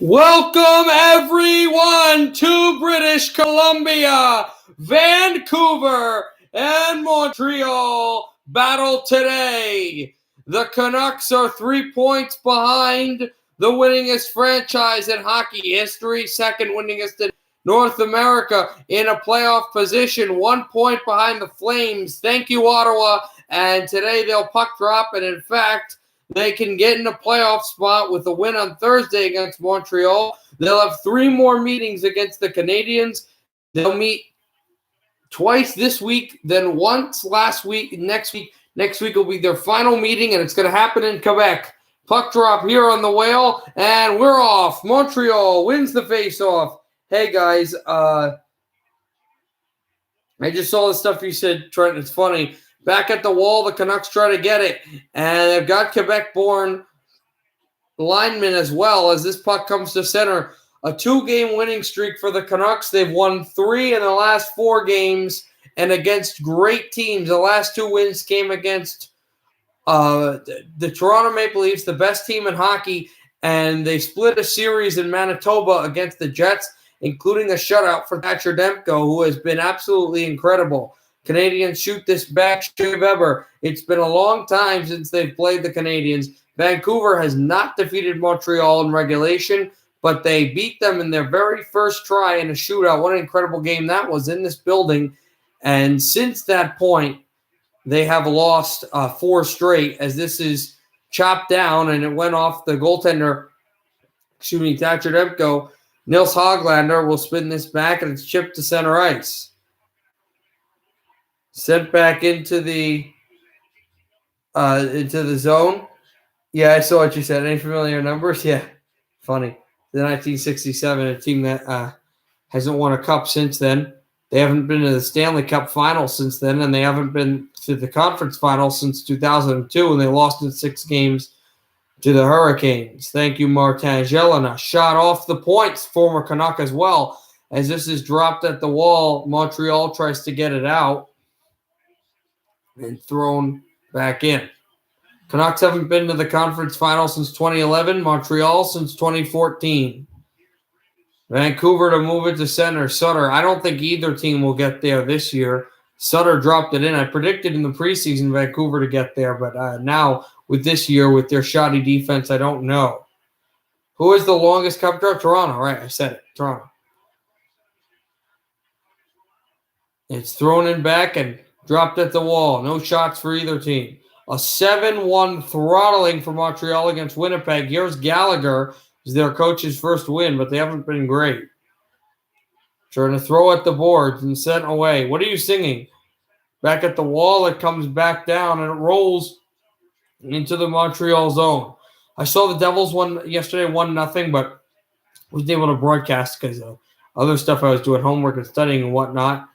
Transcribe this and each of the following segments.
Welcome everyone to British Columbia. Vancouver and Montreal battle today. The Canucks are 3 points behind the winningest franchise in hockey history, second winningest in North America, in a playoff position, 1 point behind the Flames. Thank you, Ottawa. And today they'll puck drop, and in fact, they can get in a playoff spot with a win on Thursday against Montreal. They'll have 3 more meetings against the Canadiens. They'll meet twice this week, then once last week. Next week will be their final meeting, and it's going to happen in Quebec. Puck drop here on the Whale, and we're off. Montreal wins the face-off. Hey, guys, I just saw the stuff you said, Trent. It's funny. Back at the Wall, the Canucks try to get it, and they've got Quebec-born linemen as well as this puck comes to center. A 2-game winning streak for the Canucks. They've won 3 in the last 4 games, and against great teams. The last 2 wins came against the Toronto Maple Leafs, the best team in hockey, and they split a series in Manitoba against the Jets, including a shutout for Thatcher Demko, who has been absolutely incredible. Canadiens shoot this back shave ever. It's been a long time since they've played the Canadiens. Vancouver has not defeated Montreal in regulation, but they beat them in their very first try in a shootout. What an incredible game that was in this building. And since that point, they have lost 4 straight, as this is chopped down, and it went off the goaltender, Thatcher Demko. Nils Hoglander will spin this back, and it's chipped to center ice. Sent back into the zone. Yeah, I saw what you said. Any familiar numbers? Yeah, funny. The 1967, a team that hasn't won a cup since then. They haven't been to the Stanley Cup final since then, and they haven't been to the conference final since 2002, and they lost in 6 games to the Hurricanes. Thank you, Martin Jelena. Shot off the points, former Canuck as well. As this is dropped at the Wall, Montreal tries to get it out and thrown back in. Canucks haven't been to the conference final since 2011, Montreal since 2014. Vancouver to move it to center. Sutter, I don't think either team will get there this year. Sutter dropped it in. I predicted in the preseason Vancouver to get there, but now with this year, with their shoddy defense, I don't know. Who is the longest cup draw? Toronto, right? I said it. Toronto. It's thrown in back and dropped at the Wall. No shots for either team. A 7-1 throttling for Montreal against Winnipeg. Here's Gallagher. It's their coach's first win, but they haven't been great. Trying to throw at the boards and sent away. What are you singing? Back at the Wall, it comes back down, and it rolls into the Montreal zone. I saw the Devils won yesterday, 1-0, but wasn't able to broadcast because of other stuff I was doing, homework and studying and whatnot.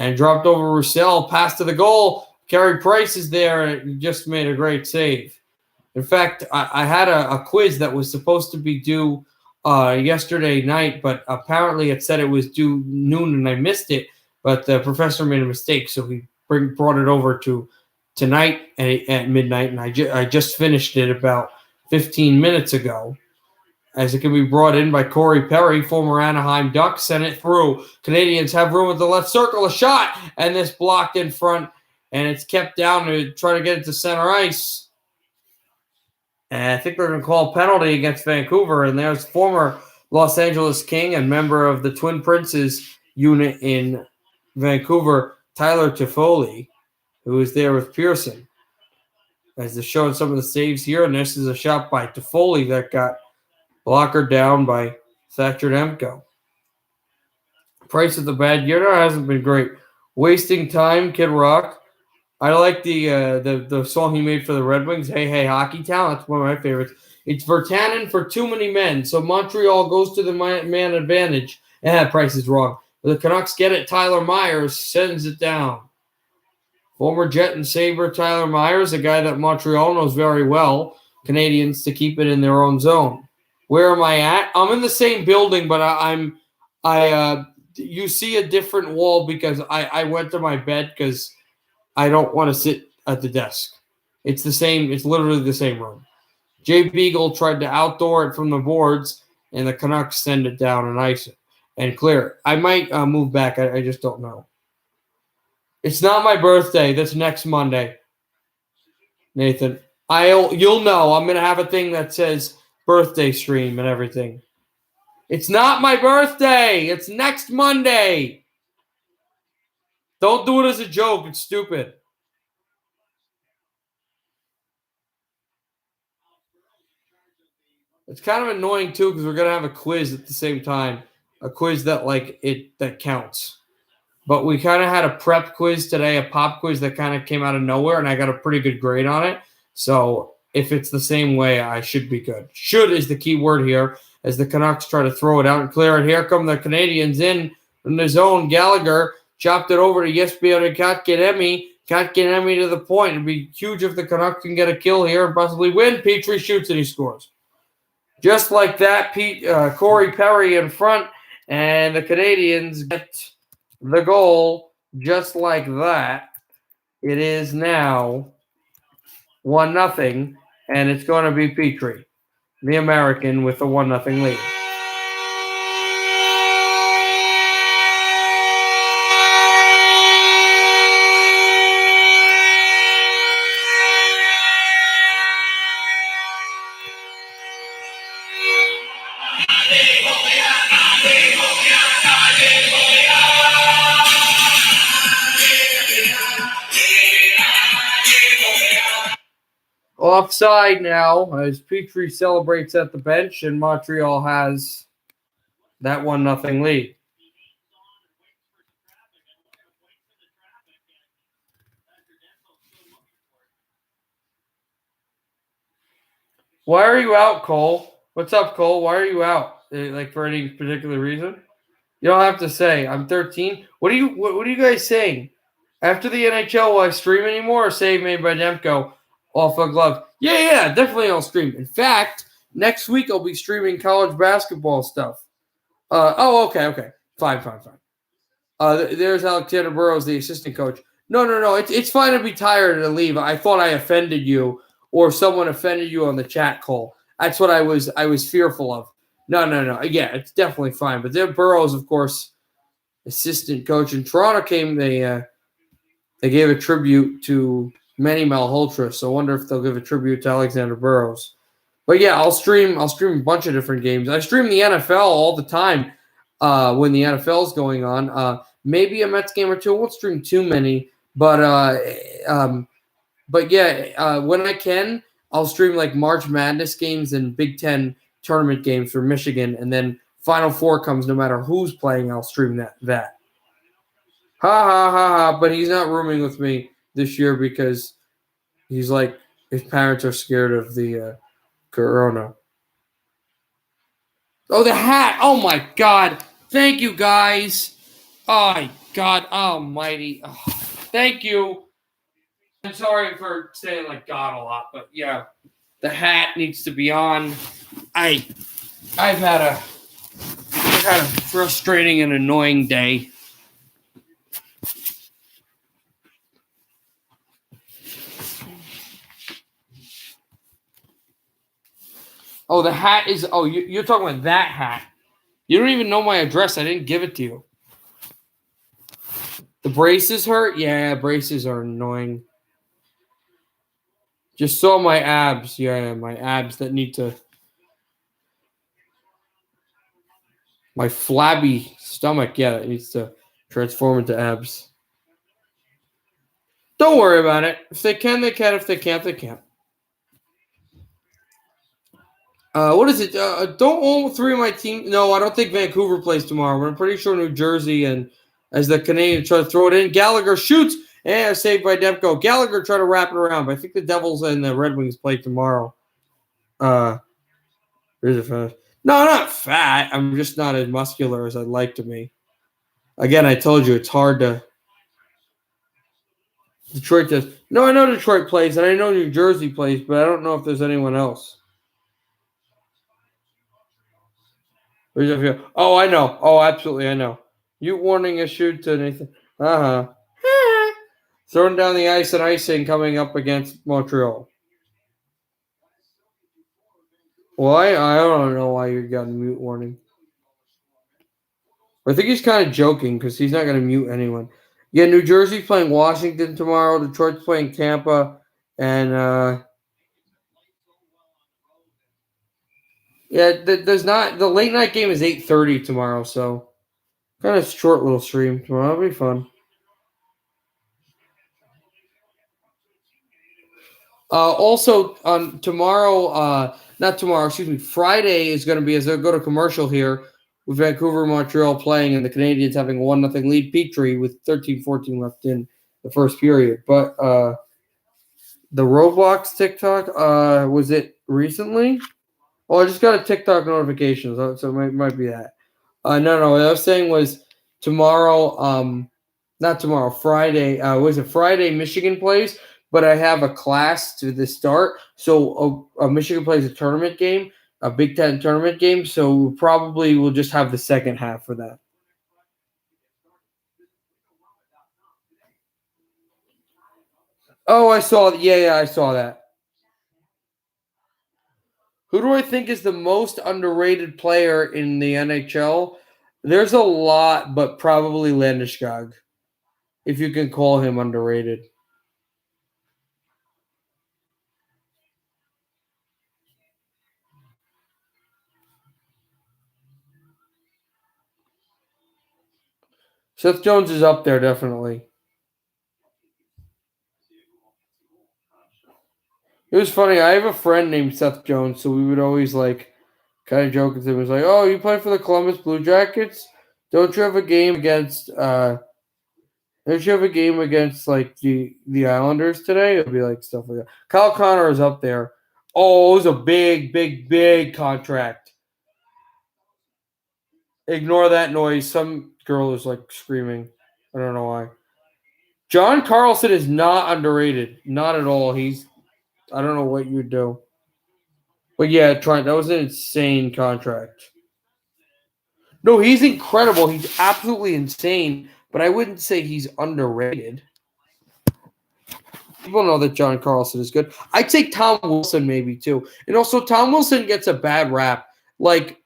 And dropped over Roussel, pass to the goal. Carey Price is there, and he just made a great save. In fact, I had a quiz that was supposed to be due yesterday night, but apparently it said it was due noon, and I missed it. But the professor made a mistake, so he brought it over to tonight at midnight, and I just finished it about 15 minutes ago. As it can be brought in by Corey Perry, former Anaheim Duck, sent it through. Canadiens have room at the left circle, a shot, and this blocked in front, and it's kept down to try to get it to center ice. And I think they're going to call a penalty against Vancouver, and there's former Los Angeles King and member of the Twin Princes unit in Vancouver, Tyler Toffoli, who is there with Pearson. As they're showing some of the saves here, and this is a shot by Toffoli that got blocker down by Thatcher Demko. Price of the bad year hasn't been great. Wasting time, Kid Rock. I like the song he made for the Red Wings, Hey Hey Hockey Town. That's one of my favorites. It's Virtanen for too many men. So Montreal goes to the man advantage. Price is wrong. But the Canucks get it. Tyler Myers sends it down. Former Jet and Sabre Tyler Myers, a guy that Montreal knows very well. Canadiens to keep it in their own zone. Where am I at? I'm in the same building, but you see a different wall because I went to my bed because I don't want to sit at the desk. It's the same. It's literally the same room. Jay Beagle tried to outdoor it from the boards, and the Canucks send it down and ice it and clear it. I might move back. I just don't know. It's not my birthday. That's next Monday, Nathan. You'll know. I'm gonna have a thing that says birthday stream and everything. It's not my birthday. It's next Monday. Don't do it as a joke. It's stupid. It's kind of annoying too because we're gonna have a quiz at the same time, a quiz that counts. But we kind of had a prep quiz today, a pop quiz that kind of came out of nowhere, and I got a pretty good grade on it. So if it's the same way, I should be good. Should is the key word here as the Canucks try to throw it out and clear it. Here come the Canadiens in the zone. Gallagher chopped it over to Jesper Kotkaniemi. Kotkaniemi to the point. It'd be huge if the Canucks can get a kill here and possibly win. Petrie shoots and he scores. Just like that, Corey Perry in front, and the Canadiens get the goal just like that. It is now 1-0, and it's going to be Petrie, the American, with a 1-0 lead. Offside now as Petrie celebrates at the bench, and Montreal has that 1-0 lead. Why are you out, Cole? What's up, Cole? Why are you out? Like for any particular reason? You don't have to say. I'm 13. What are you guys saying? After the NHL, will I stream anymore or save made by Demko off a glove? Yeah, definitely I'll stream. In fact, next week I'll be streaming college basketball stuff. Okay. Fine. There's Alexander Burrows, the assistant coach. No. It's fine to be tired and leave. I thought I offended you or someone offended you on the chat, Cole. That's what I was fearful of. No. Yeah, it's definitely fine. But then Burrows, of course, assistant coach in Toronto came. They gave a tribute to Manny Malhotra, so I wonder if they'll give a tribute to Alexander Burrows. But yeah, I'll stream a bunch of different games. I stream the NFL all the time when the NFL is going on. Maybe a Mets game or two. I won't stream too many, but yeah, when I can, I'll stream like March Madness games and Big Ten tournament games for Michigan, and then Final Four comes no matter who's playing. I'll stream that. Ha. But he's not rooming with me this year because he's like his parents are scared of the corona. Oh, the hat! Oh my God! Thank you, guys. Oh God Almighty! Oh, thank you. I'm sorry for saying like God a lot, but yeah, the hat needs to be on. I've had a frustrating and annoying day. Oh, the hat is. Oh, you're talking about that hat. You don't even know my address. I didn't give it to you. The braces hurt? Yeah, braces are annoying. Just saw my abs. Yeah, my abs that need to. My flabby stomach. Yeah, it needs to transform into abs. Don't worry about it. If they can, they can. If they can't, they can't. What is it? Don't all three of my team. No, I don't think Vancouver plays tomorrow. But I'm pretty sure New Jersey, and as the Canadiens try to throw it in, Gallagher shoots and saved by Demko. Gallagher tried to wrap it around, but I think the Devils and the Red Wings play tomorrow. Here's a fat. No, not fat. I'm just not as muscular as I'd like to be. Again, I told you it's hard to. Detroit does. No, I know Detroit plays, and I know New Jersey plays, but I don't know if there's anyone else. Oh, I know. Oh, absolutely, I know. You warning a shoot to Nathan. Throwing down the ice and icing coming up against Montreal. Why? I don't know why you got a mute warning. I think he's kind of joking because he's not going to mute anyone. Yeah, New Jersey's playing Washington tomorrow. Detroit's playing Tampa, and there's not the late night game is 8:30 tomorrow, so kind of short little stream tomorrow. It'll be fun. Also on tomorrow, not tomorrow, excuse me, Friday is going to be as I go to commercial here with Vancouver, Montreal playing, and the Canadiens having a 1-0 lead. Petrie with 13-14 left in the first period, but the Roblox TikTok, was it recently? Oh, I just got a TikTok notification, so it might be that. No, what I was saying was tomorrow, not tomorrow, Friday. Was it Friday? Michigan plays, but I have a class to the start. So Michigan plays a tournament game, a Big Ten tournament game. So probably we'll just have the second half for that. Oh, I saw. Yeah, I saw that. Who do I think is the most underrated player in the NHL? There's a lot, but probably Landeskog, if you can call him underrated. Seth Jones is up there, definitely. It was funny. I have a friend named Seth Jones, so we would always like kind of joke with him. It was like, "Oh, you play for the Columbus Blue Jackets? Don't you have a game against? Don't you have a game against like the Islanders today?" It'll be like stuff like that. Kyle Connor is up there. Oh, it was a big contract. Ignore that noise. Some girl is like screaming. I don't know why. John Carlson is not underrated. Not at all. I don't know what you'd do. But yeah, Trent, that was an insane contract. No, he's incredible. He's absolutely insane, but I wouldn't say he's underrated. People know that John Carlson is good. I'd say Tom Wilson maybe too. And also Tom Wilson gets a bad rap. Like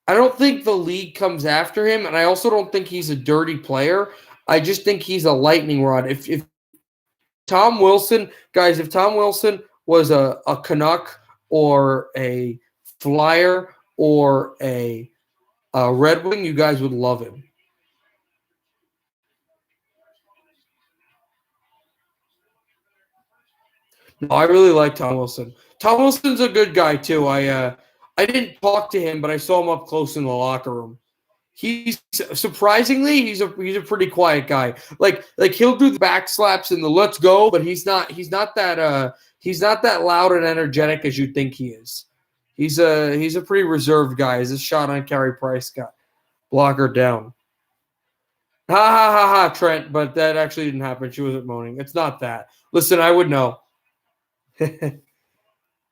I don't think the league comes after him, and I also don't think he's a dirty player. I just think he's a lightning rod. If Tom Wilson, guys, if Tom Wilson was a Canuck or a Flyer or a Red Wing, you guys would love him. No, I really like Tom Wilson. Tom Wilson's a good guy too. I didn't talk to him, but I saw him up close in the locker room. He's surprisingly he's a pretty quiet guy. Like he'll do the back slaps and the let's go, but he's not that loud and energetic as you think he is. He's a pretty reserved guy. He's a shot on Carey Price guy. Block her down. Ha ha ha ha, Trent, but that actually didn't happen. She wasn't moaning. It's not that. Listen, I would know.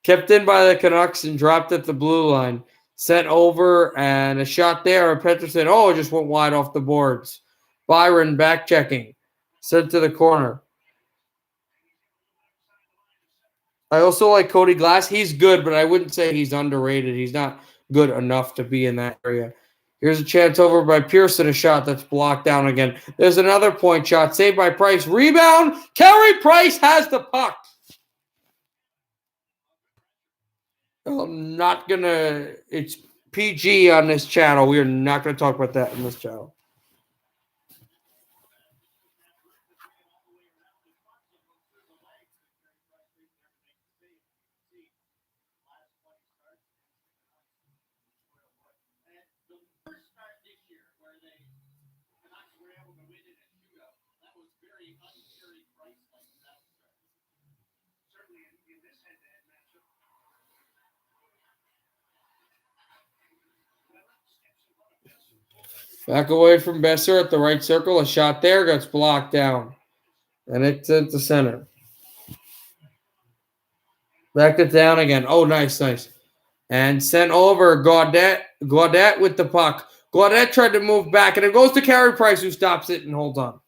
Kept in by the Canucks and dropped at the blue line. Sent over and a shot there. Pettersson, it just went wide off the boards. Byron back checking. Sent to the corner. I also like Cody Glass. He's good, but I wouldn't say he's underrated. He's not good enough to be in that area. Here's a chance over by Pearson, a shot that's blocked down again. There's another point shot saved by Price. Rebound. Carey Price has the puck. I'm not going to – it's PG on this channel. We are not going to talk about that on this channel. Back away from Besser at the right circle. A shot there gets blocked down. And it's at the center. Back it down again. Oh, nice. And sent over Gaudet with the puck. Gaudet tried to move back, and it goes to Carey Price, who stops it and holds on.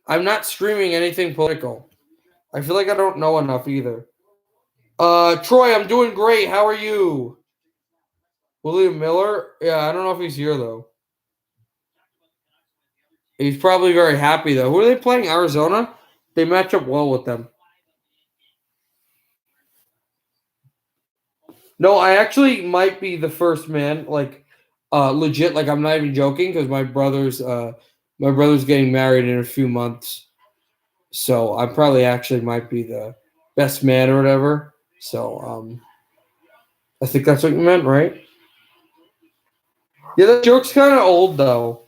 I'm not streaming anything political. I feel like I don't know enough either. Troy, I'm doing great. How are you? William Miller? Yeah, I don't know if he's here though. He's probably very happy though. Who are they playing? Arizona? They match up well with them. No, I actually might be the first man, like legit, like I'm not even joking, because my brother's getting married in a few months. So I probably actually might be the best man or whatever. So I think that's what you meant, right? Yeah, that joke's kind of old though.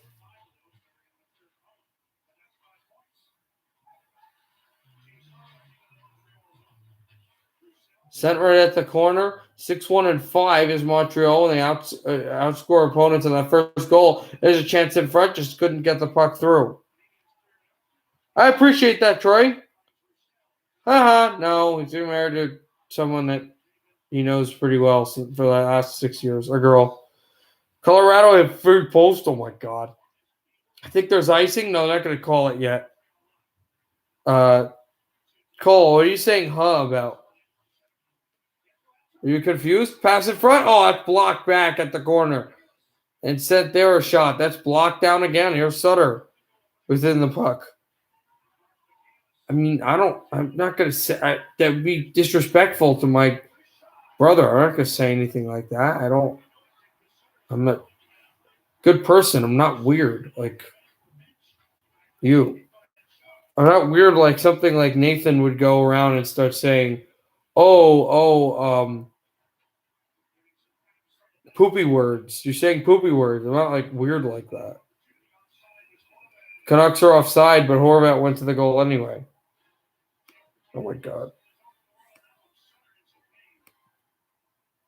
Sent right at the corner. 6-1-5 is Montreal, and they outscore opponents in that first goal. There's a chance in front, just couldn't get the puck through. I appreciate that, Troy. Haha, no, he's been married to someone that he knows pretty well for the last 6 years. A girl. Colorado have third post. Oh my god. I think there's icing. No, they're not going to call it yet. Cole, what are you saying about? Are you confused? Pass in front? Oh, that's blocked back at the corner. And sent there a shot. That's blocked down again. Here's Sutter within the puck. I mean, I'm not going to say that would be disrespectful to my brother. I'm not going to say anything like that. I'm a good person. I'm not weird like you. I'm not weird like something like Nathan would go around and start saying, poopy words. You're saying poopy words. I'm not like weird like that. Canucks are offside, but Horvat went to the goal anyway. Oh my god.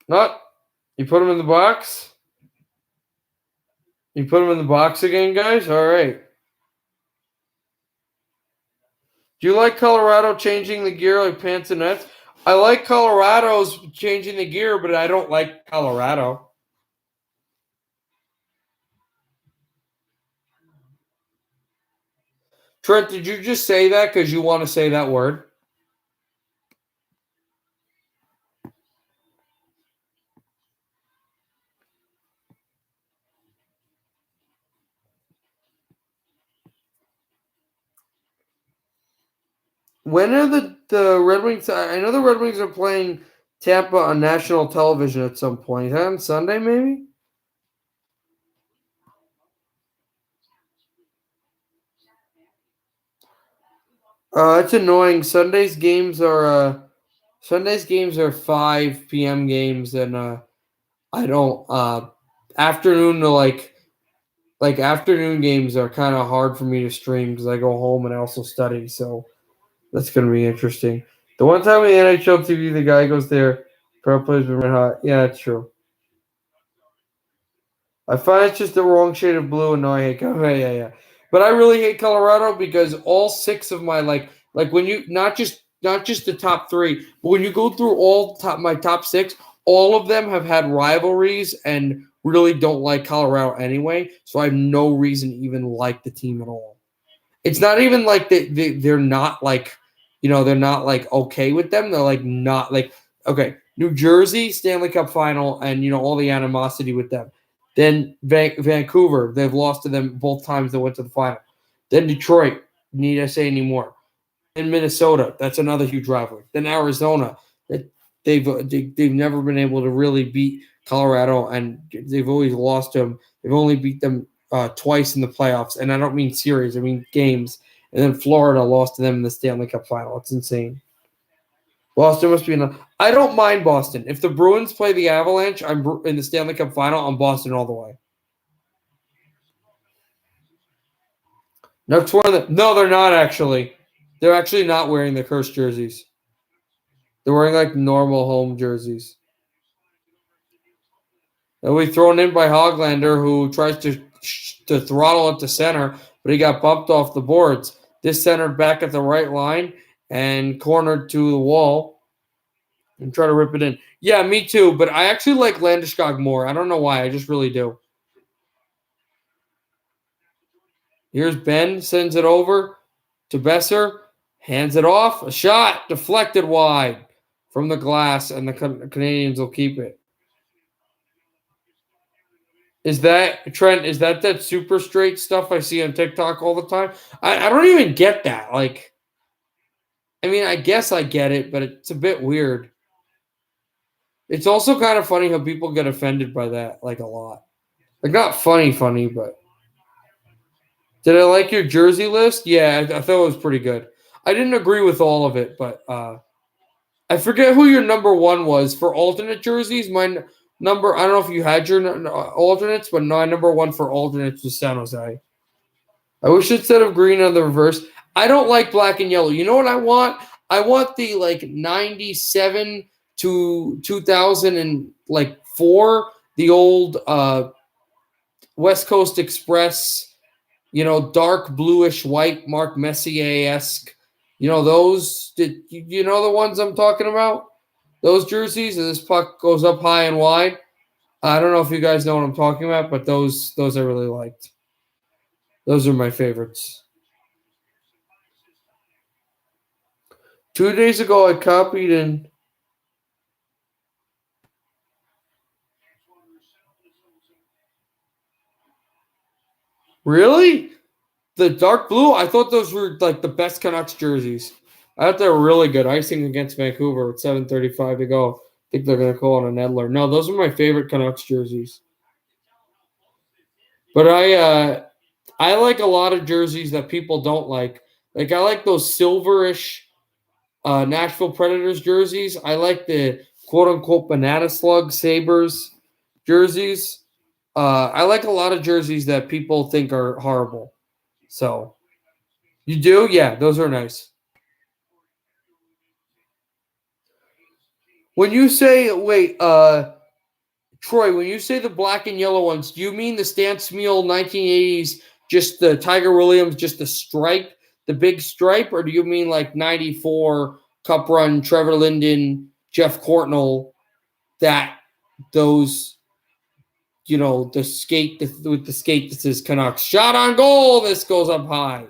Not. You put him in the box? You put him in the box again, guys? All right. Do you like Colorado changing the gear like pants and nets? I like Colorado's changing the gear, but I don't like Colorado. Trent, did you just say that because you want to say that word? When are the Red Wings? I know the Red Wings are playing Tampa on national television at some point. Is that on Sunday, maybe? It's annoying. Sunday's games are 5 p.m. games, and I don't afternoon to like afternoon games are kind of hard for me to stream because I go home and I also study. So that's going to be interesting. The one time in the NHL TV, the guy goes there, pro players been red hot. Yeah, that's true. I find it's just the wrong shade of blue, and no, I hate Colorado. Yeah. But I really hate Colorado because all six of my like when you not just the top three, but when you go through my top six, all of them have had rivalries and really don't like Colorado anyway. So I have no reason to even like the team at all. It's not even like they're not like, they're not like okay with them. They're like not like okay. New Jersey Stanley Cup final, and all the animosity with them. Then Vancouver, they've lost to them both times they went to the final. Then Detroit, need I say anymore? Then Minnesota, that's another huge rivalry. Then Arizona, that they've never been able to really beat Colorado, and they've always lost to them. They've only beat them twice in the playoffs, and I don't mean series, I mean games. And then Florida lost to them in the Stanley Cup final. It's insane. Boston must be enough. I don't mind Boston. If the Bruins play the Avalanche, I'm in the Stanley Cup final. I'm Boston all the way. No, they're not actually. They're actually not wearing the cursed jerseys. They're wearing like normal home jerseys. They'll be thrown in by Hoglander, who tries to throttle it to center, but he got bumped off the boards. This centered back at the right line and cornered to the wall and try to rip it in. Yeah, me too, but I actually like Landeskog more. I don't know why. I just really do. Here's Ben, sends it over to Besser. Hands it off. A shot deflected wide from the glass, and the Canadiens will keep it. Is that Trent? Is that super straight stuff I see on TikTok all the time? I don't even get that. Like, I mean, I guess I get it, but it's a bit weird. It's also kind of funny how people get offended by that, like a lot. Like, not funny, but. Did I like your jersey list? Yeah, I thought it was pretty good. I didn't agree with all of it, but I forget who your number one was for alternate jerseys. My number, I don't know if you had your alternates, but my number one for alternates was San Jose. I wish instead of green on the reverse. I don't like black and yellow. You know what I want? I want the like 97 to 2004, the old West Coast Express, dark bluish white, Mark Messier-esque. Those, you know the ones I'm talking about? Those jerseys, and this puck goes up high and wide. I don't know if you guys know what I'm talking about, but those I really liked. Those are my favorites. 2 days ago, I copied and really? The dark blue? I thought those were like the best Canucks jerseys. I thought they were really good. Icing against Vancouver with 7:35 to go. I think they're going to call it an Edler. No, those are my favorite Canucks jerseys. But I like a lot of jerseys that people don't like. Like I like those silverish Nashville Predators jerseys. I like the quote unquote banana slug Sabres jerseys. I like a lot of jerseys that people think are horrible. So you do? Yeah, those are nice. When you say Troy, when you say the black and yellow ones, do you mean the Stan Smeel 1980s, just the Tiger Williams, just the stripe, the big stripe, or do you mean like 94 Cup Run, Trevor Linden, Jeff Courtnall, those, the skate with the skate that says Canucks, shot on goal, this goes up high.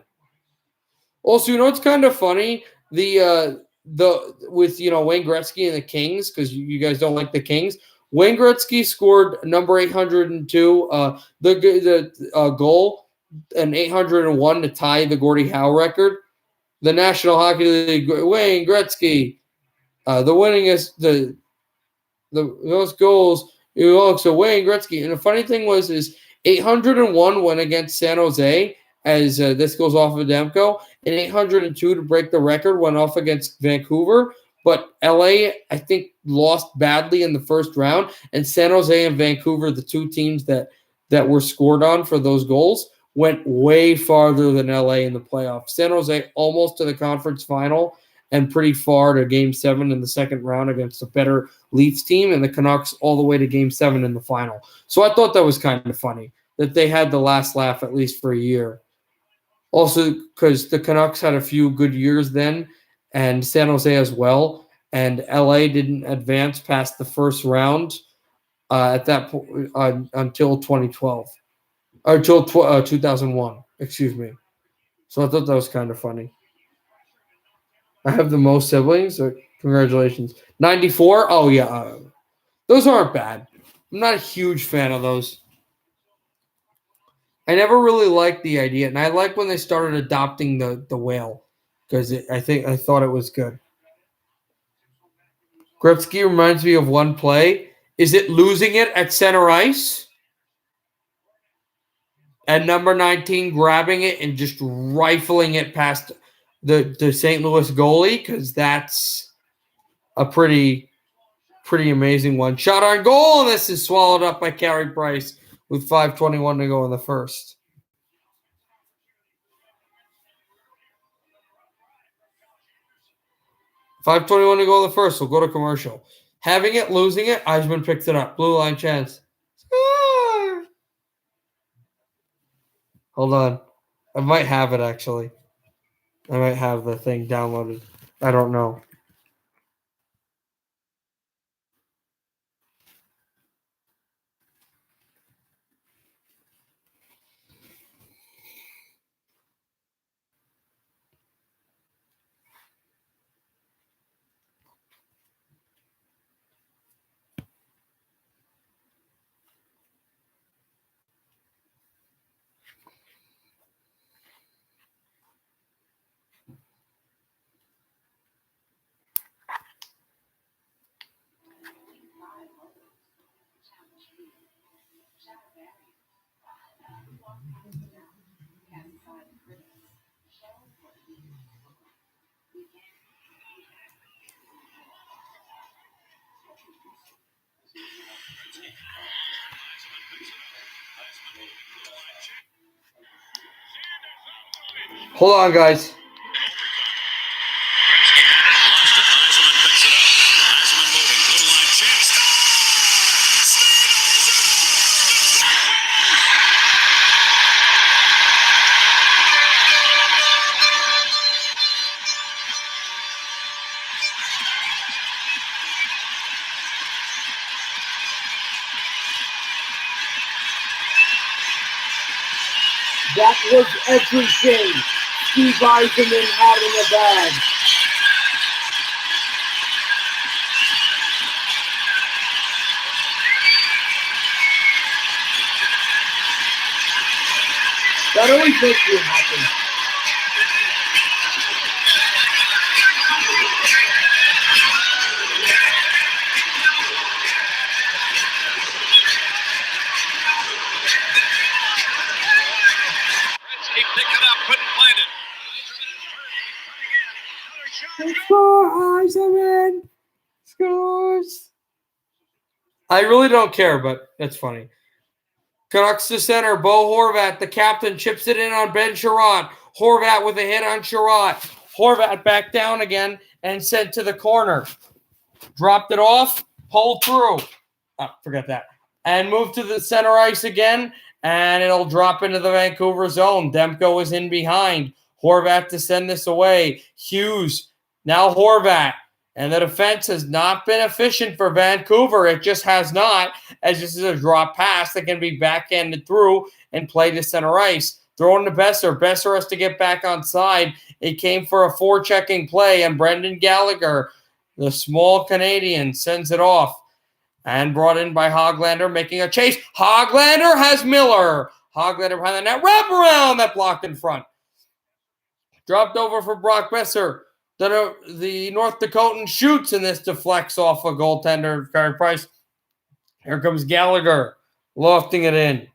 Also, it's kind of funny, with Wayne Gretzky and the Kings, because you guys don't like the Kings. Wayne Gretzky scored number 802, the goal, and 801 to tie the Gordie Howe record. The National Hockey League, Wayne Gretzky, the winningest, the most goals. So Wayne Gretzky, and the funny thing is 801 went against San Jose, as this goes off of Demko, and 802 to break the record went off against Vancouver. But LA, I think, lost badly in the first round, and San Jose and Vancouver, the two teams that were scored on for those goals, went way farther than LA in the playoffs. San Jose almost to the conference final and pretty far to Game 7 in the second round against a better Leafs team, and the Canucks all the way to Game 7 in the final. So I thought that was kind of funny that they had the last laugh at least for a year. Also, because the Canucks had a few good years then, and San Jose as well, and LA didn't advance past the first round at that point until 2012, or until 2001. Excuse me. So I thought that was kind of funny. I have the most siblings. So congratulations. 94. Oh yeah, those aren't bad. I'm not a huge fan of those. I never really liked the idea, and I like when they started adopting the whale because I thought it was good. Gretzky reminds me of one play. Is it losing it at center ice? And number 19 grabbing it and just rifling it past the St. Louis goalie? Because that's a pretty amazing one. Shot on goal, and this is swallowed up by Carey Price with 5:21 to go in the first. $5:21 to go in the first. We'll go to commercial. Having it, losing it, Eisman picks it up. Blue line chance. Ah! Hold on. I might have it, actually. I might have the thing downloaded. I don't know. Hold on, guys. That was everything Steve Eisenman had in the bag. That always makes me happy. Eisenman scores. I really don't care, but that's funny. Canucks to center. Bo Horvat, the captain, chips it in on Ben Sherratt. Horvat with a hit on Sherratt. Horvat back down again and sent to the corner. Dropped it off, pulled through. Oh, forget that. And moved to the center ice again, and it'll drop into the Vancouver zone. Demko is in behind. Horvat to send this away. Hughes, now Horvat. And the defense has not been efficient for Vancouver. It just has not, as this is a drop pass that can be backhanded through and played to center ice. Throwing to Besser. Besser has to get back on side. It came for a forechecking play, and Brendan Gallagher, the small Canadian, sends it off. And brought in by Hoglander, making a chase. Hoglander has Miller. Hoglander behind the net. Wrap around that blocked in front. Dropped over for Brock Besser. The North Dakotan shoots, and this deflects off a goaltender, Carey Price. Here comes Gallagher, lofting it in.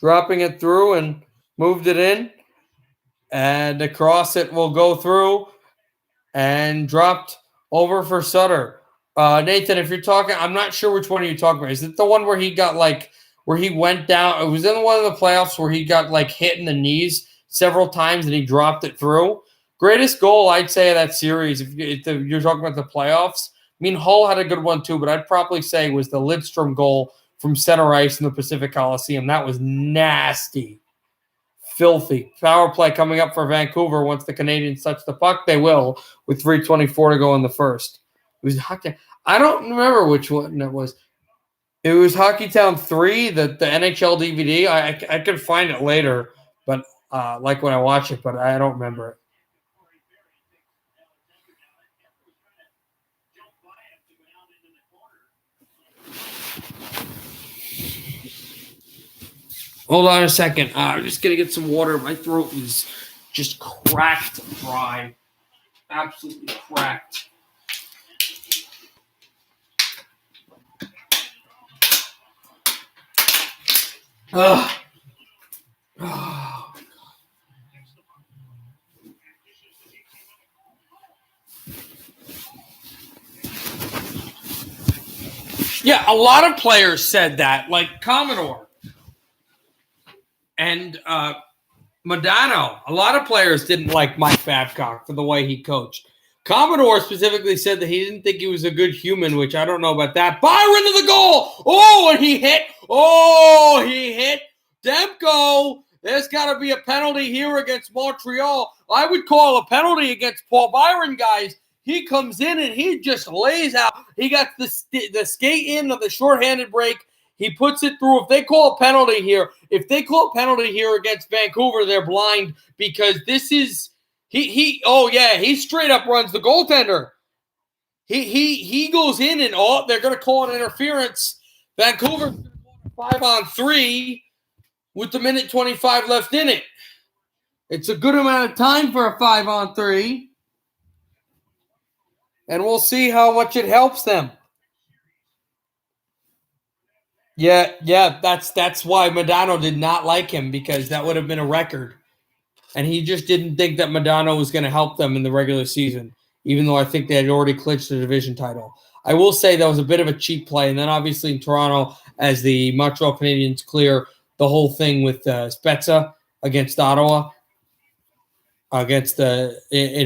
Dropping it through and moved it in. And across it will go through and dropped over for Sutter. Nathan, if you're talking, I'm not sure which one are you talking about. Is it the one where he got where he went down? It was in one of the playoffs where he got hit in the knees several times and he dropped it through. Greatest goal, I'd say, of that series, if you're talking about the playoffs. I mean, Hull had a good one too, but I'd probably say was the Lidstrom goal from center ice in the Pacific Coliseum. That was nasty. Filthy. Power play coming up for Vancouver once the Canadiens touch the puck. They will, with 3:24 to go in the first. It was hockey. I don't remember which one it was. It was Hockey Town 3, the NHL DVD. I could find it later, but when I watch it, but I don't remember it. Hold on a second. I'm just going to get some water. My throat is just cracked dry. Absolutely cracked. Ugh. Oh. Yeah, a lot of players said that, like Commodore and Modano. A lot of players didn't like Mike Babcock for the way he coached. Commodore specifically said that he didn't think he was a good human, which I don't know about that. Byron to the goal! Oh, and he hit. Oh, he hit. Demko. There's got to be a penalty here against Montreal. I would call a penalty against Paul Byron, guys. He comes in and he just lays out. He got the skate in of the shorthanded break. He puts it through. If they call a penalty here against Vancouver, they're blind because this is he straight up runs the goaltender. He goes in and they're going to call an interference. Vancouver's going to call a 5-on-3 with the minute 25 left in it. It's a good amount of time for a 5-on-3. And we'll see how much it helps them. Yeah, that's why Modano did not like him, because that would have been a record. And he just didn't think that Modano was going to help them in the regular season, even though I think they had already clinched the division title. I will say that was a bit of a cheap play. And then obviously in Toronto, as the Montreal Canadiens clear the whole thing with Spezza, against Ottawa, in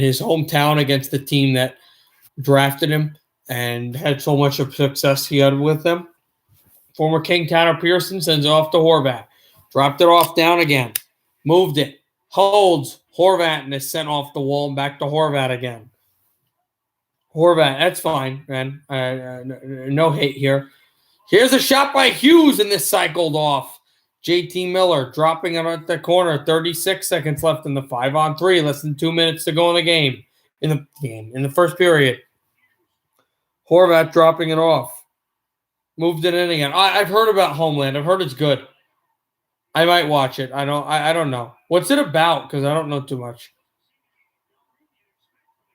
his hometown against the team that drafted him and had so much of success he had with them. Former King Tanner Pearson sends it off to Horvat. Dropped it off down again. Moved it. Holds Horvat and is sent off the wall and back to Horvat again. Horvat, that's fine, man. No hate here. Here's a shot by Hughes, and this cycled off. JT Miller dropping it at the corner. 36 seconds left in the 5-on-3. Less than 2 minutes to go in the game. In the first period. Horvat dropping it off. Moved it in again. I've heard about Homeland. I've heard it's good. I might watch it. I don't know. What's it about? Because I don't know too much.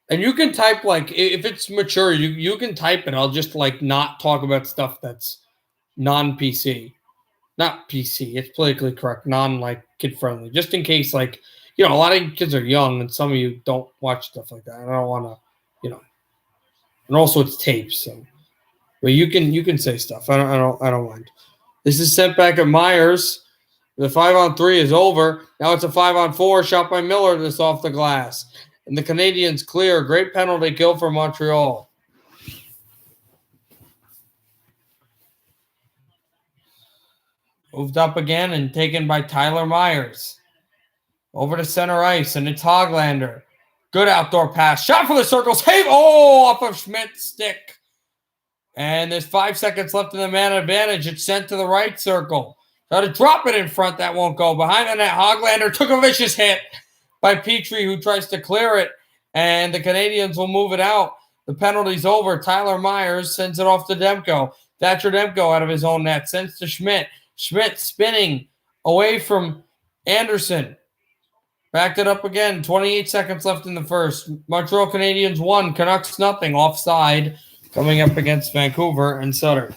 And you can type, like, if it's mature, you can type it. I'll just, like, not talk about stuff that's non-PC. Not PC. It's politically correct. Like, kid-friendly. Just in case, like, a lot of kids are young and some of you don't watch stuff like that. I don't want to, And also it's tapes, so. But you can say stuff. I don't mind. This is sent back at Myers. The 5-on-3 is over. Now it's a 5-on-4 shot by Miller. This off the glass. And the Canadiens clear. Great penalty kill for Montreal. Moved up again and taken by Tyler Myers. Over to center ice, and it's Hoglander. Good outdoor pass. Shot for the circle. Save. Off of Schmidt's stick. And there's 5 seconds left in the man advantage. It's sent to the right circle. Try to drop it in front. That won't go. Behind the net, Hoglander took a vicious hit by Petrie, who tries to clear it. And the Canadiens will move it out. The penalty's over. Tyler Myers sends it off to Demko. Thatcher Demko out of his own net. Sends to Schmidt. Schmidt spinning away from Anderson. Backed it up again. 28 seconds left in the first. Montreal Canadiens 1. Canucks nothing. Offside. Coming up against Vancouver and Sutter.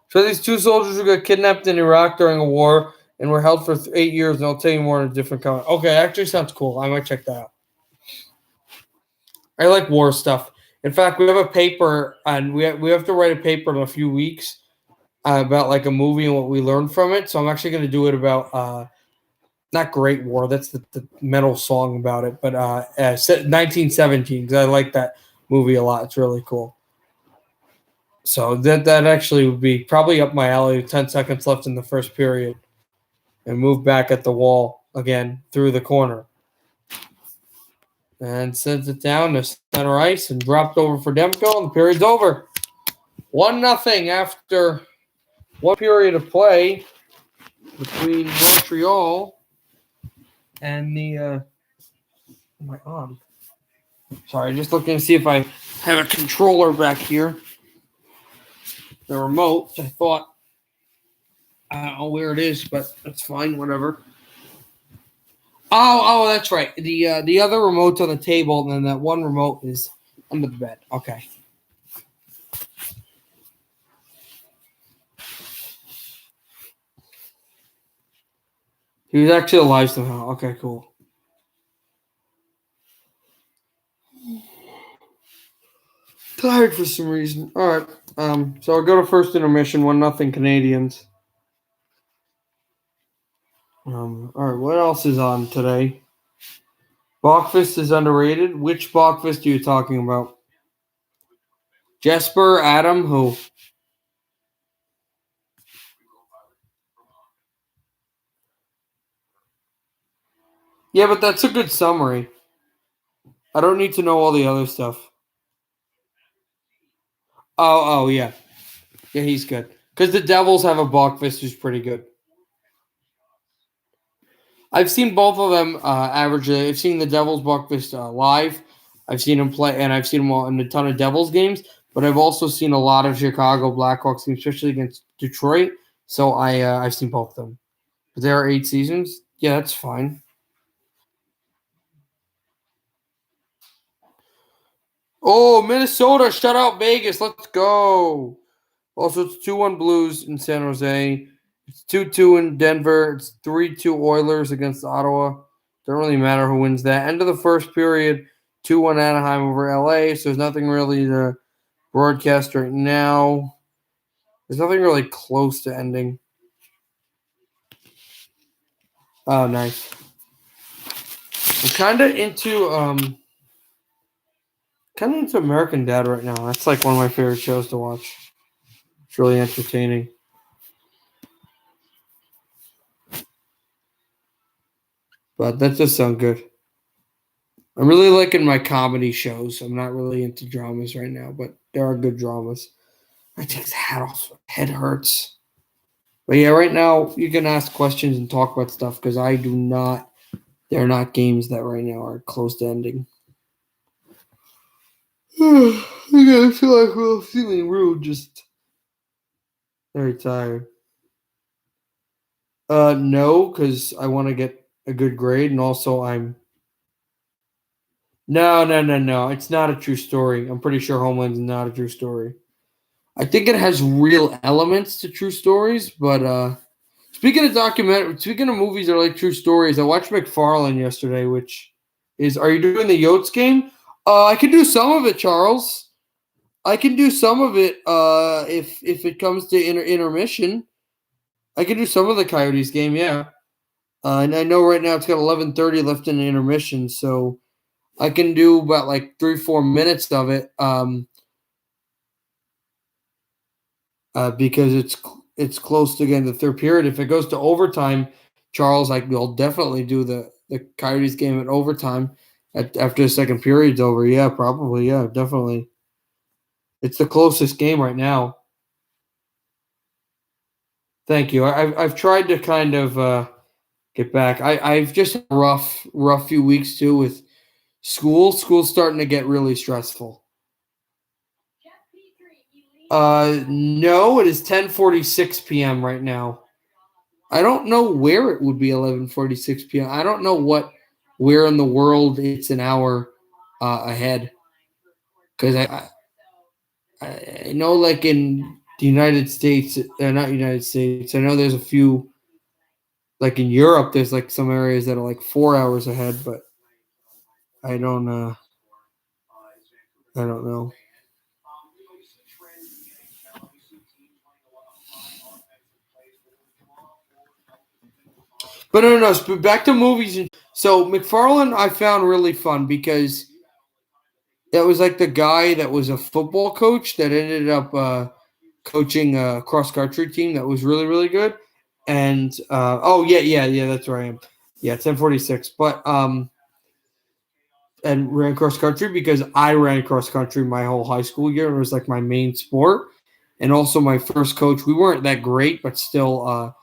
So these two soldiers who got kidnapped in Iraq during a war and were held for 8 years, and I'll tell you more in a different comment. Okay, actually sounds cool. I might check that out. I like war stuff. In fact, we have a paper, and we have to write a paper in a few weeks about like a movie and what we learned from it. So I'm actually going to do it about not Great War. That's the metal song about it, but 1917, because I like that movie a lot. It's really cool. So that actually would be probably up my alley. 10 seconds left in the first period. And move back at the wall again through the corner. And sends it down to center ice and dropped over for Demko, and the period's over. 1-0 after one period of play between Montreal and the my arm. Sorry, just looking to see if I have a controller back here. The remote, I thought, I don't know where it is, but that's fine, whatever. Oh, that's right. The other remote's on the table, and then that one remote is under the bed. Okay. He was actually alive somehow. Okay, cool. Tired for some reason. All right. So I'll go to first intermission. 1-0 Canadiens. All right. What else is on today? Bachfist is underrated. Which Bachfist are you talking about? Jesper, Adam, who? Yeah, but that's a good summary. I don't need to know all the other stuff. Oh, yeah. Yeah, he's good. Because the Devils have a Bachfist who's pretty good. I've seen both of them average. I've seen the Devils Bachfist live. I've seen him play, and I've seen him in a ton of Devils games. But I've also seen a lot of Chicago Blackhawks games, especially against Detroit. So I've seen both of them. But there are 8 seasons. Yeah, that's fine. Oh, Minnesota shut out Vegas. Let's go. Also, it's 2-1 Blues in San Jose. It's 2-2 in Denver. It's 3-2 Oilers against Ottawa. Don't really matter who wins that. End of the first period, 2-1 Anaheim over LA. So there's nothing really to broadcast right now. There's nothing really close to ending. Oh, nice. I'm kind of into American Dad right now. That's like one of my favorite shows to watch. It's really entertaining. But that does sound good. I'm really liking my comedy shows. I'm not really into dramas right now, but there are good dramas. I take the hat off. Head hurts. But yeah, right now you can ask questions and talk about stuff because I do not. They're not games that right now are close to ending. I feel like we're feeling rude. Just very tired. No, because I want to get a good grade, and also I'm. No. It's not a true story. I'm pretty sure Homeland's not a true story. I think it has real elements to true stories, but speaking of movies that are like true stories, I watched McFarlane yesterday, which is. Are you doing the Yotes game? I can do some of it, Charles. I can do some of it. If it comes to intermission, I can do some of the Coyotes game. Yeah, and I know right now it's got 11:30 left in the intermission, so I can do about like 3-4 minutes of it. Because it's close to getting the third period. If it goes to overtime, Charles, I will definitely do the Coyotes game at overtime after the second period's over. Yeah, probably. Yeah, definitely. It's the closest game right now. Thank you. I've tried to kind of get back. I've just had a rough few weeks too with school. School's starting to get really stressful. No, it is 10:46 p.m. right now. I don't know where it would be 11:46 p.m. I don't know where in the world it's an hour ahead because I know like in the United States, not United States. I know there's a few like in Europe. There's like some areas that are like 4 hours ahead, but I don't I don't know. But no. Back to movies. So McFarlane, I found really fun because that was like the guy that was a football coach that ended up coaching a cross country team that was really really good. And oh yeah, that's where I am. Yeah, 10:46. But and ran cross country because I ran cross country my whole high school year. It was like my main sport, and also my first coach. We weren't that great, but still,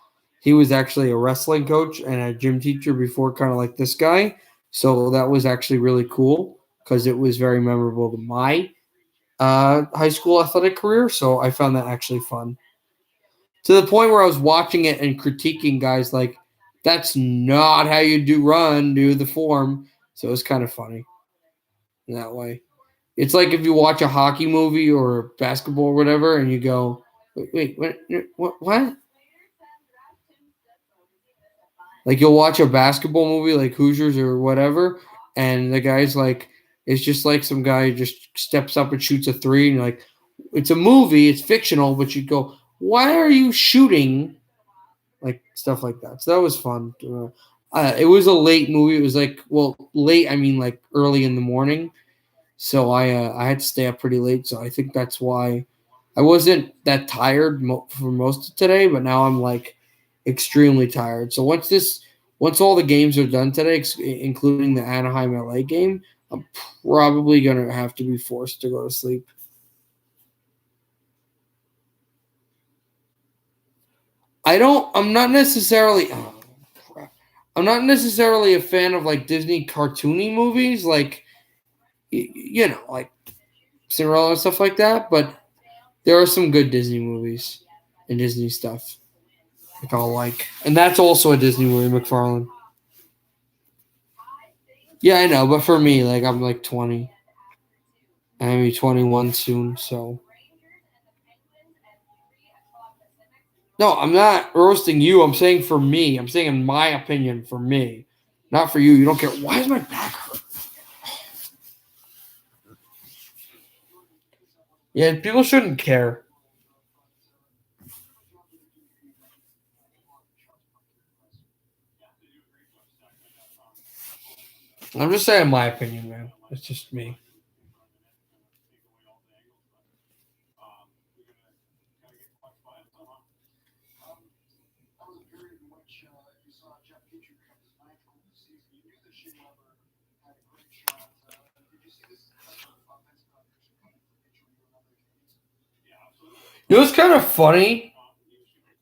he was actually a wrestling coach and a gym teacher before, kind of like this guy. So that was actually really cool because it was very memorable to my high school athletic career. So I found that actually fun to the point where I was watching it and critiquing guys like, "That's not how you do the form." So it was kind of funny in that way. It's like if you watch a hockey movie or basketball or whatever, and you go, "Wait, what?" Like you'll watch a basketball movie like Hoosiers or whatever, and the guy's like, it's just like some guy just steps up and shoots a three, and you're like, it's a movie, it's fictional, but you go, why are you shooting? Like stuff like that. So that was fun. It was a late movie. It was like, well, late. I mean, like early in the morning. So I had to stay up pretty late. So I think that's why I wasn't that tired for most of today. But now I'm like extremely tired. So once all the games are done today, including the Anaheim LA game, I'm probably gonna have to be forced to go to sleep. I don't. I'm not necessarily. Oh, crap. I'm not necessarily a fan of like Disney cartoony movies, like like Cinderella and stuff like that. But there are some good Disney movies and Disney stuff like I'll like, and that's also a Disney movie, McFarlane. Yeah, I know, but for me, like I'm like 20. I'm gonna be 21 soon, so no, I'm not roasting you. I'm saying for me. I'm saying in my opinion for me, not for you. You don't care. Why is my back hurt? Yeah, people shouldn't care. I'm just saying my opinion, man. It's just me. You know what's kind of funny?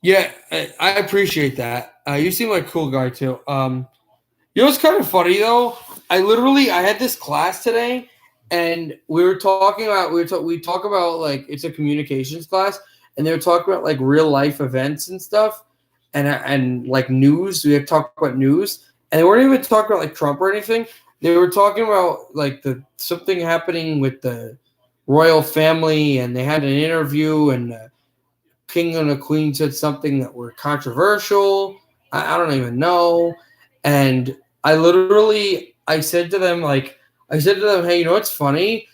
Yeah, I appreciate that. You seem like a cool guy too. You know what's kind of funny though? I had this class today, and we were talking about we talk about like it's a communications class, and they were talking about like real life events and stuff, and like news. We had talked about news, and they weren't even talking about like Trump or anything. They were talking about like the something happening with the royal family, and they had an interview, and king and the queen said something that were controversial. I don't even know. And I said to them, hey, you know what's funny?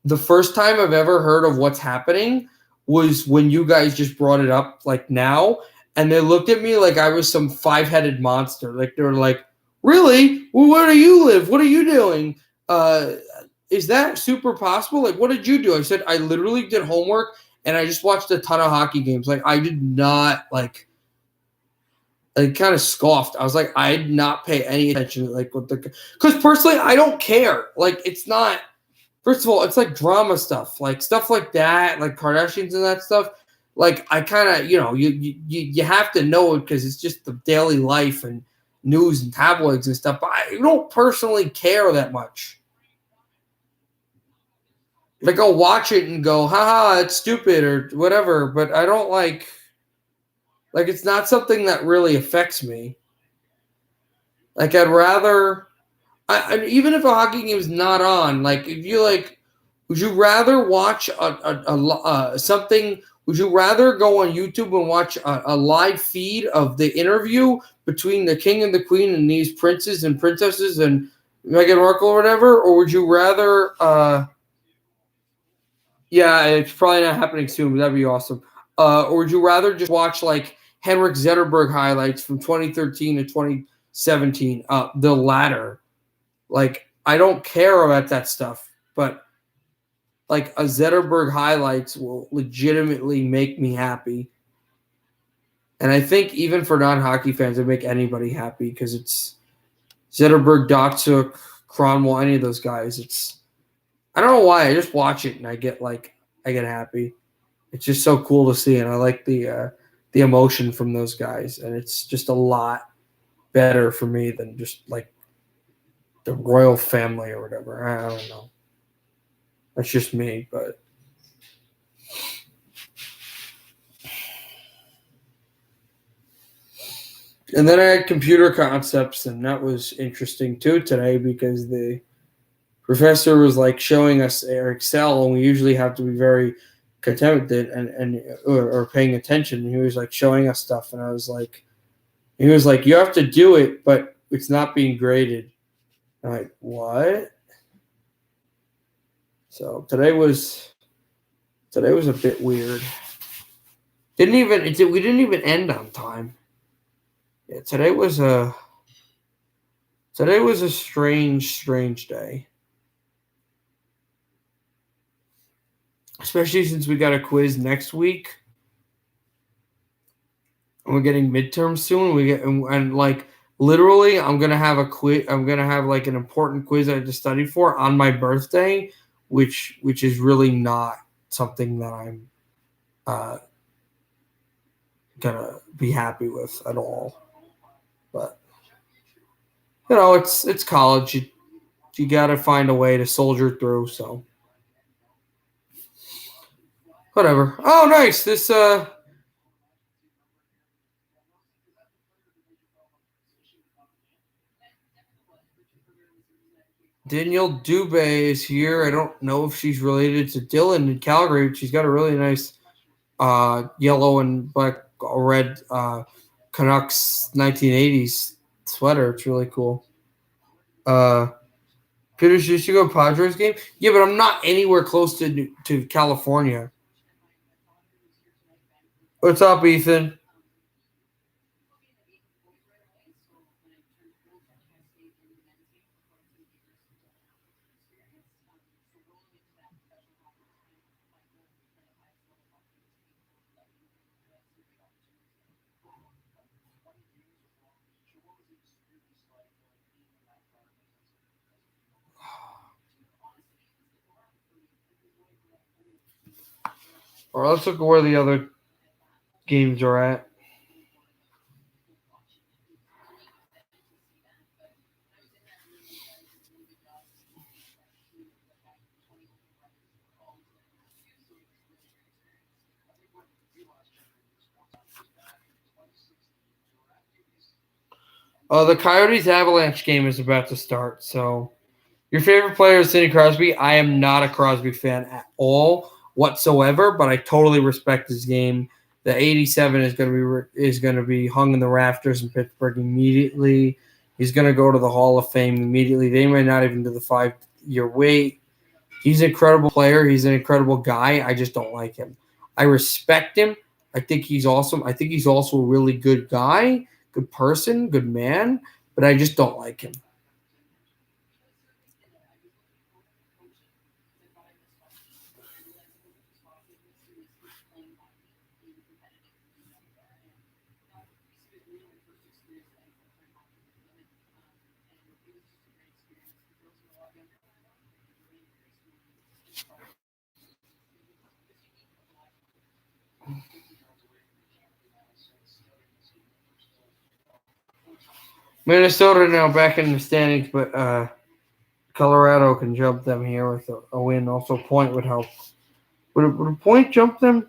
The first time I've ever heard of what's happening was when you guys just brought it up, like now. And they looked at me like I was some 5-headed monster. Like they were like, really? Well, where do you live? What are you doing? Uh, is that super possible? Like, what did you do? I said, I literally did homework and I just watched a ton of hockey games. Like, I did not I kind of scoffed. I was like, I did not pay any attention to like what because personally, I don't care. Like, it's not. First of all, it's like drama stuff like that, like Kardashians and that stuff. Like, I kind of, you have to know it because it's just the daily life and news and tabloids and stuff. But I don't personally care that much. Like, I'll watch it and go, haha, it's stupid or whatever, but I don't like it's not something that really affects me. Like, I'd rather, even if a hockey game is not on, like, if you like, would you rather watch something? Would you rather go on YouTube and watch a live feed of the interview between the king and the queen and these princes and princesses and Meghan Markle or whatever, or would you rather? Yeah, it's probably not happening soon, but that'd be awesome. Or would you rather just watch like Henrik Zetterberg highlights from 2013 to 2017? The latter. Like, I don't care about that stuff, but like a Zetterberg highlights will legitimately make me happy. And I think even for non-hockey fans, it make anybody happy because it's Zetterberg, Dotsuk, Cronwall, any of those guys. I don't know why. I just watch it and I get happy. It's just so cool to see, and I like the emotion from those guys, and it's just a lot better for me than just like the royal family or whatever. I don't know. That's just me, but and then I had computer concepts, and that was interesting too today because the professor was like showing us our Excel, and we usually have to be very content with it or paying attention. And he was like showing us stuff, and he was like, you have to do it, but it's not being graded. I'm like, what? So today was a bit weird. We didn't even end on time. Yeah, today was a strange day. Especially since we got a quiz next week. And we're getting midterms soon. And like literally I'm gonna have a quiz. I'm gonna have like an important quiz I had to study for on my birthday, which is really not something that I'm uh, gonna be happy with at all. But it's college. You got to find a way to soldier through. So whatever. Oh, nice. This Danielle Dubé is here. I don't know if she's related to Dylan in Calgary. But she's got a really nice yellow and black red Canucks 1980s sweater. It's really cool. Peter, should you go Padres game? Yeah, but I'm not anywhere close to California. What's up, Ethan? Or let's look at where the other games are at. The Coyotes Avalanche game is about to start. So, your favorite player is Sidney Crosby. I am not a Crosby fan at all whatsoever, but I totally respect his game. The 87 is going to be hung in the rafters in Pittsburgh immediately. He's going to go to the Hall of Fame immediately. They might not even do the 5-year wait. He's an incredible player. He's an incredible guy. I just don't like him. I respect him. I think he's awesome. I think he's also a really good guy, good person, good man, but I just don't like him. Minnesota now back in the standings, but Colorado can jump them here with a win. Also, point would help. Would a point jump them?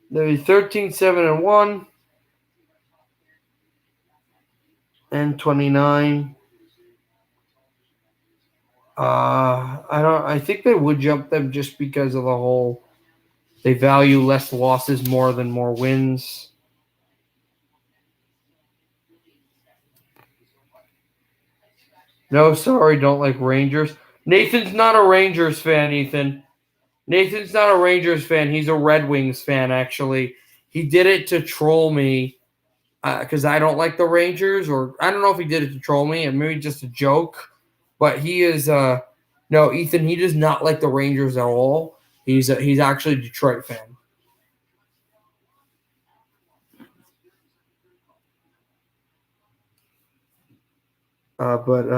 They'd be 13-7-1 and 29. I think they would jump them just because of the whole. They value less losses more than more wins. No, sorry, don't like Rangers. Nathan's not a Rangers fan, Ethan. Nathan's not a Rangers fan. He's a Red Wings fan, actually. He did it to troll me because I don't like the Rangers, or I don't know if he did it to troll me, and maybe just a joke. But he is no, Ethan. He does not like the Rangers at all. He's actually a Detroit fan. But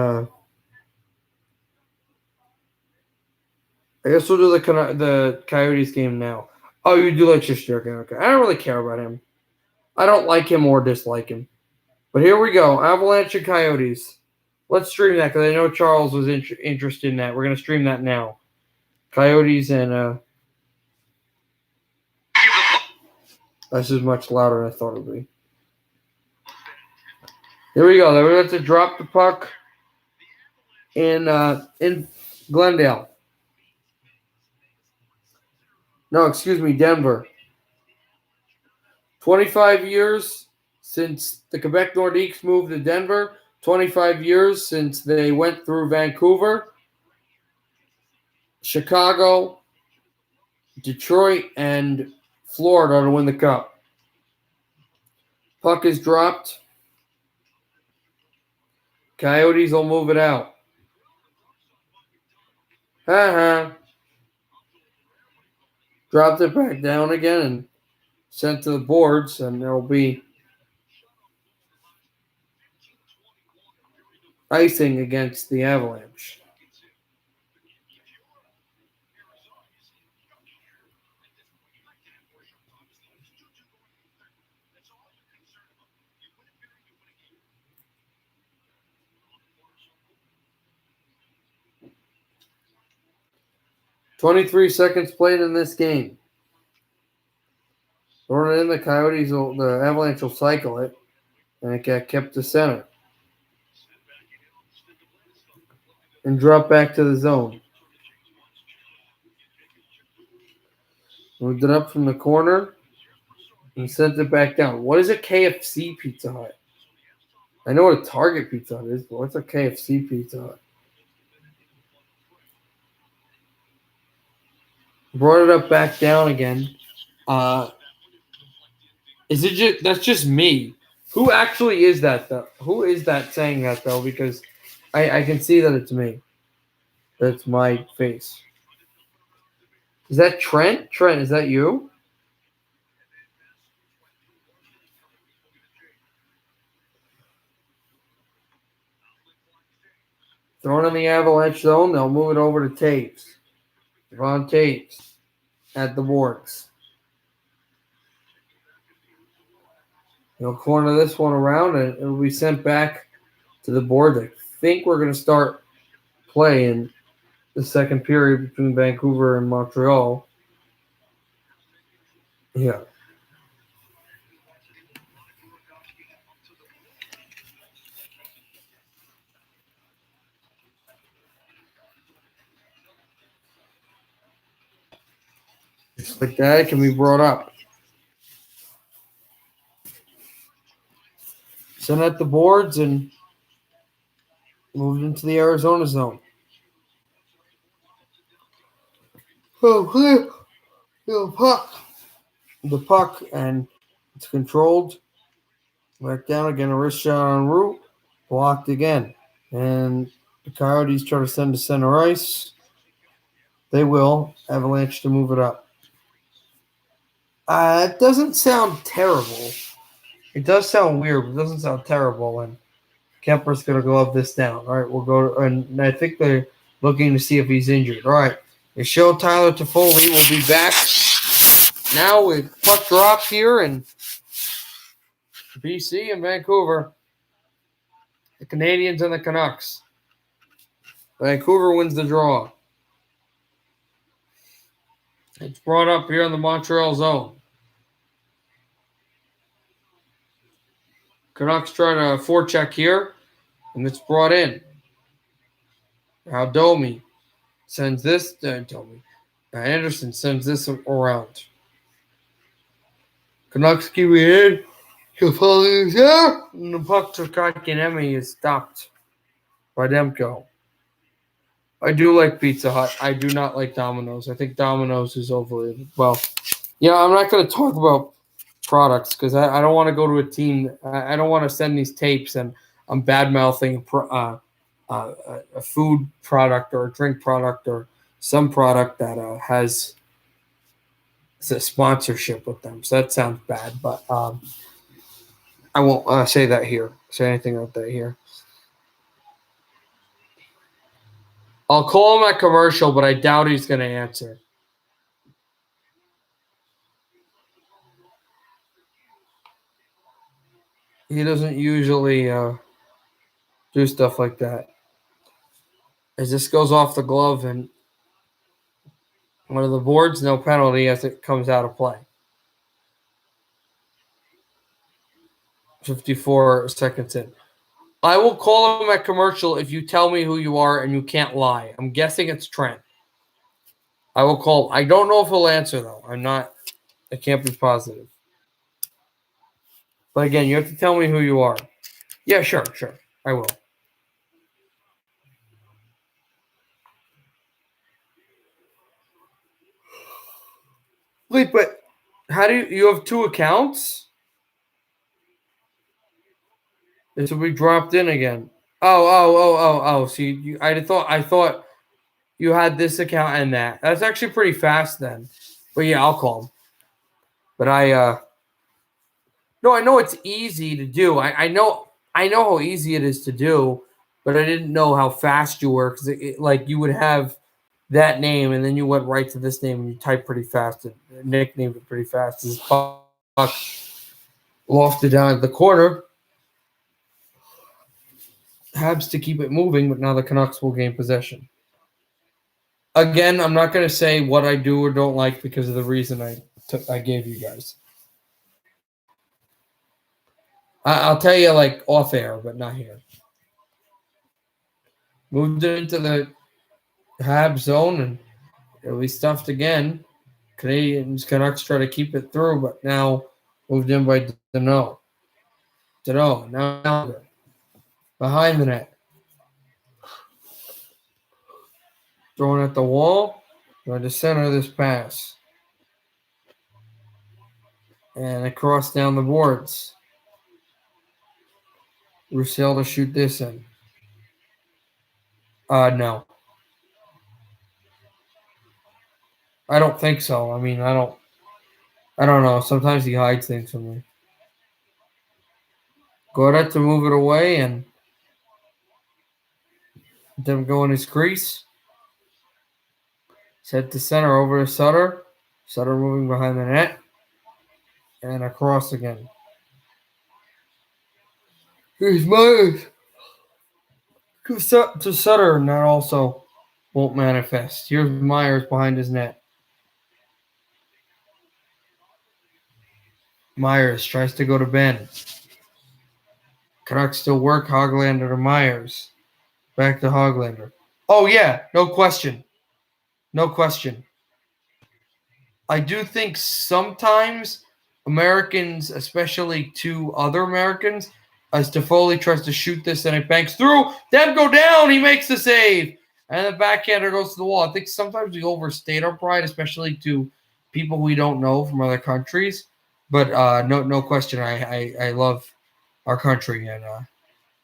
I guess we'll do the Coyotes game now. Oh, you do like Shesterkin? Okay, I don't really care about him. I don't like him or dislike him. But here we go, Avalanche and Coyotes. Let's stream that because I know Charles was interested in that. We're gonna stream that now. Coyotes and this is much louder than I thought it would be. Here we go. We're going to drop the puck in Glendale. No, excuse me, Denver. 25 years since the Quebec Nordiques moved to Denver. 25 years since they went through Vancouver, Chicago, Detroit, and Florida to win the Cup. Puck is dropped. Coyotes will move it out. Dropped it back down again and sent to the boards, and there will be icing against the Avalanche. "23 seconds played in this game. Throwing it in, the Avalanche will cycle it, and it got kept to center. And drop back to the zone. Moved it up from the corner and sent it back down. What is a KFC Pizza Hut? I know what a Target Pizza Hut is, but what's a KFC Pizza Hut? Brought it up back down again. Is it just that's just me? Who actually is that though? Who is that saying that though? Because I can see that it's me. That's my face. Is that Trent? Trent, is that you? Thrown in the Avalanche zone. They'll move it over to Taves. Devon Taves at the boards. He'll corner this one around, and it will be sent back to the board. I think we're going to start play in the second period between Vancouver and Montreal. Yeah. Just like that, it can be brought up. Sent at the boards and moved into the Arizona zone. Oh, the puck, and it's controlled. Back down again, a wrist shot en route. Blocked again. And the Coyotes try to send to center ice. They will. Avalanche to move it up. It doesn't sound terrible. It does sound weird, but it doesn't sound terrible. And Kemper's going to glove this down. All right, we'll go to, and I think they're looking to see if he's injured. All right, they show Tyler Toffoli will be back now with puck drop here in BC and Vancouver. The Canadiens and the Canucks. Vancouver wins the draw. It's brought up here in the Montreal zone. Canucks try to forecheck here, and it's brought in. Now Domi sends this to Domi. Anderson sends this around. Canucks keep it in. He'll follow his hair. And the puck to Kotkaniemi is stopped by Demko. I do like Pizza Hut. I do not like Domino's. I think Domino's is overrated. Well, I'm not going to talk about products because I don't want to go to a team. I don't want to send these tapes and I'm bad-mouthing a food product or a drink product or some product that has a sponsorship with them. So that sounds bad, but I won't say anything like that here. I'll call him at commercial, but I doubt he's going to answer. He doesn't usually do stuff like that. As this goes off the glove and one of the boards, no penalty as it comes out of play. 54 seconds in. I will call him at commercial if you tell me who you are and you can't lie. I'm guessing it's Trent. I will call. I don't know if he'll answer, though. I can't be positive. But again, you have to tell me who you are. Yeah, sure. I will. Wait, but how do you have two accounts? This will be dropped in again. Oh. See, I thought you had this account and that. That's actually pretty fast then. But yeah, I'll call him. But no, I know it's easy to do. I know how easy it is to do, but I didn't know how fast you were because like you would have that name and then you went right to this name and you typed pretty fast and nicknamed it pretty fast. This puck lofted down at the corner. Habs to keep it moving, but now the Canucks will gain possession. Again, I'm not going to say what I do or don't like because of the reason I gave you guys. I'll tell you like off air, but not here. Moved into the Habs zone and it'll be stuffed again. Canucks try to keep it through, but now moved in by Danault. Now behind the net. Throwing at the wall. Trying to center this pass. And across down the boards. Roussel to shoot this in. No. I don't think so. I mean, I don't know. Sometimes he hides things from me. Godet to move it away and Demko in his crease. Set to center over to Sutter. Sutter moving behind the net. And across again. Here's Myers. To Sutter, and that also won't manifest. Here's Myers behind his net. Myers tries to go to Ben. Canucks still work. Hoglander to Myers. Back to Hoglander. Oh, yeah. No question. No question. I do think sometimes Americans, especially to other Americans, as Toffoli tries to shoot this and it banks through, Demko down, he makes the save. And the backhander goes to the wall. I think sometimes we overstate our pride, especially to people we don't know from other countries. But no question, I love our country and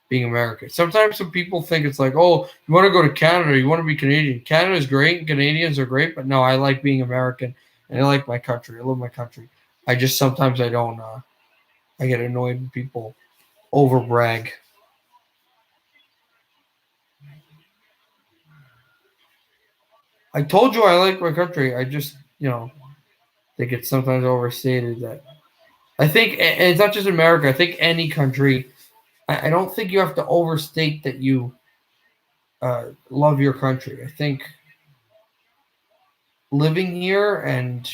being American. Sometimes some people think it's like, oh, you want to go to Canada, you want to be Canadian. Canada's great, Canadians are great, but no, I like being American and I like my country. I love my country. I just sometimes I don't. I get annoyed when people over brag. I told you I like my country. I just think it's sometimes overstated that. I think, and it's not just America. I think any country. I don't think you have to overstate that you love your country. I think living here and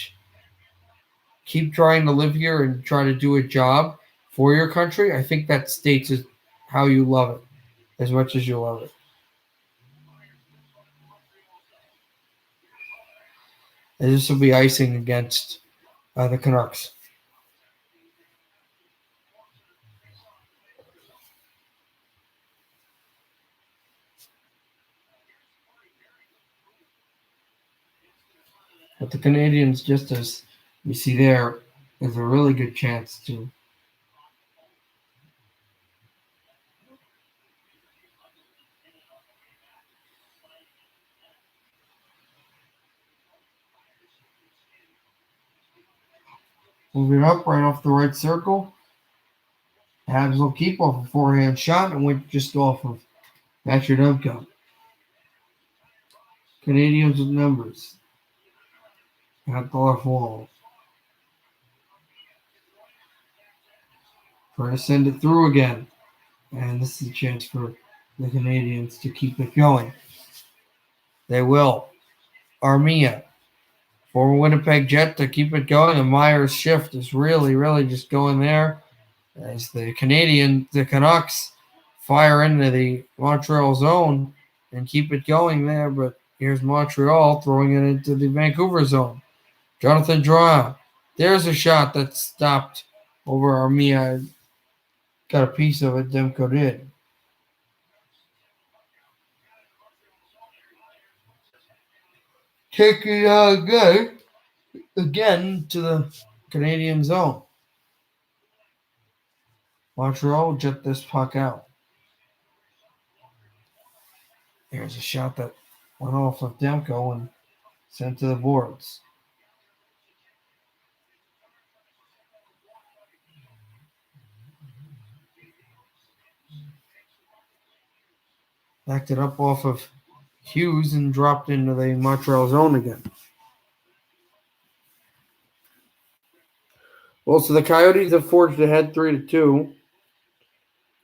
keep trying to live here and try to do a job for your country, I think that states how you love it as much as you love it. And this will be icing against the Canucks. But the Canadiens, just as you see there, there's a really good chance to move it up right off the right circle. Habs will keep off a forehand shot and went just off of Thatcher Demko. Canadiens with numbers. At the left wall. Trying to send it through again. And this is a chance for the Canadiens to keep it going. They will. Armia. Former Winnipeg Jet to keep it going. And Myers' shift is really, really just going there. As the Canucks fire into the Montreal zone and keep it going there. But here's Montreal throwing it into the Vancouver zone. Jonathan Drouin. There's a shot that stopped over Armia. Got a piece of it. Demko did. Take it again to the Canadian zone. Montreal will jet this puck out. There's a shot that went off of Demko and sent to the boards. Backed it up off of Hughes and dropped into the Montreal zone again. Well, so the Coyotes have forged ahead 3-2.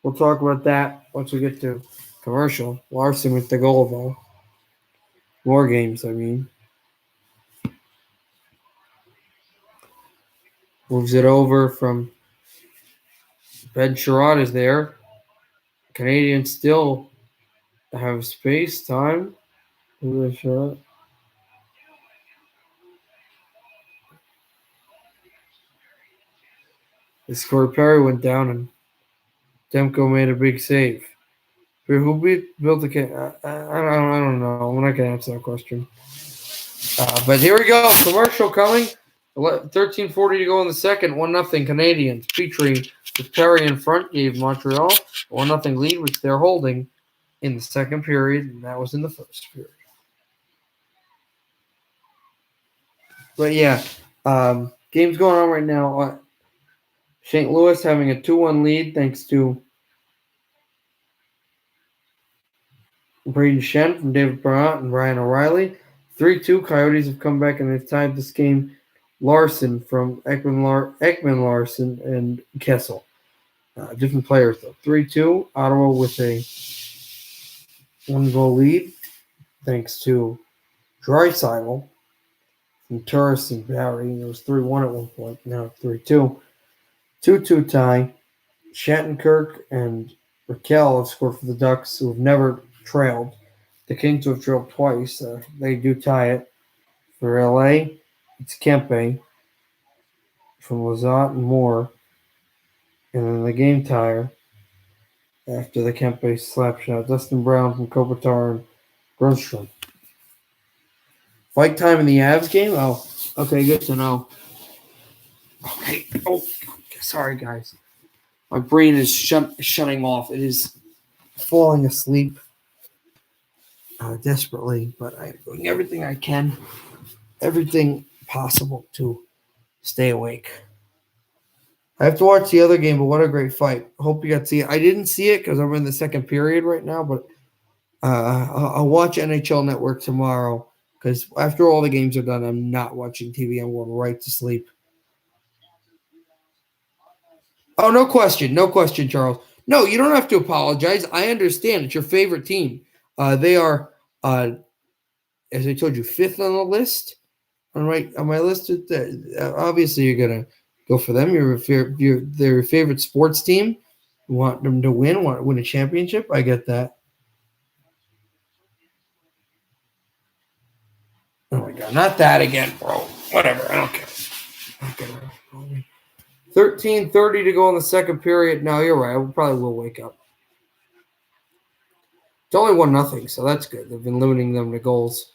We'll talk about that once we get to commercial. Larson with the goal, though. More games, I mean. Moves it over from Ben Sherrod is there. Canadiens still have space, time. The shot. The Corey Perry went down and Demko made a big save. Who built the can? I don't know. I'm not gonna answer that question. But here we go. Commercial coming. 13:40 to go in the second. 1-0 Canadiens. Petrie with Perry in front gave Montreal 1-0 lead, which they're holding in the second period, and that was in the first period. But yeah, game's going on right now. St. Louis having a 2-1 lead thanks to Braden Shen from David Bryant and Ryan O'Reilly. 3-2, Coyotes have come back and they've tied this game. Larson from Ekman Larson and Kessel. Different players, though. 3-2, Ottawa with a 1-goal lead, thanks to Draisaitl from Turris and Barry. It was 3-1 at one point. Now it's 3-2. 2-2 tie. Shattenkirk and Raquel have scored for the Ducks, who have never trailed. The Kings have trailed twice. They do tie it. For LA, it's Kempe from Lazat and Moore. And then the game tire after the Kempe slap shot. Dustin Brown from Kopitar and Grunstrom. Fight time in the Avs game? Oh, okay, good to know. Okay. Oh, sorry, guys. My brain is shutting off. It is falling asleep desperately, but I'm doing everything I can, everything possible to stay awake. I have to watch the other game, but what a great fight. Hope you got to see it. I didn't see it because I'm in the second period right now, but I'll watch NHL Network tomorrow because after all the games are done, I'm not watching TV. I'm going right to sleep. Oh, no question, Charles. No, you don't have to apologize. I understand. It's your favorite team. They are, as I told you, 5th on the list. On my list, obviously you're gonna go for them. They're your favorite sports team. You want them to win. Want to win a championship. I get that. Oh my god, not that again, bro. Whatever. I don't care. 13:30 to go in the second period. No, you're right. I probably will wake up. It's only 1-0, so that's good. They've been limiting them to goals.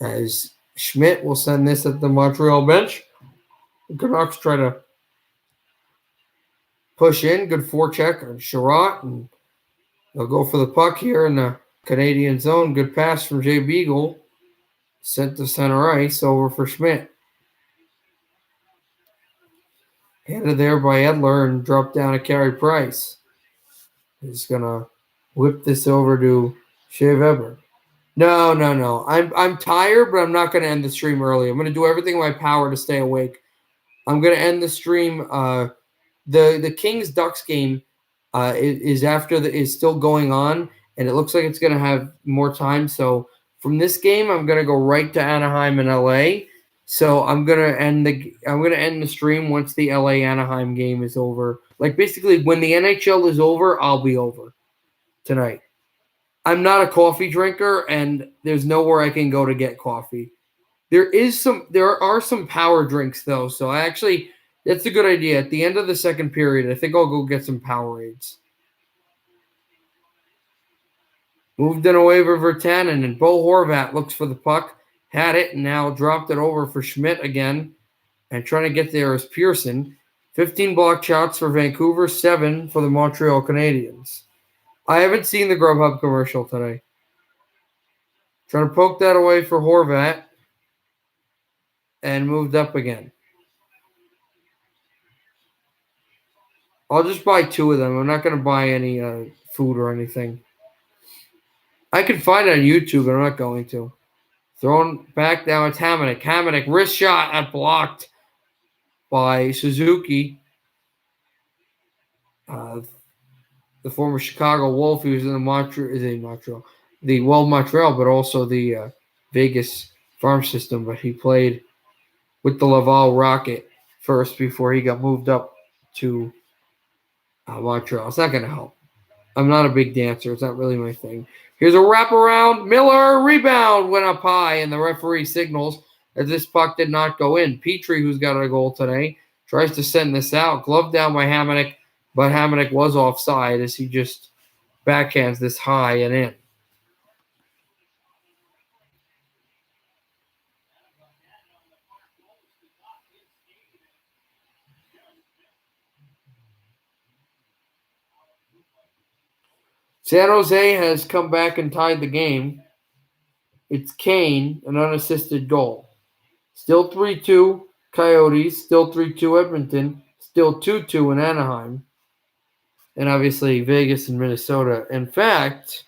As Schmidt will send this at the Montreal bench. The Canucks try to push in. Good forecheck on Sherratt, and they'll go for the puck here in the Canadian zone. Good pass from Jay Beagle. Sent to center ice over for Schmidt. Handed there by Edler and dropped down to Carey Price. He's going to whip this over to Shea Weber. No. I'm tired, but I'm not going to end the stream early. I'm going to do everything in my power to stay awake. I'm going to end the stream. The Kings-Ducks game is still going on, and it looks like it's going to have more time. So from this game, I'm going to go right to Anaheim and LA. So I'm gonna end the stream once the LA Anaheim game is over. Like basically when the NHL is over, I'll be over tonight. I'm not a coffee drinker, and there's nowhere I can go to get coffee. There are some power drinks though, so that's a good idea. At the end of the second period, I think I'll go get some Powerades. Moved in away for Virtanen, and Bo Horvat looks for the puck. Had it and now dropped it over for Schmidt again. And trying to get there is Pearson. 15 block shots for Vancouver, 7 for the Montreal Canadiens. I haven't seen the Grubhub commercial today. Trying to poke that away for Horvat. And moved up again. I'll just buy 2 of them. I'm not going to buy any food or anything. I can find it on YouTube, but I'm not going to. Thrown back down, it's Hamonic. Hamonic, wrist shot at blocked by Suzuki. The former Chicago Wolf, he was in Montreal, but also the Vegas farm system. But he played with the Laval Rocket first before he got moved up to Montreal. It's not going to help. I'm not a big dancer. It's not really my thing. Here's a wraparound. Miller, rebound, went up high, and the referee signals as this puck did not go in. Petrie, who's got a goal today, tries to send this out. Glove down by Hamonic, but Hamonic was offside as he just backhands this high and in. San Jose has come back and tied the game. It's Kane, an unassisted goal. Still 3-2 Coyotes, still 3-2 Edmonton, still 2-2 in Anaheim, and obviously Vegas and Minnesota. In fact,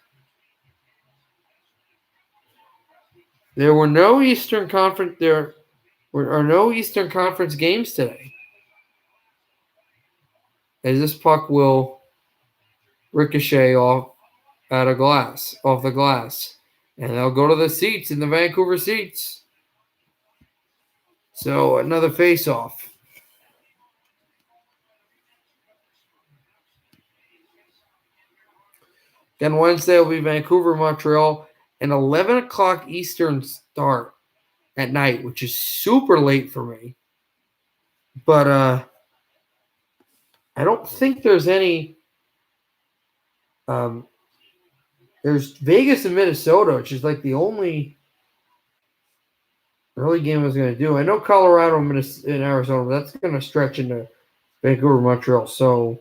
There were no Eastern Conference. There are no Eastern Conference games today, as this puck will ricochet off the glass, and they'll go to the seats in the Vancouver seats. So another face-off. Then Wednesday will be Vancouver, Montreal, an 11 o'clock Eastern start at night, which is super late for me. But I don't think there's any. There's Vegas and Minnesota, which is like the only early game I was going to do. I know Colorado and Arizona, but that's going to stretch into Vancouver, Montreal. So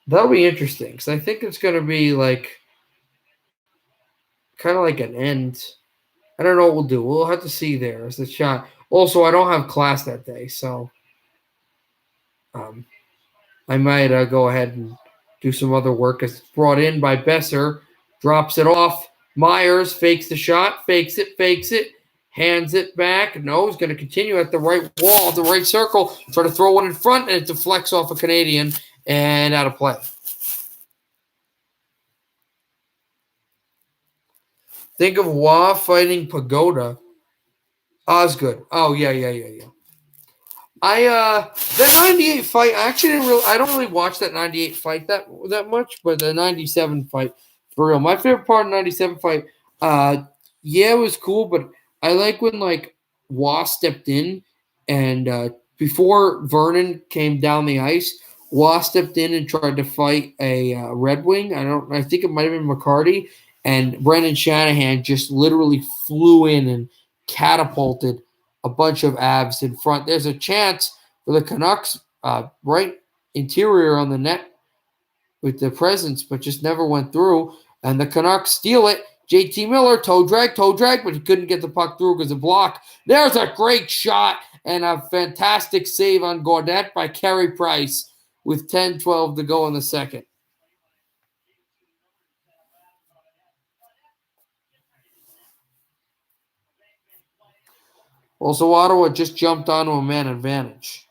that'll be interesting because I think it's going to be like kind of like an end. I don't know what we'll do. We'll have to see there as the shot. Also, I don't have class that day, so I might go ahead and do some other work as it's brought in by Besser. Drops it off. Myers fakes the shot, fakes it, hands it back. No, he's going to continue at the right wall, the right circle, try to throw one in front, and it deflects off a Canadian and out of play. Think of Wah fighting Pagoda. Osgood. Oh, yeah. That 98 fight, I actually I don't really watch that 98 fight that much, but the 97 fight, for real. My favorite part of the 97 fight, it was cool, but I like when, like, Wah stepped in and before Vernon came down the ice, Wah stepped in and tried to fight a Red Wing. I think it might have been McCarty, and Brendan Shanahan just literally flew in and catapulted a bunch of abs in front. There's a chance for the Canucks right interior on the net with the presence, but just never went through. And the Canucks steal it. JT Miller, toe drag, but he couldn't get the puck through because of block. There's a great shot and a fantastic save on Gaudette by Carey Price with 10-12 to go in the second. Also, Ottawa just jumped onto a man advantage.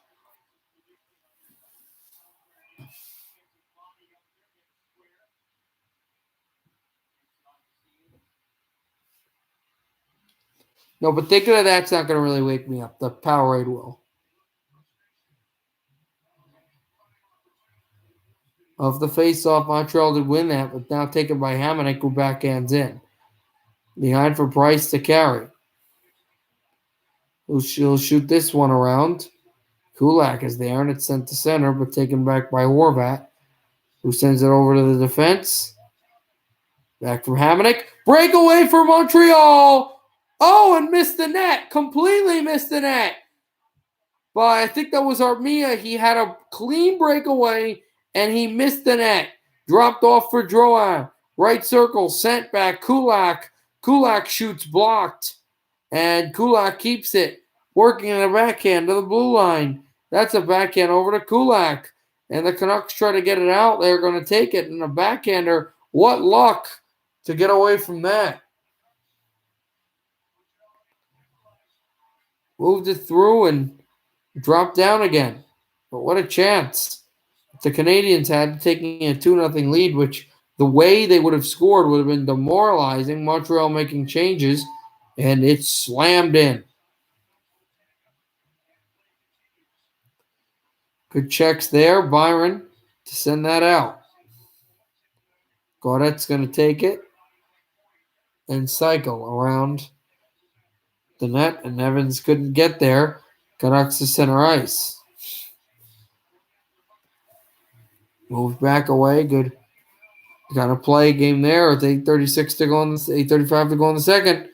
No, but thinking of that's not going to really wake me up. The Powerade will. Of the face-off, Montreal did win that, but now taken by Hamonic, who backhands in. Behind for Price to carry. He'll shoot this one around. Kulak is there, and it's sent to center, but taken back by Horvat, who sends it over to the defense. Back from Hamonic. Breakaway for Montreal! Oh, and missed the net. Completely missed the net. But I think that was Armia. He had a clean breakaway, and he missed the net. Dropped off for Drouin. Right circle, sent back. Kulak. Kulak shoots blocked. And Kulak keeps it. Working in a backhand to the blue line. That's a backhand over to Kulak. And the Canucks try to get it out. They're going to take it. And a backhander, what luck to get away from that. Moved it through and dropped down again. But what a chance. The Canadiens had taking a 2-0 lead, which the way they would have scored would have been demoralizing. Montreal making changes, and it slammed in. Good checks there. Byron to send that out. Gaudette's going to take it and cycle around the net, and Evans couldn't get there. Canucks to center ice. Moved back away. Good. Got to play a game there with 8:36 to go on 8:35 to go in the second.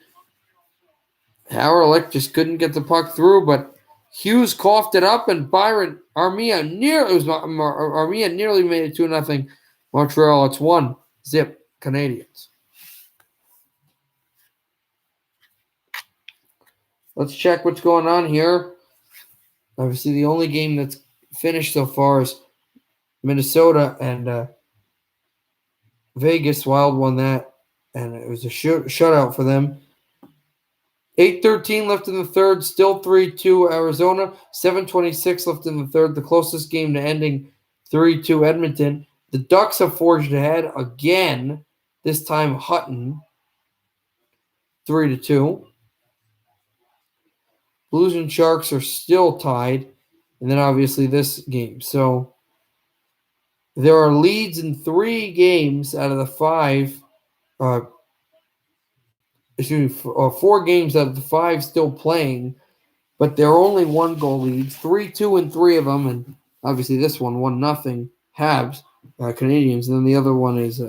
Howrelick just couldn't get the puck through, but Hughes coughed it up, and Armia nearly made it 2-0 Montreal. It's 1-0 Canadiens. Let's check what's going on here. Obviously, the only game that's finished so far is Minnesota and Vegas. Wild won that, and it was a shutout for them. 8:13 left in the third, still 3-2 Arizona. 7:26 left in the third, the closest game to ending 3-2 Edmonton. The Ducks have forged ahead again, this time Hutton, 3-2. Blues and Sharks are still tied, and then obviously this game. So there are leads in 3 games out of the 5. 4 games out of the 5 still playing, but they're only 1-goal leads. 3-2 in 3 of them, and obviously this one 1-0 Habs, Canadiens, and then the other one is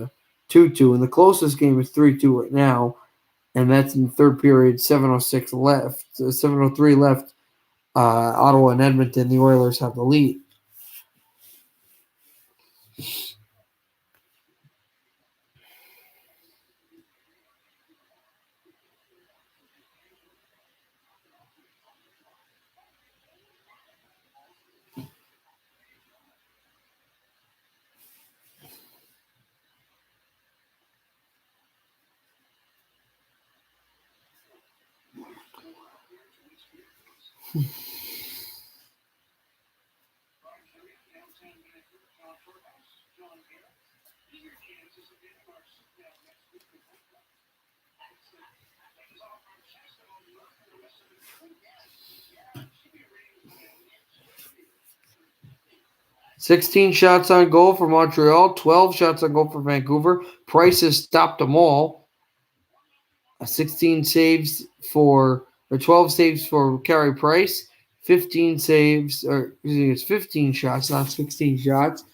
2-2, and the closest game is 3-2 right now, and that's in the third period. 7:06 left, 7:03 left. Ottawa and Edmonton, the Oilers have the lead. "16 shots on goal for Montreal, 12 shots on goal for Vancouver. Price has stopped them all. 16 saves for, or 12 saves for Carey Price, 15 saves, or it's 15 shots, not 16 shots.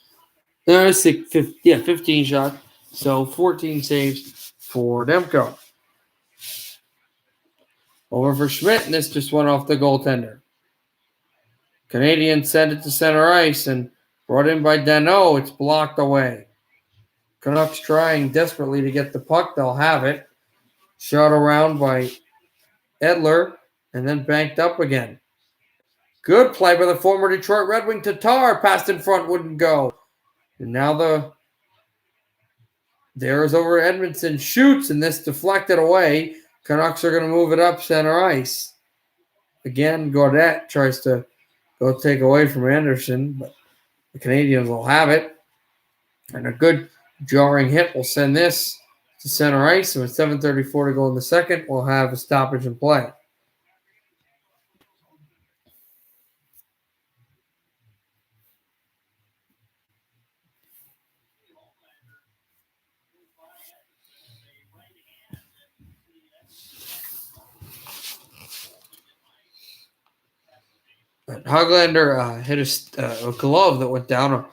15 shots. So 14 saves for Demko. Over for Schmidt, and this just went off the goaltender. Canadiens sent it to center ice and brought in by Danault. It's blocked away. Canucks trying desperately to get the puck. They'll have it. Shot around by Edler and then banked up again. Good play by the former Detroit Red Wing. Tatar passed in front, wouldn't go. And now there's over Edmondson, shoots, and this deflected away. Canucks are going to move it up center ice. Again, Gaudette tries to go take away from Anderson, but the Canadiens will have it. And a good jarring hit will send this to center ice. And with 7:34 to go in the second, we'll have a stoppage in play. Hoglander hit a glove that went down a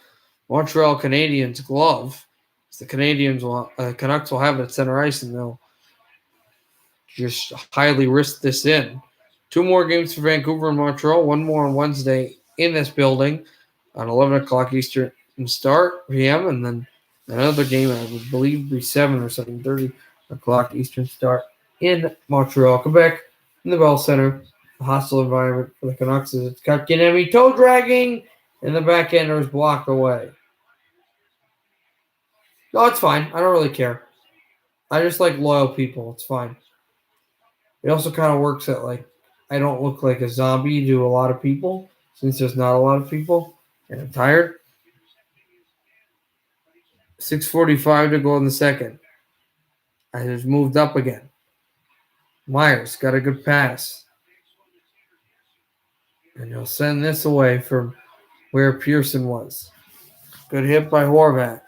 Montreal Canadiens glove. So the Canucks will have it at center ice, and they'll just highly risk this in. 2 more games for Vancouver and Montreal. 1 more on Wednesday in this building on 11 o'clock Eastern start p.m. And then another game, I would believe, be 7 or 7:30 o'clock Eastern start in Montreal, Quebec, in the Bell Center. A hostile environment for the Canucks as it's Kotkaniemi toe dragging, and the backhander is blocked away. No, it's fine. I don't really care. I just like loyal people. It's fine. It also kind of works that, like, I don't look like a zombie to a lot of people since there's not a lot of people, and I'm tired. 6:45 to go in the second. I just moved up again. Myers got a good pass. And he'll send this away from where Pearson was. Good hit by Horvat.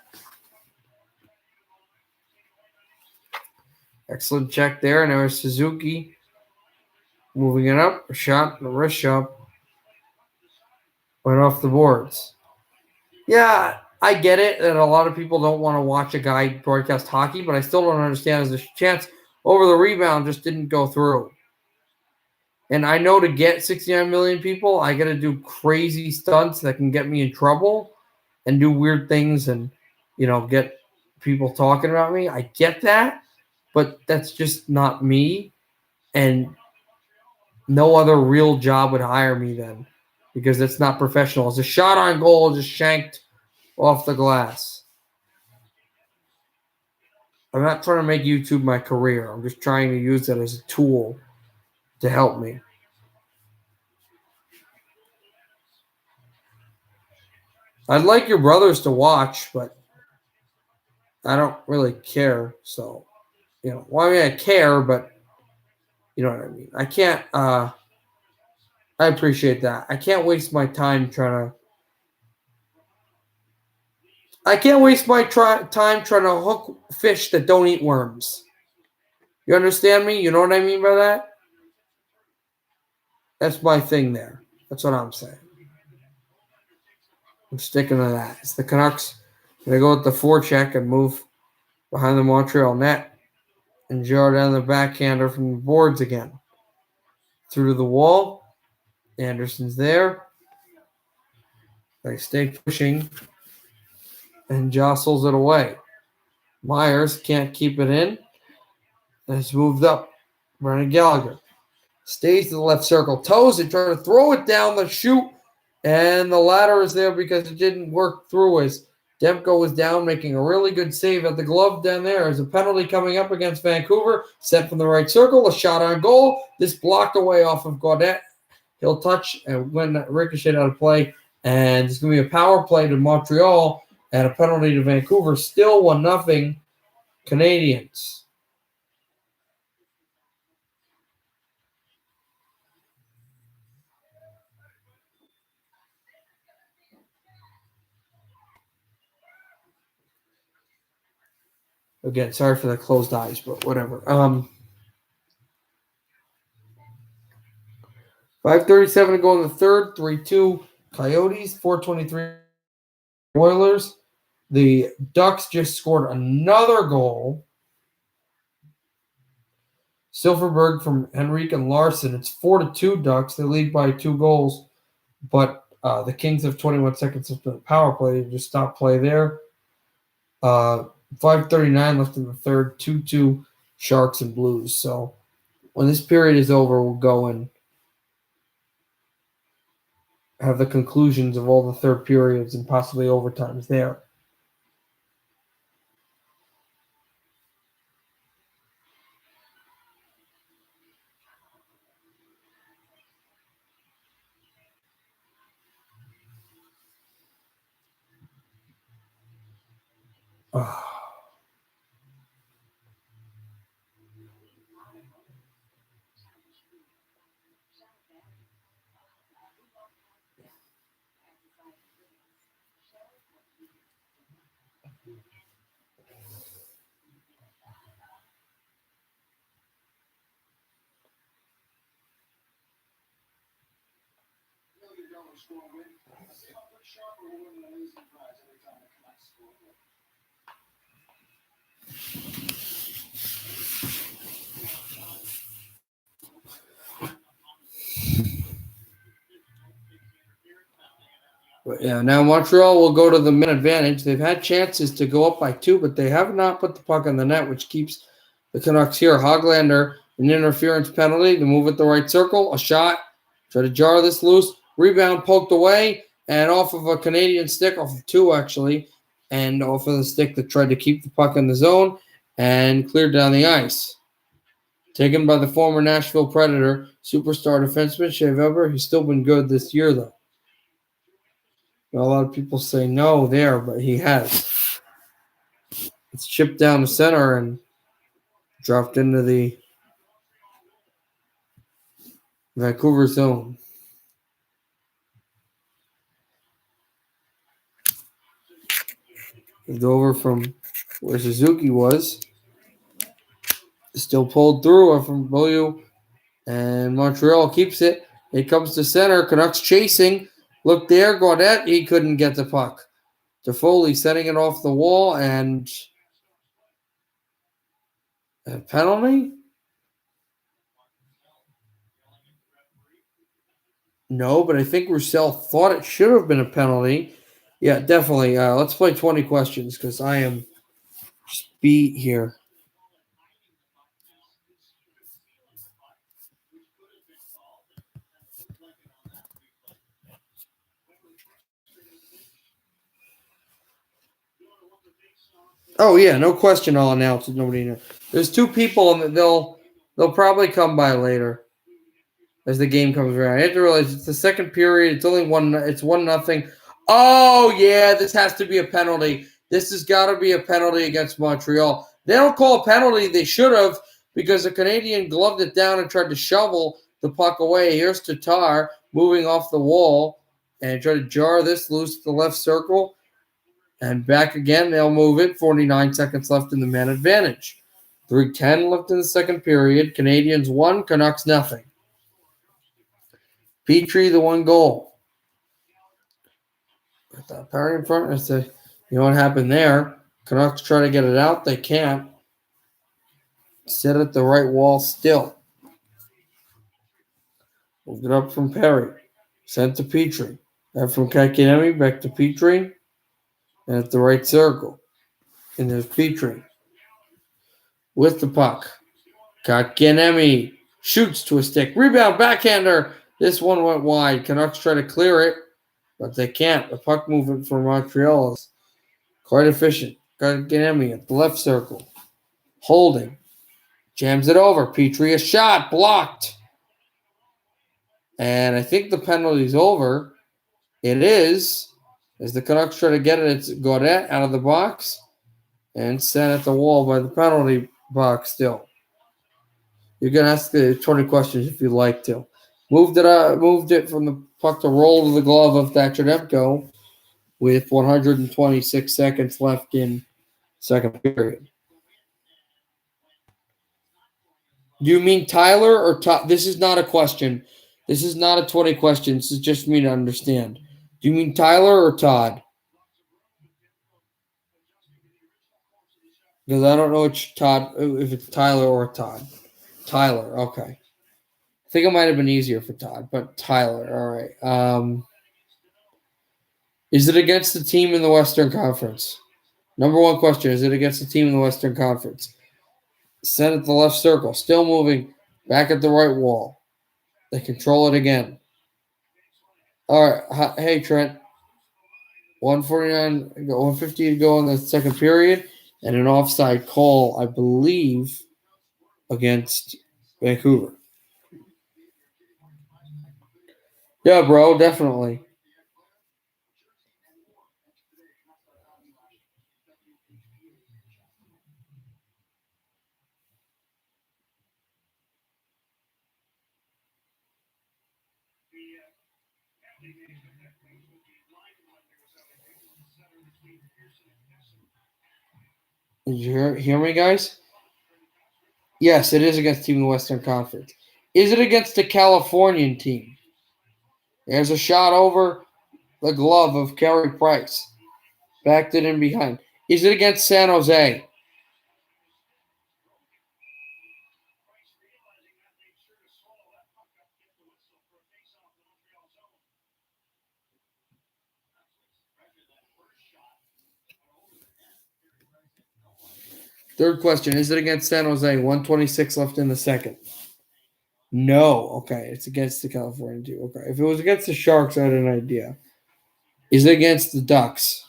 Excellent check there. And there's Suzuki moving it up. A shot, a wrist shot. Went off the boards. Yeah, I get it that a lot of people don't want to watch a guy broadcast hockey, but I still don't understand as a chance over the rebound just didn't go through. And I know to get 69 million people, I got to do crazy stunts that can get me in trouble and do weird things and, get people talking about me. I get that, but that's just not me. And no other real job would hire me then because that's not professional. It's a shot on goal, just shanked off the glass. I'm not trying to make YouTube my career. I'm just trying to use it as a tool to help me. I'd like your brothers to watch, but I don't really care. So, well, I mean, I care, but you know what I mean. I can't. I appreciate that. I can't waste my time trying to. I can't waste my time trying to hook fish that don't eat worms. You understand me? You know what I mean by that? That's my thing there. That's what I'm saying. I'm sticking to that. It's the Canucks. They go with the forecheck and move behind the Montreal net and jar down the backhander from the boards again. Through the wall. Anderson's there. They stay pushing and jostles it away. Myers can't keep it in. And it's moved up. Brennan Gallagher stays to the left circle, toes it, trying to throw it down the chute, and the ladder is there because it didn't work through as Demko was down, making a really good save at the glove down there. There's a penalty coming up against Vancouver, set from the right circle, a shot on goal. This blocked away off of Gaudette. He'll touch and win ricochet out of play, and it's going to be a power play to Montreal and a penalty to Vancouver. Still 1-0 Canadiens. Again, sorry for the closed eyes, but whatever. 5:37 to go in the third. 3-2 Coyotes. 4:23 Oilers. The Ducks just scored another goal. Silverberg from Henrique and Larson. It's 4-2 Ducks. They lead by 2 goals, but the Kings have 21 seconds of the power play. They just stop play there. 5:39 left in the third. 2-2 Sharks and Blues. So when this period is over, we'll go and have the conclusions of all the third periods and possibly overtimes there. But yeah, now Montreal will go to the man advantage. They've had chances to go up by 2, but they have not put the puck in the net, which keeps the Canucks here. Hoglander, an interference penalty to move at the right circle, a shot, try to jar this loose, rebound poked away, and off of a Canadian stick, off of 2 actually, and off of the stick that tried to keep the puck in the zone and cleared down the ice. Taken by the former Nashville Predator, superstar defenseman Shea Weber. He's still been good this year, though. A lot of people say no there, but he has. It's chipped down the center and dropped into the Vancouver zone. Moved over from where Suzuki was. Still pulled through from Beaulieu, and Montreal keeps it. It comes to center. Canucks chasing. Look there, Gaudette. He couldn't get the puck. Toffoli setting it off the wall, and a penalty? No, but I think Roussel thought it should have been a penalty. Yeah, definitely. Let's play 20 questions because I am just beat here. Oh yeah, no question. I'll announce it. Nobody knows. There's 2 people, and they'll probably come by later. as the game comes around. You have to realize it's the second period. It's only one. It's 1-0. Oh yeah, this has to be a penalty. This has got to be a penalty against Montreal. They don't call a penalty. They should have, because the Canadian gloved it down and tried to shovel the puck away. Here's Tatar moving off the wall and try to jar this loose to the left circle. And back again, they'll move it. 49 seconds left in the man advantage. 3:10 left in the second period. Canadiens 1, Canucks nothing. Petrie, the 1 goal. Got that Perry in front. I say, you know what happened there? Canucks try to get it out. They can't. Sit at the right wall still. Moved it up from Perry. Sent to Petrie. Then from Kakiniemi back to Petrie. And at the right circle. And there's Petrie. With the puck. Kakiniemi shoots to a stick. Rebound, backhander. This one went wide. Canucks try to clear it, but they can't. The puck movement for Montreal is quite efficient. Kakiniemi at the left circle. Holding. Jams it over. Petrie, a shot. Blocked. And I think the penalty's over. It is. As the Canucks try to get it, it's Godet out of the box and sent at the wall by the penalty box still. You can ask the 20 questions if you'd like to. Moved it from the puck to roll to the glove of Thatcher Demko with 126 seconds left in second period. Do you mean Tyler or Todd? This is not a question. This is not a 20 questions. This is just me to understand. Do you mean Tyler or Todd? Because I don't know which Todd, if it's Tyler or Todd. Tyler, okay. I think it might have been easier for Todd, but Tyler, all right. Is it against the team in the Western Conference? Number one question, is it against the team in the Western Conference? Sent at the left circle, still moving, back at the right wall. They control it again. All right, hey, Trent. 149, 150 to go in the second period, and an offside call, I believe, against Vancouver. Yeah, bro, definitely. Did you hear me, guys? Yes, it is against the team in the Western Conference. Is it against the Californian team? There's a shot over the glove of Carey Price. Backed it in behind. Is it against San Jose? Third question, is it against San Jose? 126 left in the second. No. Okay, it's against the California team. Okay, if it was against the Sharks, I had an idea. Is it against the Ducks?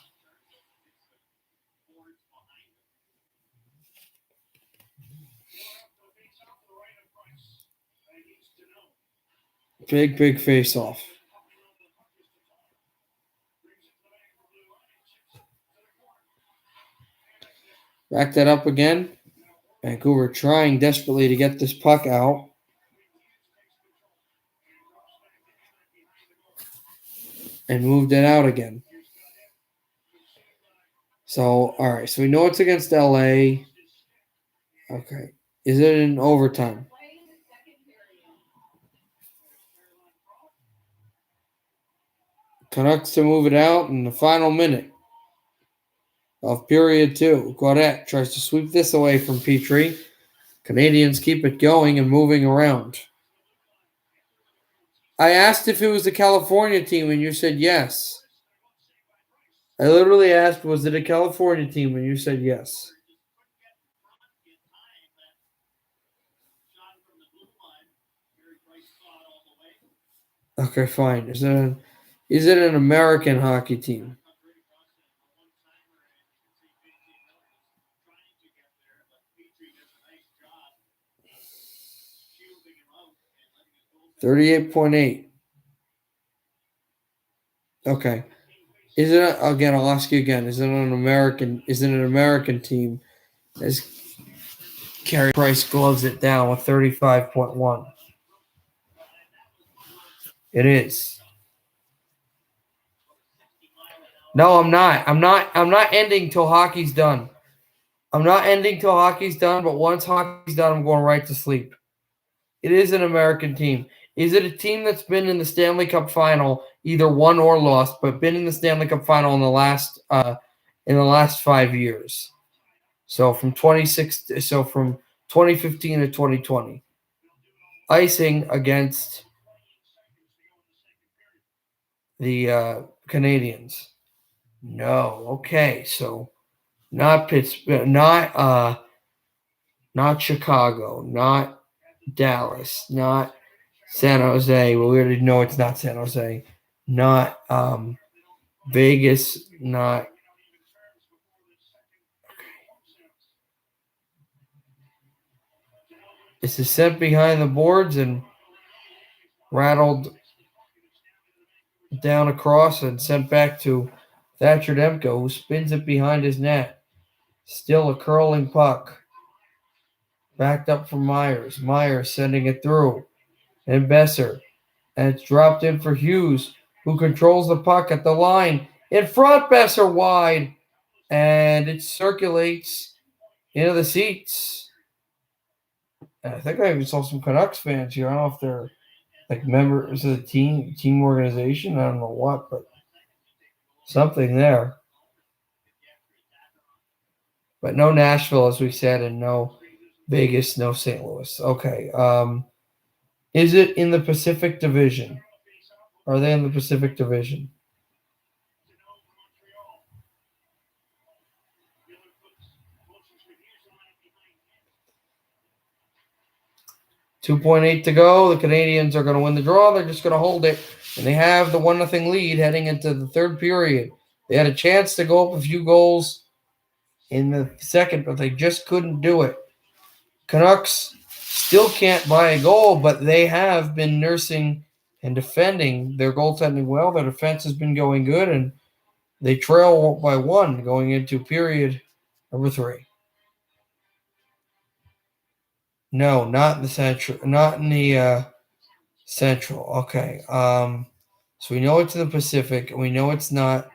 Big face-off. Back that up again. Vancouver trying desperately to get this puck out. And moved it out again. So, all right. So we know it's against LA. Okay. Is it in overtime? Canucks to move it out in the final minute of period 2. Godet tries to sweep this away from Petrie. Canadiens keep it going and moving around. I asked if it was the California team, and you said yes. I literally asked, was it a California team, and you said yes. Okay, fine. Is it an American hockey team? 38.8. Okay. Is it again? I'll ask you again. Is it an American team? As Carey Price gloves it down with 35.1. It is. No, I'm not. I'm not ending till hockey's done. I'm not ending till hockey's done, but once hockey's done, I'm going right to sleep. It is an American team. Is it a team that's been in the Stanley Cup final, either won or lost, but been in the Stanley Cup final in the last 5 years? So from 2015 to 2020. Icing against the Canadiens. No. Okay, so not Pittsburgh, not Chicago, not Dallas, not San Jose. Well, we already know it's not San Jose. Not Vegas, not. This is sent behind the boards and rattled down across and sent back to Thatcher Demko, who spins it behind his net. Still a curling puck. Backed up from Myers. Myers sending it through. And Besser. And it's dropped in for Hughes, who controls the puck at the line. In front, Besser wide. And it circulates into the seats. And I think I even saw some Canucks fans here. I don't know if they're like members of the team organization. I don't know what, but something there. But no Nashville, as we said, and no Vegas, no St. Louis. Okay. Is it in the Pacific Division? Are they in the Pacific Division? $2.8 to go. The Canadiens are going to win the draw. They're just going to hold it. And they have the 1-0 lead heading into the third period. They had a chance to go up a few goals in the second, but they just couldn't do it. Canucks still can't buy a goal, but they have been nursing and defending their goaltending well. Their defense has been going good, and they trail by 1 going into period number 3. No, not in the central. Not in the central. Okay. So we know it's in the Pacific, and we know it's not.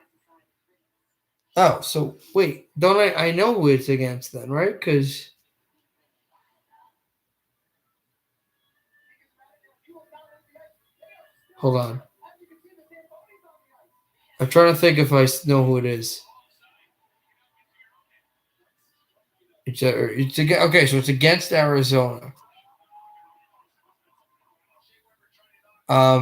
Oh, so wait, don't I know who it's against then, right? Because hold on, I'm trying to think if I know who it is. Okay, so it's against Arizona. All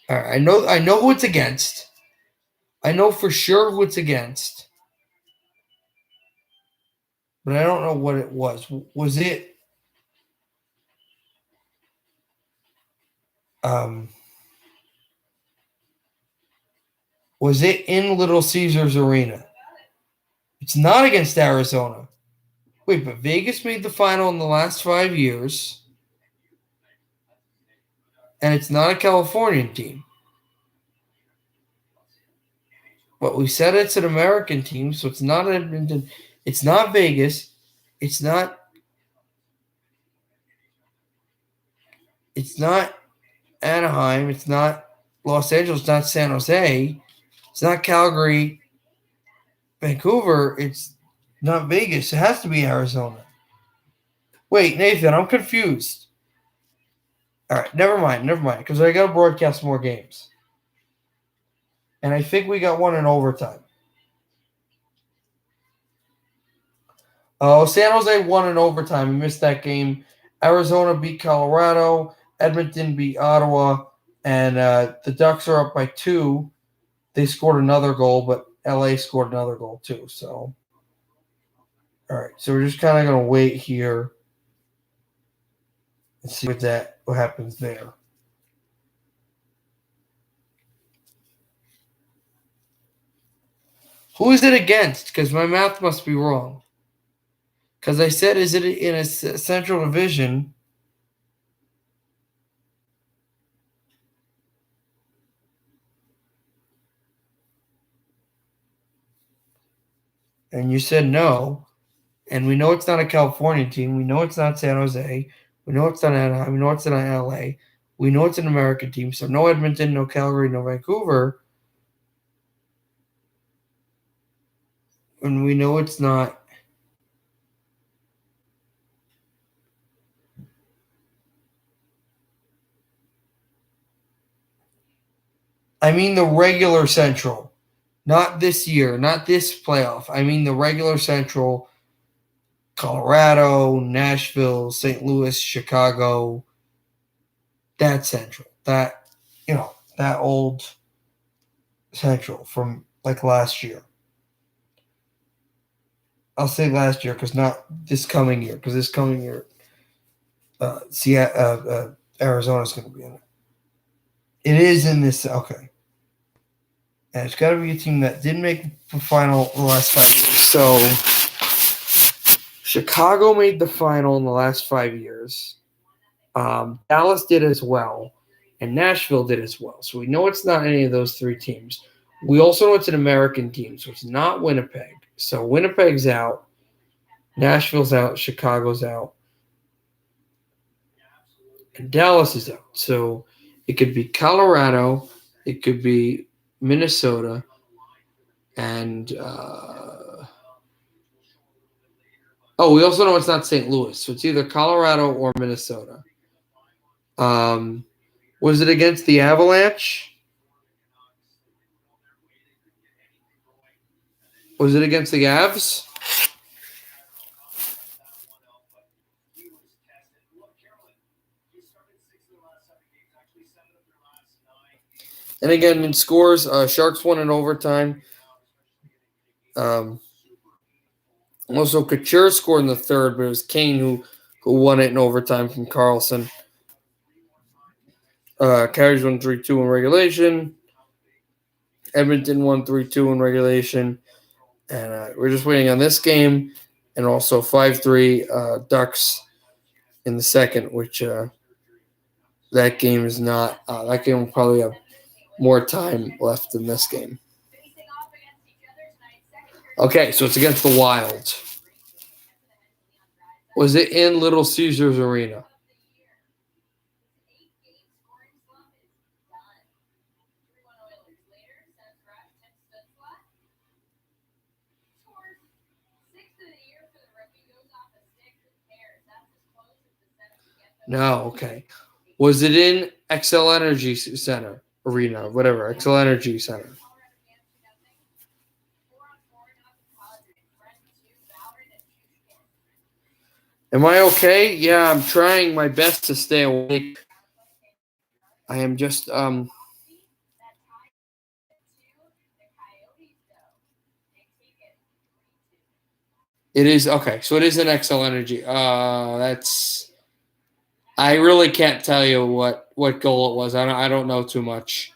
right, I know who it's against. I know for sure who it's against, but I don't know what it was. Was it was it in Little Caesars Arena? It's not against Arizona. Wait, but Vegas made the final in the last 5 years, and it's not a Californian team. But we said it's an American team, so it's not Edmonton. It's not Vegas. It's not Anaheim. It's not Los Angeles. It's not San Jose. It's not Calgary, Vancouver. It's not Vegas. It has to be Arizona. Wait, Nathan, I'm confused. All right, never mind, because I got to broadcast more games. And I think we got one in overtime. Oh, San Jose won in overtime. We missed that game. Arizona beat Colorado. Edmonton beat Ottawa. And the Ducks are up by 2. They scored another goal, but LA scored another goal too. So, all right. So we're just kind of going to wait here and see what happens there. Who is it against? Because my math must be wrong. Because I said, is it in a Central Division? And you said no. And we know it's not a California team. We know it's not San Jose. We know it's not Anaheim. We know it's not LA. We know it's an American team. So no Edmonton, no Calgary, no Vancouver. And we know it's not. I mean the regular Central. Not this year, not this playoff. I mean the regular Central. Colorado, Nashville, St. Louis, Chicago. That Central. That, that old Central from like last year. I'll say last year because not this coming year. Because this coming year, Arizona's going to be in it. It is in this. Okay. And it's got to be a team that didn't make the final the last 5 years. So Chicago made the final in the last 5 years. Dallas did as well. And Nashville did as well. So we know it's not any of those three teams. We also know it's an American team. So it's not Winnipeg. So Winnipeg's out. Nashville's out. Chicago's out. And Dallas is out. So it could be Colorado. It could be Minnesota. And we also know it's not St. Louis. So it's either Colorado or Minnesota. Was it against the Avalanche? Was it against the Avs? And again, in scores, Sharks won in overtime. Also, Couture scored in the third, but it was Kane who won it in overtime from Carlson. Carriers won 3-2 in regulation. Edmonton won 3-2 in regulation. And we're just waiting on this game. And also 5-3 Ducks in the second, which that game is not. That game will probably have more time left than this game. Okay, so it's against the Wild. Was it in Little Caesars Arena? No, okay. Was it in XL Energy Center Arena, whatever, XL Energy Center? Am I okay? Yeah, I'm trying my best to stay awake. I am just It is okay. So it is an XL Energy. That's. I really can't tell you what goal it was. I don't know too much.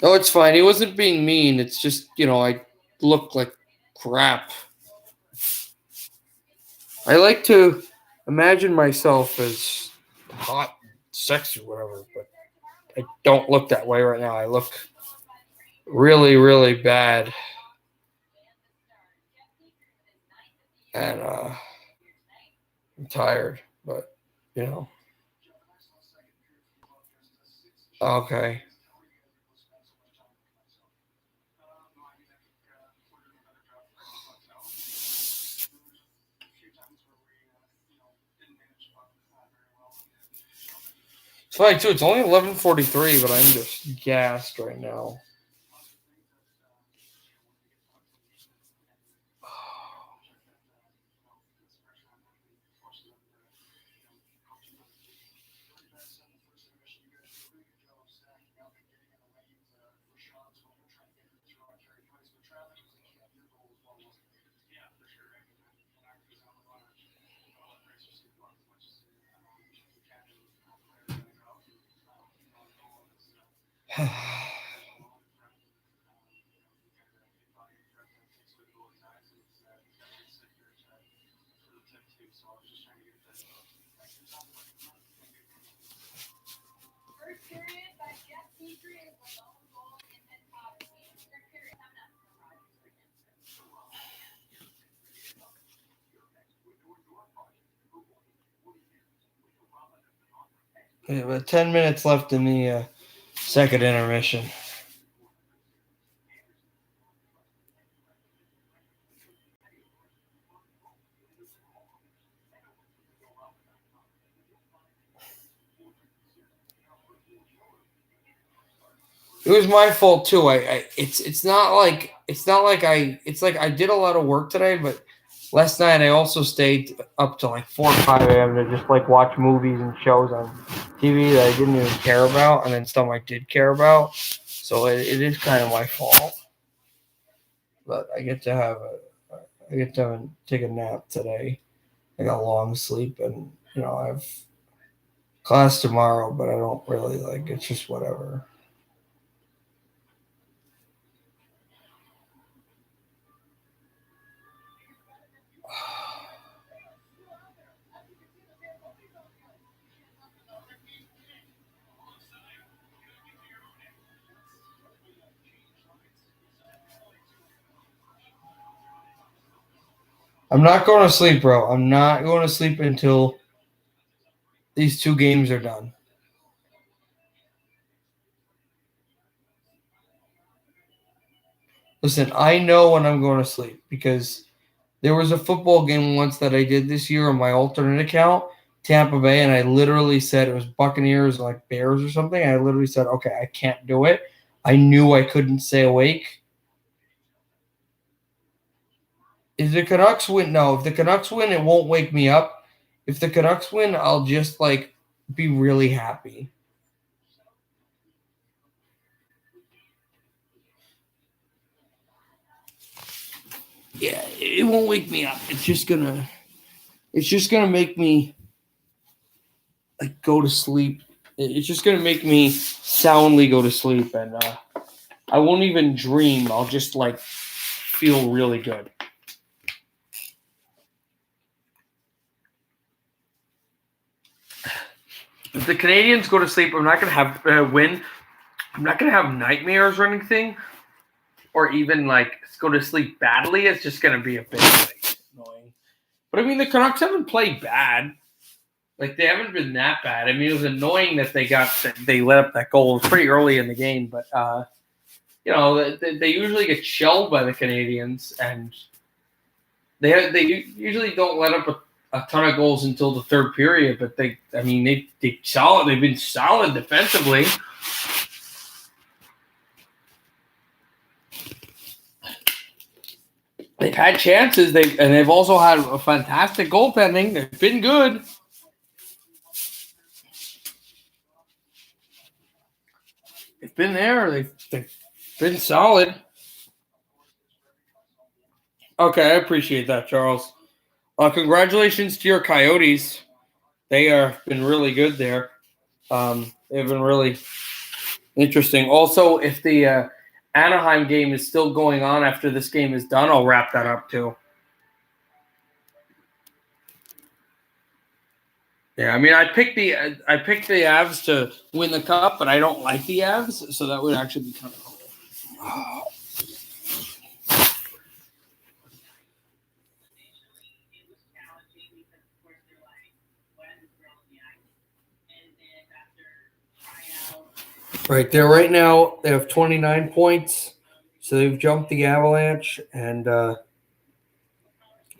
Oh, it's fine. He wasn't being mean. It's just I look like crap. I like to imagine myself as hot, sexy, whatever, but I don't look that way right now. I look really, really bad. And I'm tired, but Okay. It's funny too. It's only 11:43, but I'm just gassed right now. Yeah, but 10 minutes left in the second intermission. It was my fault too. It's not like I did a lot of work today, but last night I also stayed up till like 4 or 5 a.m. to just like watch movies and shows on TV that I didn't even care about, and then stuff I did care about. So it is kind of my fault. But I get to take a nap today. I got long sleep, and I have class tomorrow, but I don't really like. It's just whatever. I'm not going to sleep, bro. I'm not going to sleep until these 2 games are done. Listen, I know when I'm going to sleep because there was a football game once that I did this year on my alternate account, Tampa Bay, and I literally said it was Buccaneers, like Bears or something. I literally said, okay, I can't do it. I knew I couldn't stay awake. If the Canucks win, no. If the Canucks win, it won't wake me up. If the Canucks win, I'll just be really happy. Yeah, it won't wake me up. It's just gonna make me go to sleep. It's just gonna make me soundly go to sleep, and I won't even dream. I'll just feel really good. If the Canadiens go to sleep, I'm not gonna have win. I'm not gonna have nightmares or anything, or even go to sleep badly. It's just gonna be a bit annoying. But I mean, the Canucks haven't played bad. They haven't been that bad. I mean, it was annoying that they let up that goal. It was pretty early in the game, but they usually get shelled by the Canadiens, and they usually don't let up a ton of goals until the third period. But they've been solid defensively. They've had chances. They've also had a fantastic goaltending. They've been good. They've been there. They've been solid. Okay, I appreciate that, Charles. Congratulations to your Coyotes. They have been really good there. They've been really interesting. Also, if the Anaheim game is still going on after this game is done, I'll wrap that up too. Yeah, I mean, I picked the Avs to win the cup, but I don't like the Avs, so that would actually be kind of cool. Right there, right now they have 29 points, so they've jumped the Avalanche, and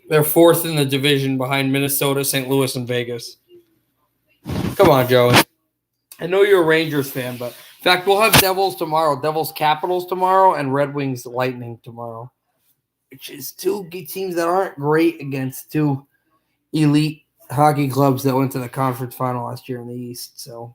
they're fourth in the division behind Minnesota, St. Louis, and Vegas. Come on, Joey. I know you're a Rangers fan, but in fact, we'll have Devils tomorrow, Devils Capitals tomorrow, and Red Wings Lightning tomorrow, which is 2 teams that aren't great against 2 elite hockey clubs that went to the conference final last year in the East. So.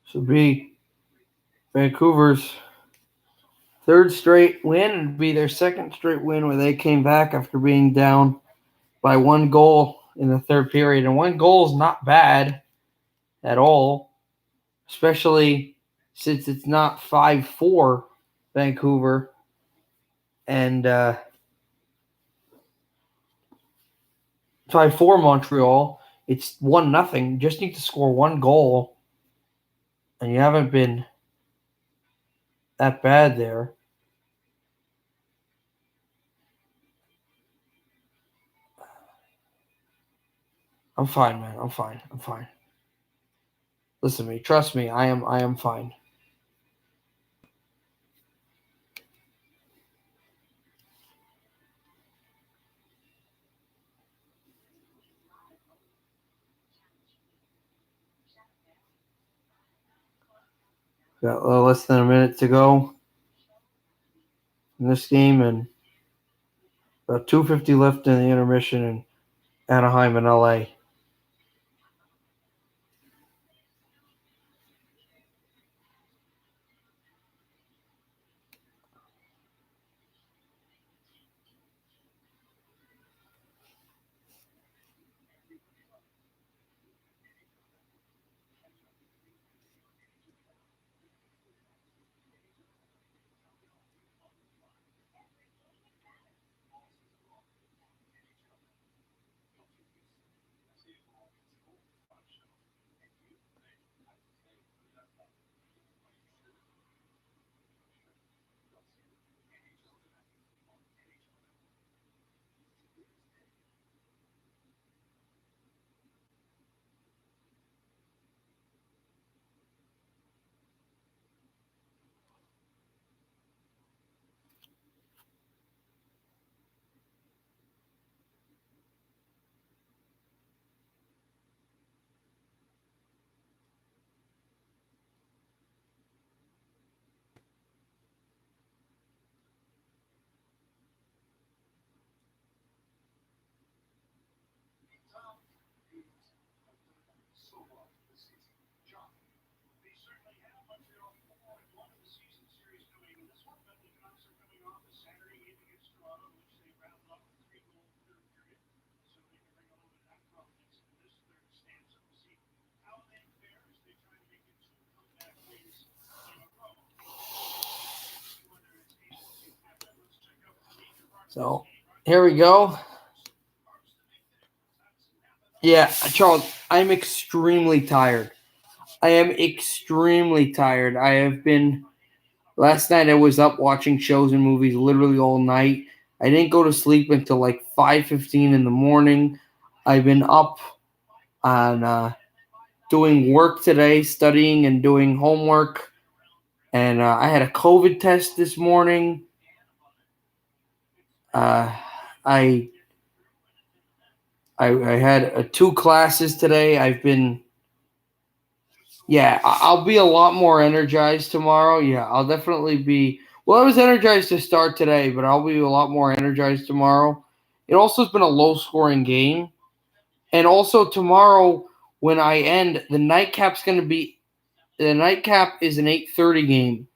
Should be Vancouver's third straight win and be their second straight win where they came back after being down by one goal in the third period. And one goal is not bad at all, especially since it's not 5-4 Vancouver and 5-4 Montreal. It's 1-0. You just need to score one goal, and you haven't been that bad there. I'm fine, man. I'm fine. Listen to me. Trust me. I am fine. Got less than a minute to go in this game, and about 2:50 left in the intermission in Anaheim and LA. So here we go. Yeah, Charles, I'm extremely tired. I am extremely tired. I have been. Last night I was up watching shows and movies literally all night. I didn't go to sleep until like 5:15 in the morning. I've been up on doing work today, studying and doing homework. And I had a COVID test this morning. I had 2 classes today. I'll be a lot more energized tomorrow. Yeah, I'll definitely be. Well, I was energized to start today, but I'll be a lot more energized tomorrow. It also has been a low-scoring game. And also tomorrow, when I end, the nightcap is an 8:30 game.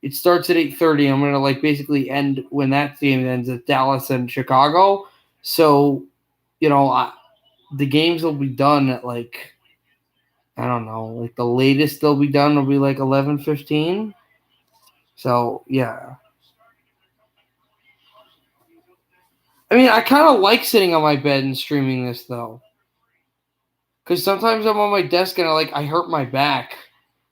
It starts at 8:30. I'm gonna basically end when that game ends at Dallas and Chicago. So, the games will be done at I don't know, the latest they'll be done will be 11:15. So yeah. I mean, I kind of like sitting on my bed and streaming this though, because sometimes I'm on my desk and I hurt my back.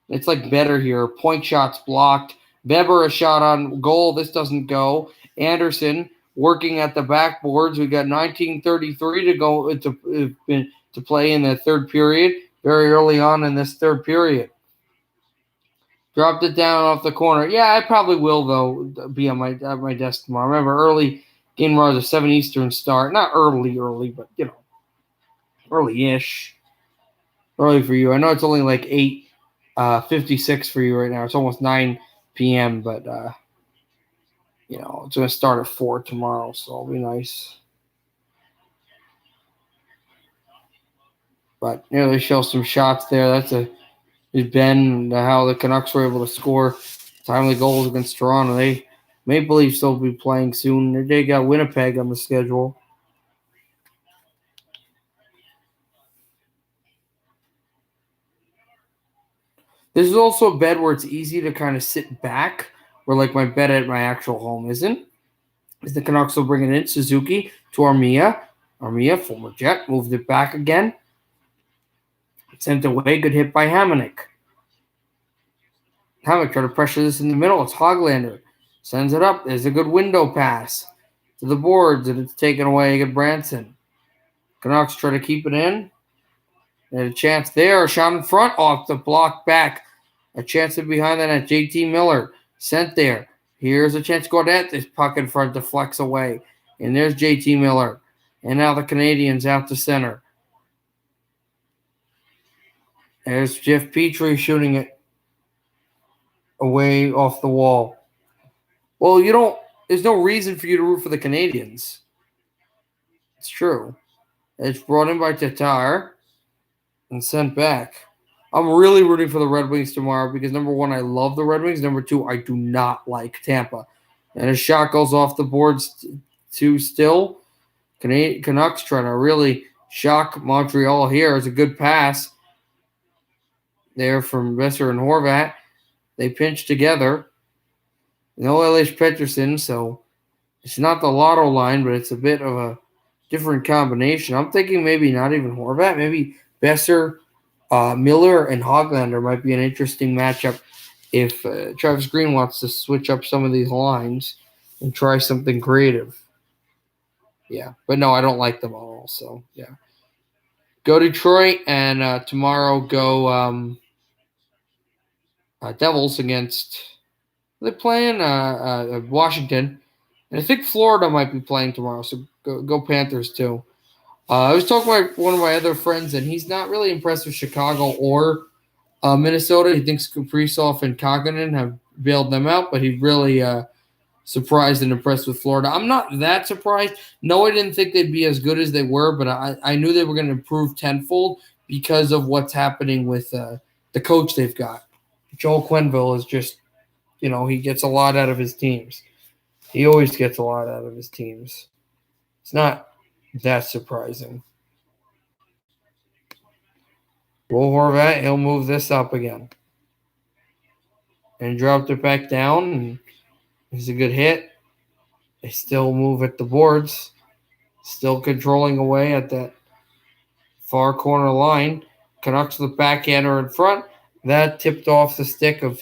It's better here. Point shots blocked. Weber a shot on goal. This doesn't go. Anderson working at the backboards. We got 19:33 to go to play in the third period. Very early on in this third period. Dropped it down off the corner. Yeah, I probably will though be at my desk tomorrow. Remember, early game tomorrow is a 7 Eastern start. Not early, but early-ish. Early for you. I know it's only 8:56 for you right now. It's almost 9 p.m., but it's going to start at 4 tomorrow, so it'll be nice. But they show some shots there. That's been how the Canucks were able to score timely goals against Toronto. They Maple Leafs will be playing soon. They got Winnipeg on the schedule. This is also a bed where it's easy to kind of sit back, where my bed at my actual home isn't. As the Canucks will bring it in, Suzuki to Armia. Armia, former Jet, moved it back again. Sent away, good hit by Hamonic. Hamonic tried to pressure this in the middle. It's Hoglander. Sends it up. There's a good window pass to the boards, and it's taken away. Good Branson. Canucks try to keep it in. They had a chance there. A shot in front off the block back. A chance to behind that at JT Miller. Sent there. Here's a chance. Gaudette. This puck in front deflects away. And there's JT Miller. And now the Canadiens out to center. There's Jeff Petrie shooting it away off the wall. Well, there's no reason for you to root for the Canadiens. It's true. It's brought in by Tatar and sent back. I'm really rooting for the Red Wings tomorrow because, number one, I love the Red Wings. Number two, I do not like Tampa. And a shot goes off the boards too still. Canucks trying to really shock Montreal here. It's a good pass there from Besser and Horvat. They pinch together. No Elias Pettersson, so it's not the lotto line, but it's a bit of a different combination. I'm thinking maybe not even Horvat. Maybe Besser, Miller, and Hoglander might be an interesting matchup if Travis Green wants to switch up some of these lines and try something creative. Yeah, but no, I don't like them all. So, yeah. Go Detroit, and tomorrow go Devils against – they're playing Washington. And I think Florida might be playing tomorrow, so go Panthers too. I was talking to one of my other friends, and he's not really impressed with Chicago or Minnesota. He thinks Kaprizov and Kokkonen have bailed them out, but he really surprised and impressed with Florida. I'm not that surprised. No, I didn't think they'd be as good as they were, but I knew they were going to improve tenfold because of what's happening with the coach they've got. Joel Quenneville is just, he gets a lot out of his teams. He always gets a lot out of his teams. It's not that surprising. Will Horvat, he'll move this up again. And dropped it back down. And it's a good hit. They still move at the boards. Still controlling away at that far corner line. Canucks with the backhander in front. That tipped off the stick of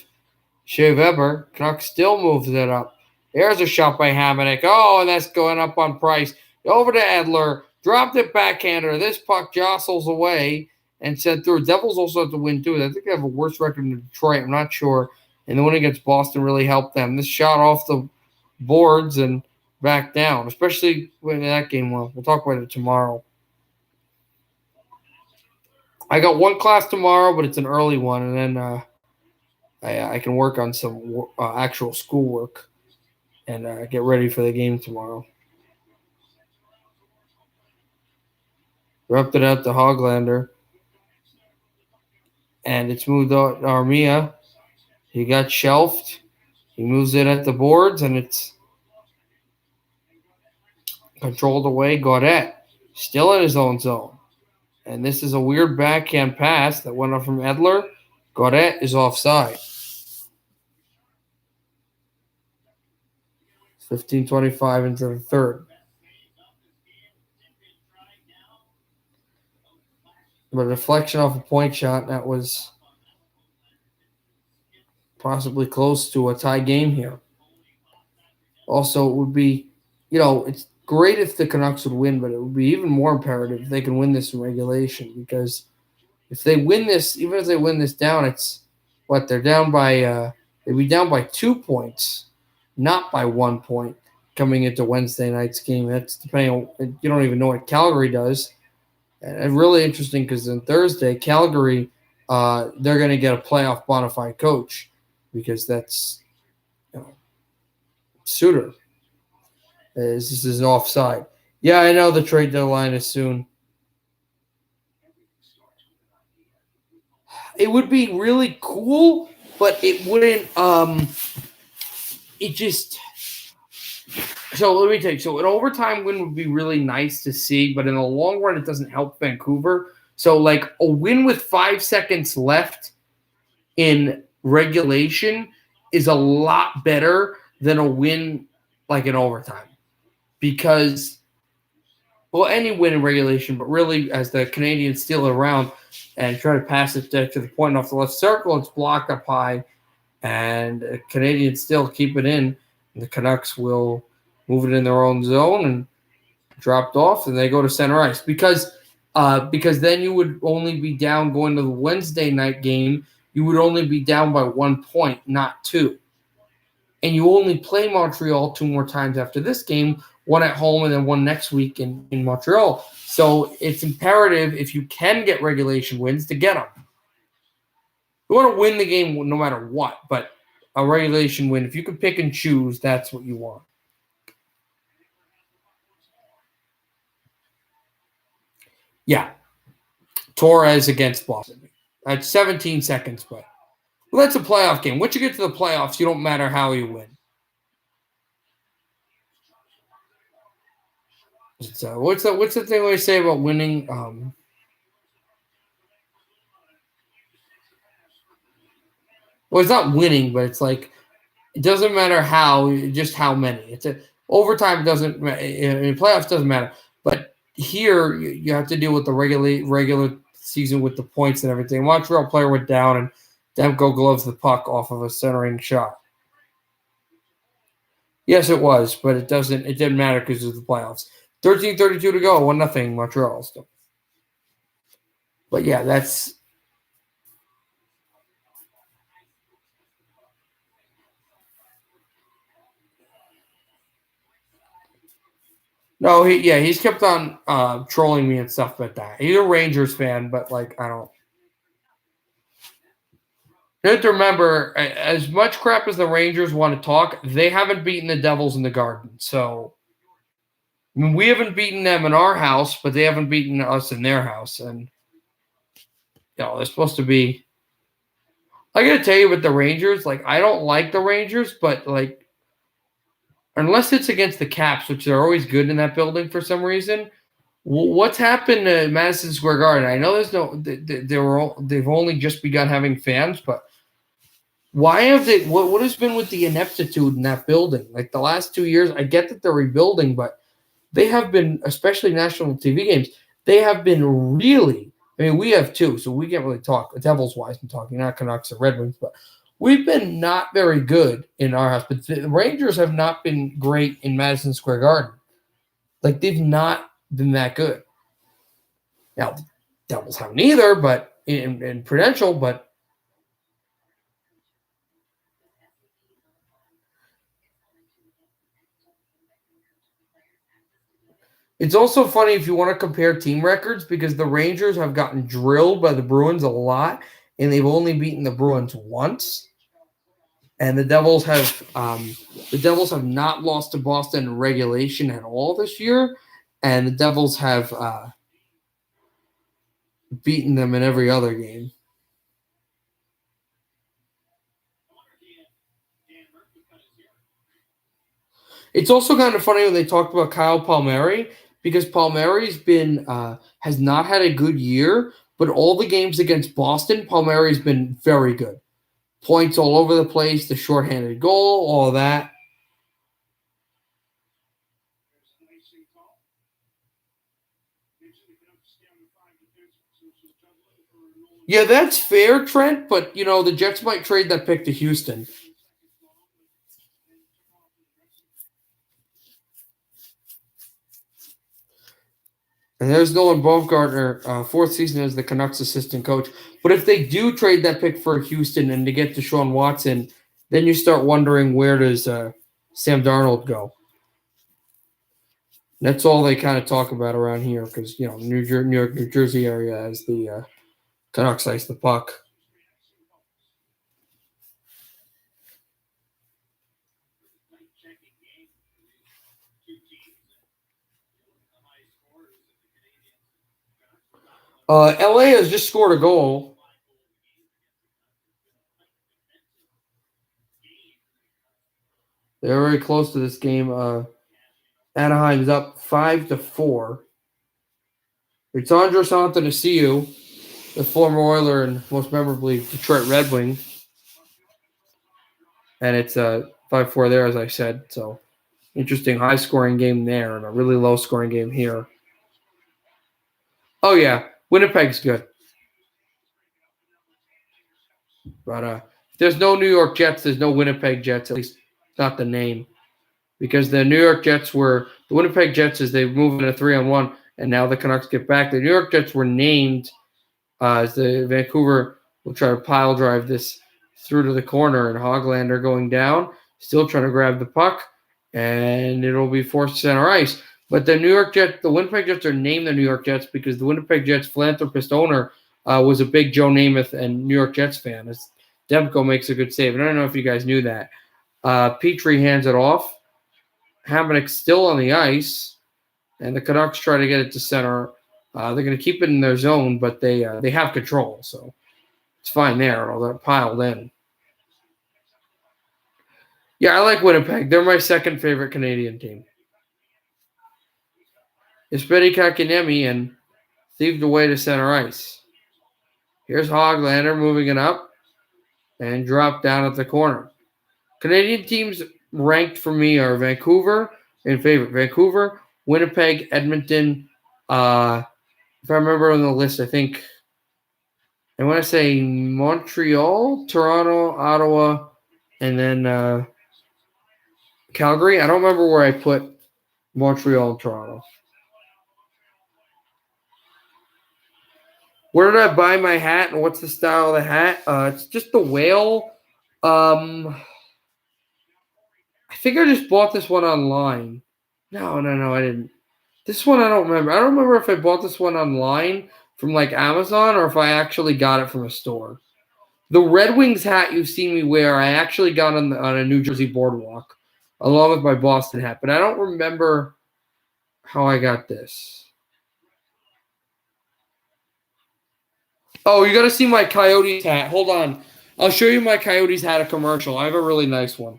Shea Weber. Canucks still moves it up. There's a shot by Hamonic. Oh, and that's going up on Price. Over to Edler. Dropped it backhander. This puck jostles away and sent through. Devils also have to win, too. I think they have a worse record than Detroit. I'm not sure. And the win against Boston really helped them. This shot off the boards and back down, especially when that game went. We'll talk about it tomorrow. I got one class tomorrow, but it's an early one, and then I can work on some actual schoolwork and get ready for the game tomorrow. Ripped it out to Hoglander. And it's moved out to Armia. He got shelved. He moves it at the boards, and it's controlled away. Gaudette still in his own zone. And this is a weird backhand pass that went up from Edler. Gaudette is offside. 15:25 into the third. But a deflection off a point shot that was possibly close to a tie game here. Also, it would be, it's great if the Canucks would win, but it would be even more imperative if they can win this in regulation, because if they win this, even if they win this down, it's what they're down by. They'd be down by 2 points, not by 1 point coming into Wednesday night's game. That's depending on, you don't even know what Calgary does. And really interesting because on Thursday, Calgary, they're going to get a playoff bona fide coach because that's Suter. This is an offside. Yeah, I know the trade deadline is soon. It would be really cool, but it wouldn't. It just. So let me tell you. So an overtime win would be really nice to see, but in the long run, it doesn't help Vancouver. So like a win with 5 seconds left in regulation is a lot better than a win like in overtime, because any win in regulation, but really as the Canadiens steal it around and try to pass it to the point off the left circle, it's blocked up high, and the Canadiens still keep it in. And the Canucks will move it in their own zone and dropped off, and they go to center ice because then you would only be down going to the Wednesday night game. You would only be down by 1 point, not 2. And you only play Montreal 2 more times after this game, one at home and then one next week in Montreal. So it's imperative, if you can get regulation wins, to get them. You want to win the game no matter what, but a regulation win, if you can pick and choose, that's what you want. Yeah. Torres against Boston. That's 17 seconds, but that's a playoff game. Once you get to the playoffs, you don't matter how you win. What's the thing we say about winning? Well, it's not winning, but it's like it doesn't matter how, just how many. It's overtime doesn't. In playoffs doesn't matter, but here you have to deal with the regular season with the points and everything. Montreal player went down and Demko gloves the puck off of a centering shot. Yes, it was, but it didn't matter because of the playoffs. 13:32 to go, 1-0 Montreal still. But yeah, that's no, he's kept on trolling me and stuff like that. He's a Rangers fan, but like I don't. You have to remember, as much crap as the Rangers want to talk, they haven't beaten the Devils in the Garden. So, I mean, we haven't beaten them in our house, but they haven't beaten us in their house. And, they're supposed to be. I got to tell you with the Rangers, like, I don't like the Rangers, but, like, unless it's against the Caps, which they're always good in that building for some reason. What's happened to Madison Square Garden? I know they've only just begun having fans, but why have they? What has been with the ineptitude in that building? Like the last 2 years, I get that they're rebuilding, but they have been, especially national TV games, they have been really. I mean, we have too, so we can't really talk Devils wise. I'm talking not Canucks or Red Wings, but we've been not very good in our house. But the Rangers have not been great in Madison Square Garden. Like they've not been that good. Now, the Devils haven't either, but in Prudential, but it's also funny if you want to compare team records because the Rangers have gotten drilled by the Bruins a lot, and they've only beaten the Bruins once. And the Devils have not lost to Boston in regulation at all this year, and the Devils have beaten them in every other game. It's also kind of funny when they talked about Kyle Palmieri because Palmieri's been has not had a good year, but all the games against Boston, Palmieri's been very good. Points all over the place, the shorthanded goal, all that. Yeah, that's fair, Trent, but the Jets might trade that pick to Houston. And there's Nolan Baumgartner, fourth season as the Canucks assistant coach. But if they do trade that pick for Houston and to get Deshaun Watson, then you start wondering where does Sam Darnold go? That's all they kind of talk about around here because, New York, New Jersey area as the Canucks ice the puck. LA has just scored a goal. They're very close to this game. Anaheim's up 5-4. It's Andres Antanasiou, the former Oiler and most memorably Detroit Red Wing. And it's 5-4 there, as I said. So interesting high-scoring game there and a really low-scoring game here. Oh, yeah. Winnipeg's good. But if there's no New York Jets, there's no Winnipeg Jets, at least not the name. Because the New York Jets the Winnipeg Jets as they move into 3-on-1, and now the Canucks get back. The New York Jets were named as the Vancouver will try to pile drive this through to the corner, and Hoglander going down, still trying to grab the puck, and it'll be forced to center ice. But the Winnipeg Jets are named the New York Jets because the Winnipeg Jets philanthropist owner was a big Joe Namath and New York Jets fan. As Demko makes a good save. And I don't know if you guys knew that. Petrie hands it off. Hamannik's still on the ice, and the Canucks try to get it to center. They're going to keep it in their zone, but they have control, so it's fine there. All that piled in. Yeah, I like Winnipeg. They're my second favorite Canadian team. Esperi Kotkaniemi and thieved away to center ice. Here's Hoglander moving it up and dropped down at the corner. Canadian teams ranked for me are Vancouver, in favorite. Vancouver, Winnipeg, Edmonton. If I remember on the list, I think I want to say Montreal, Toronto, Ottawa, and then Calgary. I don't remember where I put Montreal and Toronto. Where did I buy my hat and what's the style of the hat? It's just the whale. I think I just bought this one online. No, I didn't. This one I don't remember. I don't remember if I bought this one online from like Amazon or if I actually got it from a store. The Red Wings hat you've seen me wear, I actually got on a New Jersey boardwalk along with my Boston hat, but I don't remember how I got this. Oh, you got to see my Coyotes hat. Hold on. I'll show you my Coyotes hat, a commercial. I have a really nice one.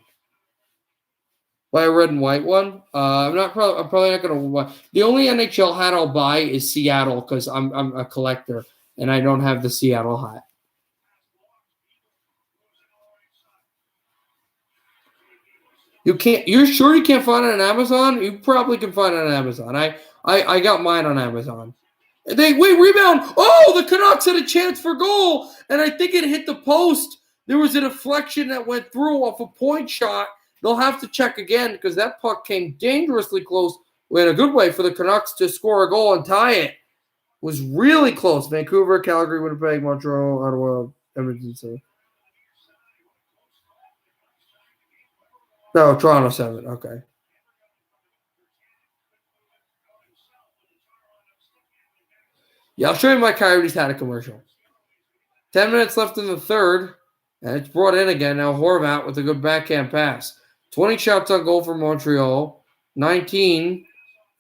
Buy a red and white one. I'm probably not going to buy. The only NHL hat I'll buy is Seattle because I'm a collector and I don't have the Seattle hat. You're sure you can't find it on Amazon? You probably can find it on Amazon. I got mine on Amazon. Rebound. Oh, the Canucks had a chance for goal, and I think it hit the post. There was a deflection that went through off a point shot. They'll have to check again because that puck came dangerously close in a good way for the Canucks to score a goal and tie it. Was really close. Vancouver, Calgary, Winnipeg, Montreal, Ottawa, Edmonton. So. No, Toronto 7. Okay. Yeah, I'll show you my Coyotes hat a commercial. 10 minutes left in the third, and it's brought in again. Now Horvat with a good backhand pass. 20 shots on goal for Montreal, 19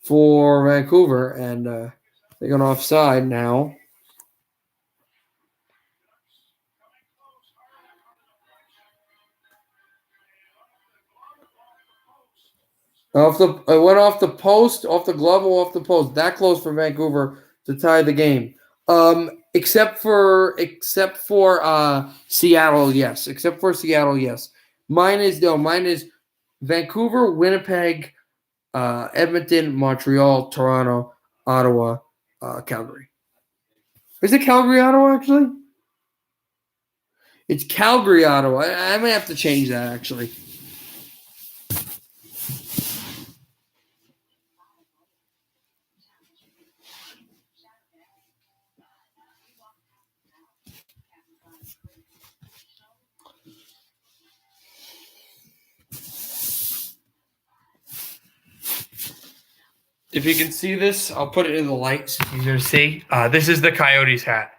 for Vancouver, and they got offside now. It went off the post, off the glove, or off the post. That close for Vancouver to tie the game. Except for Seattle, yes. Except for Seattle, yes. Mine is Vancouver, Winnipeg, Edmonton, Montreal, Toronto, Ottawa, Calgary. Is it Calgary, Ottawa, actually? It's Calgary, Ottawa. I may have to change that, actually. If you can see this, I'll put it in the light so you can see. This is the Coyotes hat.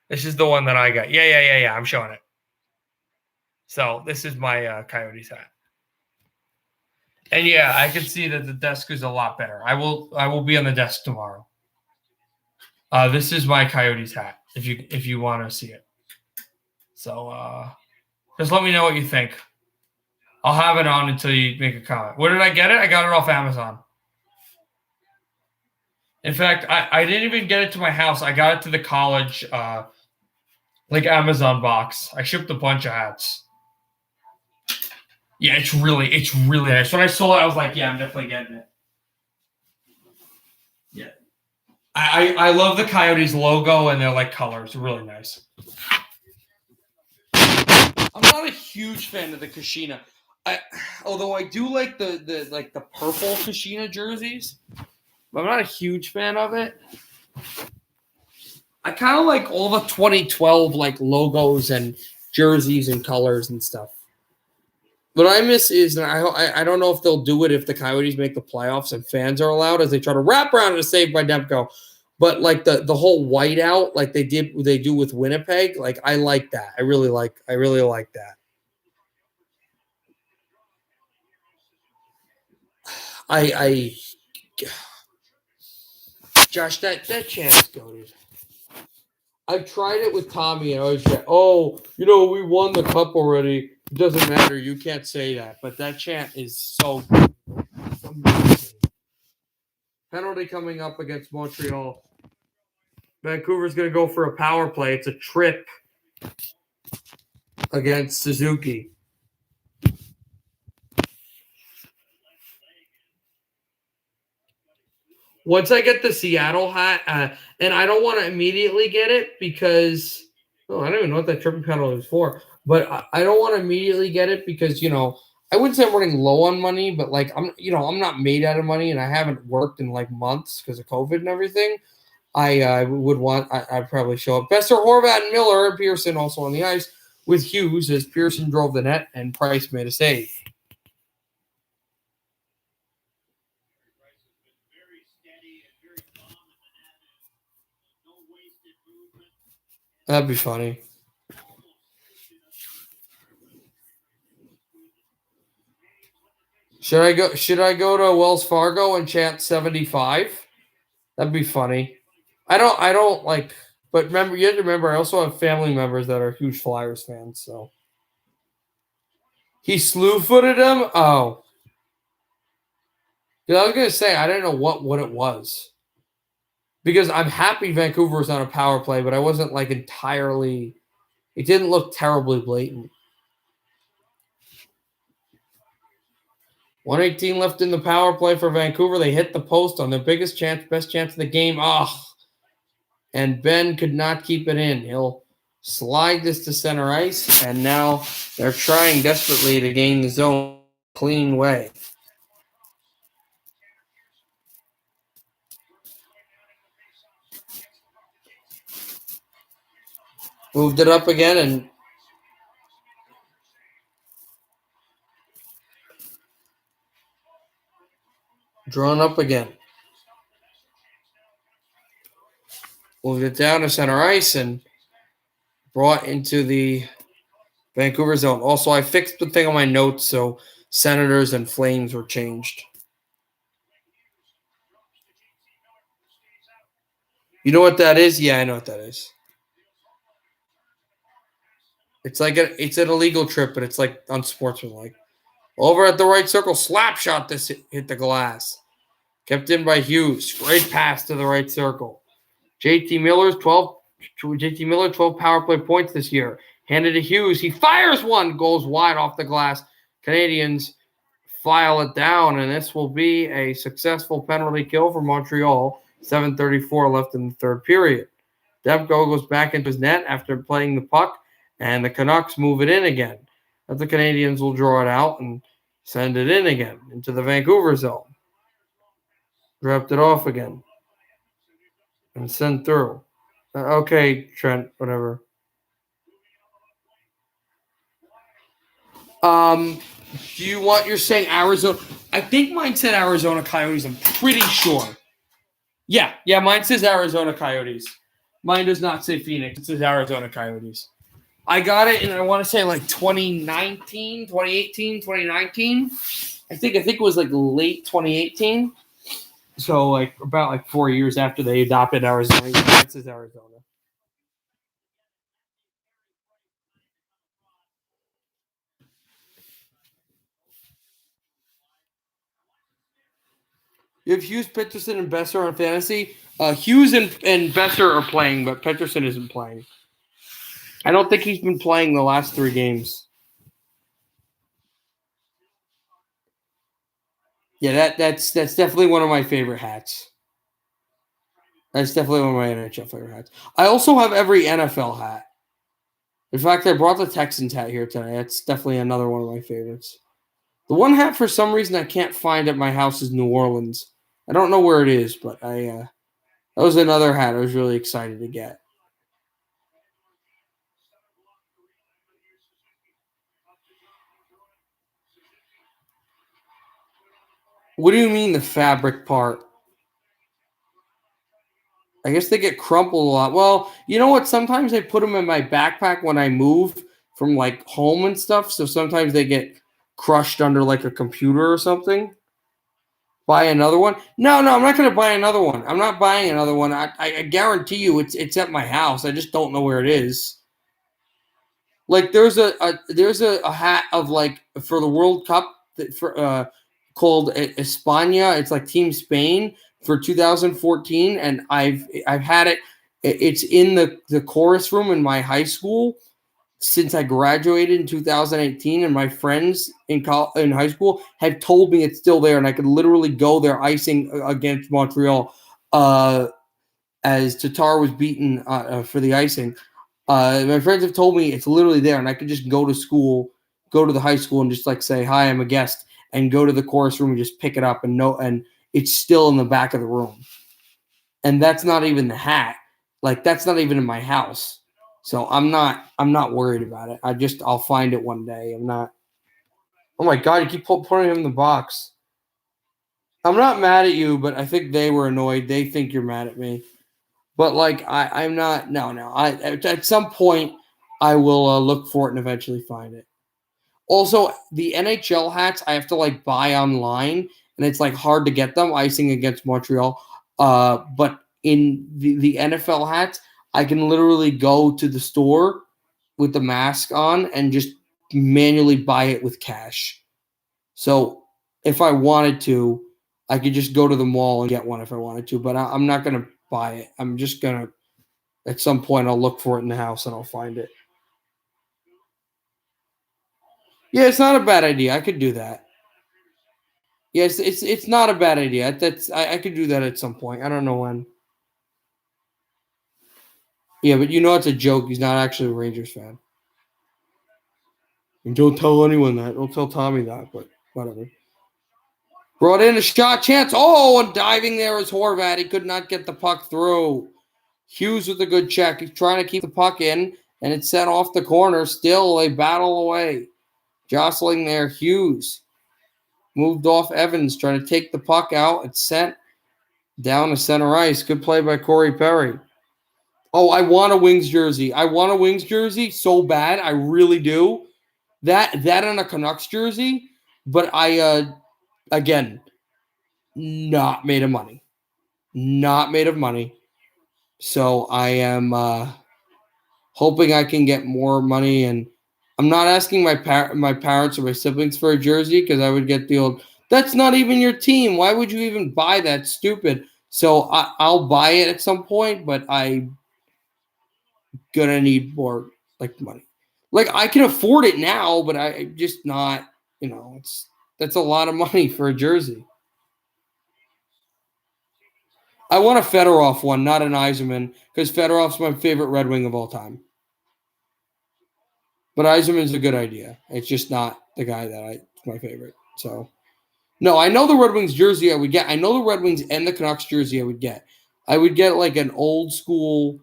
This is the one that I got. Yeah. I'm showing it. So this is my Coyotes hat. And yeah, I can see that the desk is a lot better. I will be on the desk tomorrow. This is my Coyotes hat. If you want to see it. So just let me know what you think. I'll have it on until you make a comment. Where did I get it? I got it off Amazon. In fact, I didn't even get it to my house. I got it to the college, Amazon box. I shipped a bunch of hats. Yeah, it's really nice. When I saw it, I was like, yeah, I'm definitely getting it. Yeah. I love the Coyotes logo and their colors. Really nice. I'm not a huge fan of the Kashina. Although I do like the purple Kashina jerseys. I'm not a huge fan of it. I kind of like all the 2012 logos and jerseys and colors and stuff. What I miss is, and I don't know if they'll do it if the Coyotes make the playoffs and fans are allowed, as they try to wrap around a save by Demko. But the whole whiteout they do with Winnipeg, I like that. I really like that. I Josh, that chant's goated. I've tried it with Tommy and I always say, we won the cup already. It doesn't matter. You can't say that. But that chant is so amazing. Penalty coming up against Montreal. Vancouver's going to go for a power play. It's a trip against Suzuki. Once I get the Seattle hat, and I don't want to immediately get it because I don't even know what that tripping penalty was for. But I don't want to immediately get it because I wouldn't say I'm running low on money, but I'm not made out of money, and I haven't worked in months because of COVID and everything. I'd probably show up. Besser, Horvat, and Miller, and Pearson also on the ice with Hughes as Pearson drove the net and Price made a save. That'd be funny. Should I go to Wells Fargo and chant 75? That'd be funny. I don't but remember, you have to remember I also have family members that are huge Flyers fans, so he slew-footed him? Oh. I was gonna say I didn't know what it was. Because I'm happy Vancouver was on a power play, but I wasn't entirely. It didn't look terribly blatant. 1:18 left in the power play for Vancouver. They hit the post on their best chance of the game. And Ben could not keep it in. He'll slide this to center ice, and now they're trying desperately to gain the zone clean way. Moved it up again and drawn up again. Moved it down to center ice and brought into the Vancouver zone. Also, I fixed the thing on my notes, so Senators and Flames were changed. You know what that is? Yeah, I know what that is. It's it's an illegal trip, but it's like unsportsmanlike. Over at the right circle, slap shot. This hit the glass. Kept in by Hughes. Great pass to the right circle. JT Miller 12 power play points this year. Handed to Hughes. He fires one. Goes wide off the glass. Canadiens file it down, and this will be a successful penalty kill for Montreal. 7:34 left in the third period. Demko goes back into his net after playing the puck, and the Canucks move it in again. But the Canadiens will draw it out and send it in again into the Vancouver zone. Dropped it off again and sent through. Okay, Trent, whatever. Do you want, you're saying Arizona? I think mine said Arizona Coyotes. I'm pretty sure. Yeah, mine says Arizona Coyotes. Mine does not say Phoenix. It says Arizona Coyotes. I got it in, I want to say, like 2019, 2018, 2019. I think it was like late 2018. So like about like 4 years after they adopted Arizona. It says Arizona. You have Hughes, Peterson, and Besser on fantasy. Hughes and Besser are playing, but Peterson isn't playing. I don't think he's been playing the last 3 games. Yeah, that's definitely one of my favorite hats. That's definitely one of my NHL favorite hats. I also have every NFL hat. In fact, I brought the Texans hat here today. That's definitely another one of my favorites. The one hat, for some reason, I can't find at my house is New Orleans. I don't know where it is, but that was another hat I was really excited to get. What do you mean the fabric part? I guess they get crumpled a lot. Well, you know what? Sometimes I put them in my backpack when I move from like home and stuff. So sometimes they get crushed under like a computer or something. Buy another one? No, I'm not going to buy another one. I'm not buying another one. I guarantee you, it's at my house. I just don't know where it is. Like there's a hat of like for the World Cup called España. It's like Team Spain for 2014, and I've had it. It's in the chorus room in my high school since I graduated in 2018, and my friends in high school have told me it's still there, and I could literally go there icing against Montreal as Tatar was beaten for the icing. My friends have told me it's literally there, and I could just go to school, go to the high school, and just like say, "Hi, I'm a guest," and go to the chorus room and just pick it up, and it's still in the back of the room. And that's not even the hat. Like that's not even in my house. So I'm not worried about it. I'll find it one day. I'm not. Oh my god, you keep putting him in the box. I'm not mad at you, but I think they were annoyed. They think you're mad at me. But like I'm not. No. At some point I will look for it and eventually find it. Also, the NHL hats I have to like buy online, and it's like hard to get them. Icing against Montreal, but in the NFL hats, I can literally go to the store with the mask on and just manually buy it with cash. So if I wanted to, I could just go to the mall and get one if I wanted to. But I'm not gonna buy it. I'm just gonna at some point I'll look for it in the house and I'll find it. Yeah, it's not a bad idea. I could do that. Yes, it's not a bad idea. I could do that at some point. I don't know when. Yeah, but you know it's a joke. He's not actually a Rangers fan. And don't tell anyone that. Don't tell Tommy that. But whatever. Brought in a shot chance. Oh, and diving there is Horvat. He could not get the puck through. Hughes with a good check. He's trying to keep the puck in, and it's sent off the corner. Still, they battle away. Jostling there, Hughes moved off Evans, trying to take the puck out. It's sent down to center ice. Good play by Corey Perry. Oh, I want a Wings jersey. I want a Wings jersey so bad. I really do. That and a Canucks jersey. But I, again, not made of money. Not made of money. So I am hoping I can get more money. And I'm not asking my parents or my siblings for a jersey because I would get the old, that's not even your team. Why would you even buy that? Stupid. So I'll buy it at some point, but I'm gonna need more money. I can afford it now, but I just not, that's a lot of money for a jersey. I want a Fedorov one, not an Yzerman, because Fedorov's my favorite Red Wing of all time. But Yzerman's a good idea. It's just not the guy that my favorite. So, no, I know the Red Wings jersey I would get. I know the Red Wings and the Canucks jersey I would get. I would get an old school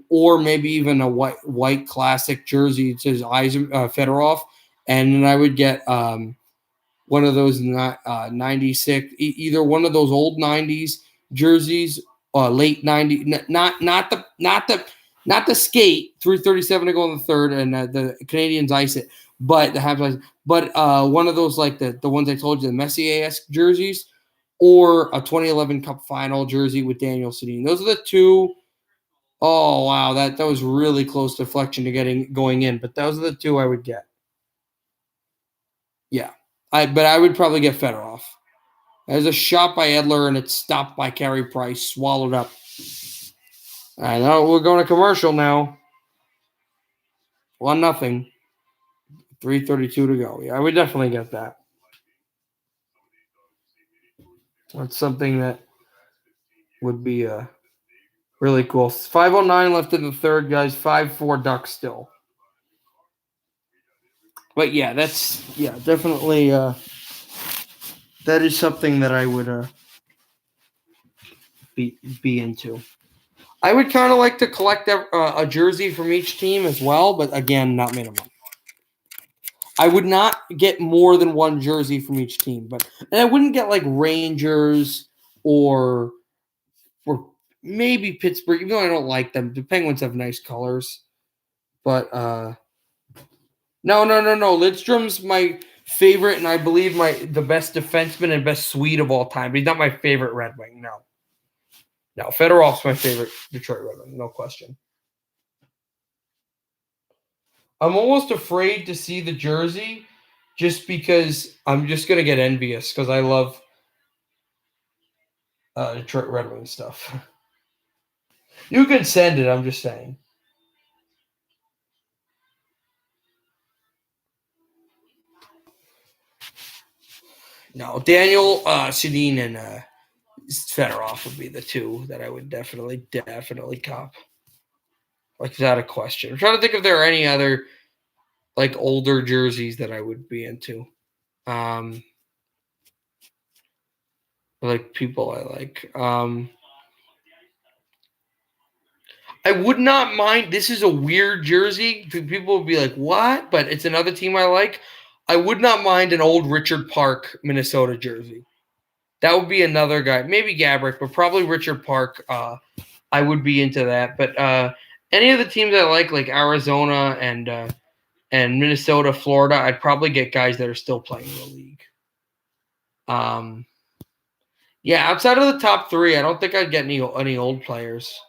or maybe even a white classic jersey. It says Fedorov. And then I would get one of those 96, either one of those old 90s jerseys, late 90s, not the skate 337 to go in the third, and the Canadiens ice it, but the half, but one of those the ones I told you, the Messier-esque jerseys, or a 2011 Cup Final jersey with Daniel Sedin. Those are the two. Oh wow, that was really close deflection to going in, but those are the two I would get. Yeah. But I would probably get Fedorov. There's a shot by Edler, and it's stopped by Carey Price, swallowed up. I know we're going to commercial now. 1-0. 3:32 to go. Yeah, I would definitely get that. That's something that would be really cool. 5:09 left in the third, guys. 5-4 Ducks still. But yeah, that's definitely that is something that I would be into. I would kind of like to collect a jersey from each team as well, but again, not made of money. I would not get more than one jersey from each team, and I wouldn't get Rangers or maybe Pittsburgh, even though I don't like them. The Penguins have nice colors, but no. Lidstrom's my favorite, and I believe the best defenseman and best Swede of all time. But he's not my favorite Red Wing. No, Fedorov's my favorite Detroit Red Wing, no question. I'm almost afraid to see the jersey just because I'm just going to get envious because I love Detroit Red Wing stuff. You can send it, I'm just saying. No, Daniel Sedin and Fedorov would be the two that I would definitely cop. Without a question. I'm trying to think if there are any other older jerseys that I would be into. People I like. I would not mind. This is a weird jersey. People would be like, what? But it's another team I like. I would not mind an old Richard Park, Minnesota jersey. That would be another guy. Maybe Gabrick, but probably Richard Park. I would be into that. But any of the teams I like Arizona and Minnesota, Florida, I'd probably get guys that are still playing in the league. Yeah, outside of the top three, I don't think I'd get any old players.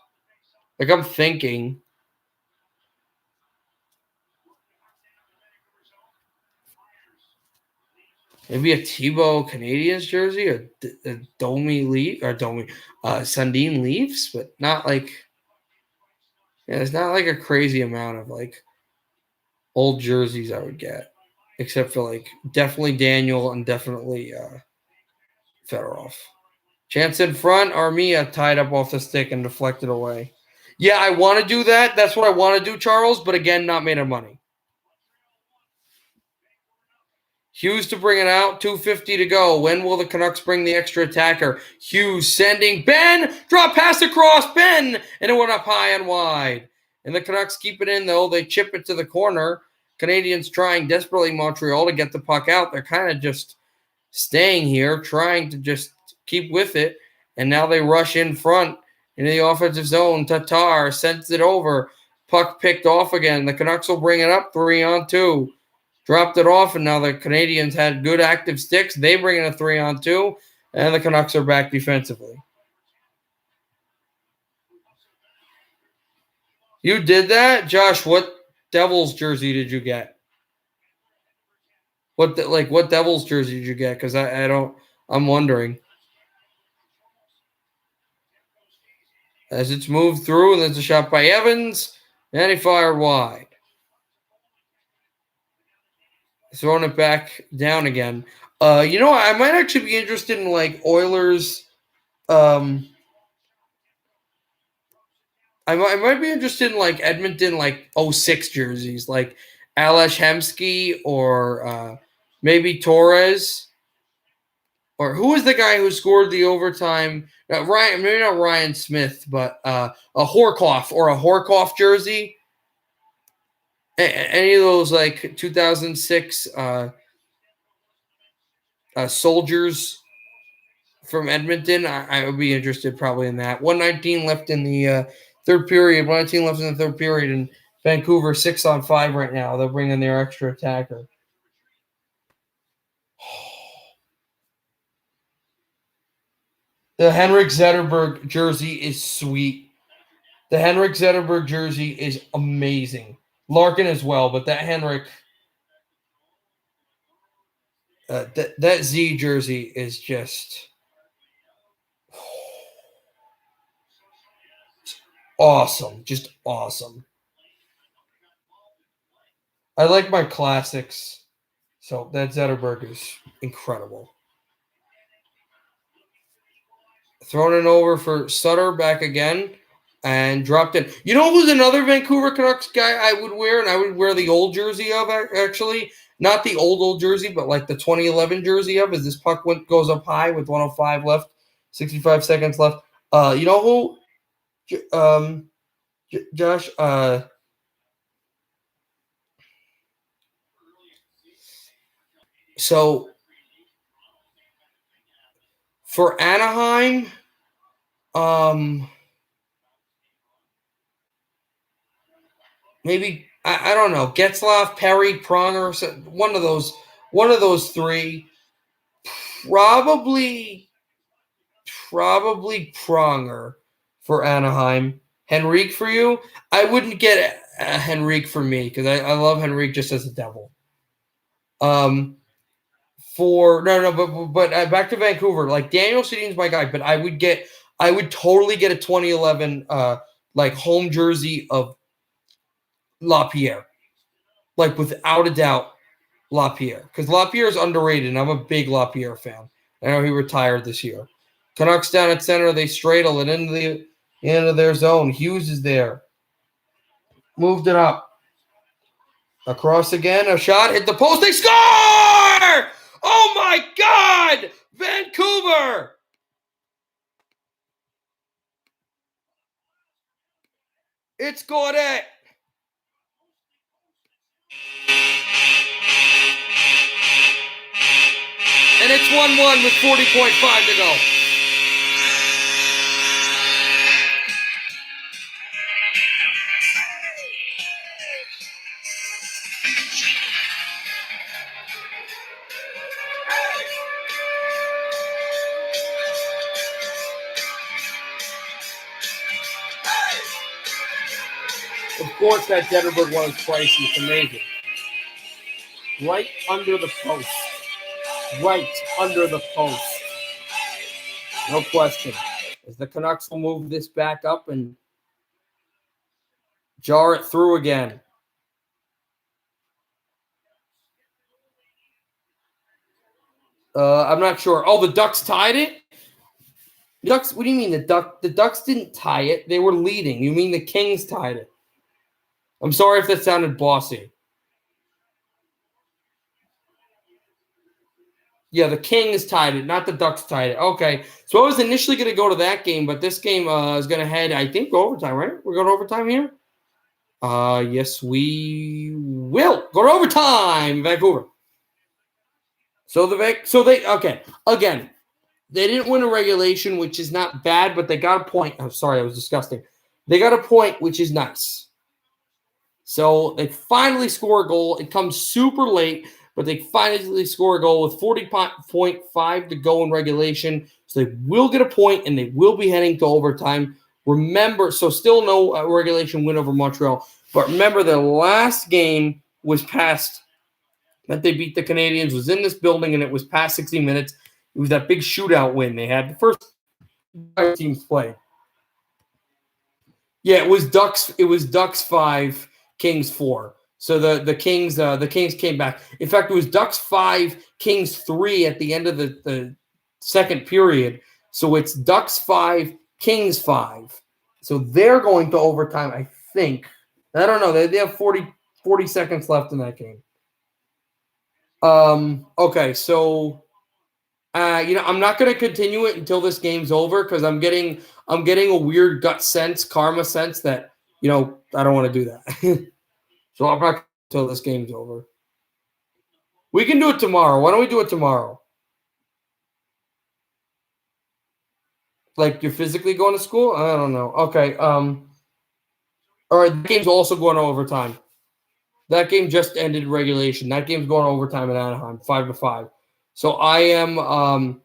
I'm thinking. Maybe a Tebow Canadiens jersey, a Domi Leaf or Sundin Leafs, but not it's not a crazy amount of old jerseys I would get, except for definitely Daniel and definitely Fedorov. Chance in front, Armia tied up off the stick and deflected away. Yeah, I want to do that. That's what I want to do, Charles, but again, not made of money. Hughes to bring it out. 2:50 to go. When will the Canucks bring the extra attacker? Hughes sending Ben. Drop pass across Ben. And it went up high and wide. And the Canucks keep it in, though. They chip it to the corner. Canadiens trying desperately Montreal to get the puck out. They're kind of just staying here, trying to just keep with it. And now they rush in front into the offensive zone. Tatar sends it over. Puck picked off again. The Canucks will bring it up 3-on-2. Dropped it off, and now the Canadiens had good active sticks. They bring in a 3-on-2, and the Canucks are back defensively. You did that? Josh, what Devils jersey did you get? What Devils jersey did you get? Because I'm wondering. As it's moved through, and there's a shot by Evans, and he fired wide. Throwing it back down again. I might actually be interested in Oilers. I might be interested in Edmonton 06 jerseys, like Alex Hemsky or maybe Torres. Or who was the guy who scored the overtime? Ryan, maybe not Ryan Smith, but a Horkoff jersey. Any of those 2006 soldiers from Edmonton, I would be interested probably in that. 119 left in the third period. 119 left in the third period, and Vancouver 6-on-5 right now. They'll bring in their extra attacker. The Henrik Zetterberg jersey is sweet. The Henrik Zetterberg jersey is amazing. Larkin as well, but that Henrik, that Z jersey is just awesome. Just awesome. I like my classics, so that Zetterberg is incredible. Thrown it over for Sutter back again. And dropped in. You know who's another Vancouver Canucks guy I would wear? And I would wear the old jersey of, actually. Not the old jersey, but the 2011 jersey of, as this puck goes up high with 105 left, 65 seconds left. You know who? Josh? So, for Anaheim, maybe I don't know. Getzlaf, Perry, Pronger, one of those three. Probably Pronger for Anaheim. Henrique for you? I wouldn't get Henrique for me because I love Henrique just as a Devil. But back to Vancouver. Daniel Sedin's my guy, but I would totally get a 2011 home jersey of LaPierre, without a doubt, LaPierre, because LaPierre is underrated, and I'm a big LaPierre fan. I know he retired this year. Canucks down at center, they straddle it into their zone. Hughes is there, moved it up, across again, a shot hit the post, they score! Oh my God, Vancouver! It's Gaudette. And it's 1-1 with 40.5 to go. Of course, that Zetterberg one is pricey. It's amazing. Right under the post. Right under the post. No question. As the Canucks will move this back up and jar it through again. I'm not sure. Oh, the Ducks tied it? Ducks? What do you mean the Ducks didn't tie it? They were leading. You mean the Kings tied it? I'm sorry if that sounded bossy. Yeah, the Kings tied it, not the Ducks tied it. Okay, so I was initially going to go to that game, but this game is going to head, I think, to overtime, right? We're going to overtime here? Yes, we will. Go to overtime, Vancouver. Again, they didn't win a regulation, which is not bad, but they got a point. I'm sorry, I was disgusting. They got a point, which is nice. So they finally score a goal. It comes super late, but they finally score a goal with 40.5 to go in regulation. So they will get a point, and they will be heading to overtime. Remember, so still no regulation win over Montreal. But remember, the last game was past that they beat the Canadiens was in this building, and it was past 60 minutes. It was that big shootout win they had. The first 5 teams played. Yeah, it was Ducks. It was Ducks 5, Kings 4. So the Kings came back. In fact, it was Ducks 5, Kings 3 at the end of the second period. So it's Ducks 5, Kings 5. So they're going to overtime, I think. I don't know. They have 40 seconds left in that game. Okay, so I'm not going to continue it until this game's over because I'm getting a weird gut sense, karma sense that I don't want to do that. So I'm not until this game's over. We can do it tomorrow. Why don't we do it tomorrow? Like you're physically going to school? I don't know. Okay. All right. The game's also going to overtime. That game just ended regulation. That game's going to overtime in Anaheim, 5-5. So I am.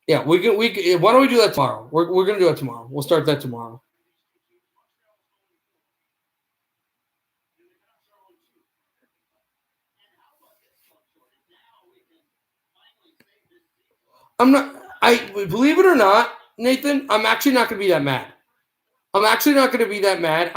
Yeah, we can. Why don't we do that tomorrow? We're gonna do it tomorrow. We'll start that tomorrow. I'm not. I believe it or not, Nathan. I'm actually not gonna be that mad. I'm actually not going to be that mad.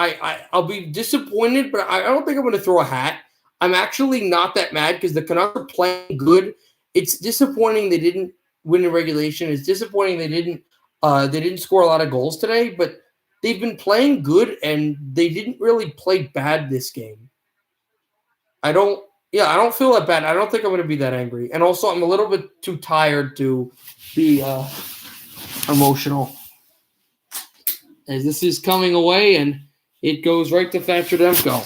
I'll be disappointed, but I don't think I'm going to throw a hat. I'm actually not that mad because the Canucks are playing good. It's disappointing they didn't win in regulation. It's disappointing they didn't score a lot of goals today, but they've been playing good and they didn't really play bad this game. I don't feel that bad. I don't think I'm going to be that angry. And also, I'm a little bit too tired to be emotional. As this is coming away, and it goes right to Thatcher Demko.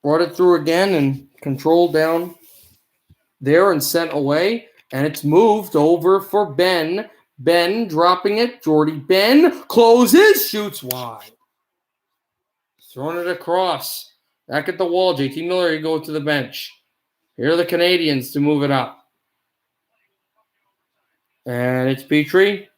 Brought it through again and controlled down there and sent away. And it's moved over for Ben. Ben dropping it. Jordy Ben closes, shoots wide. Throwing it across. Back at the wall. JT Miller, you go to the bench. Here are the Canadiens to move it up. And it's Petrie.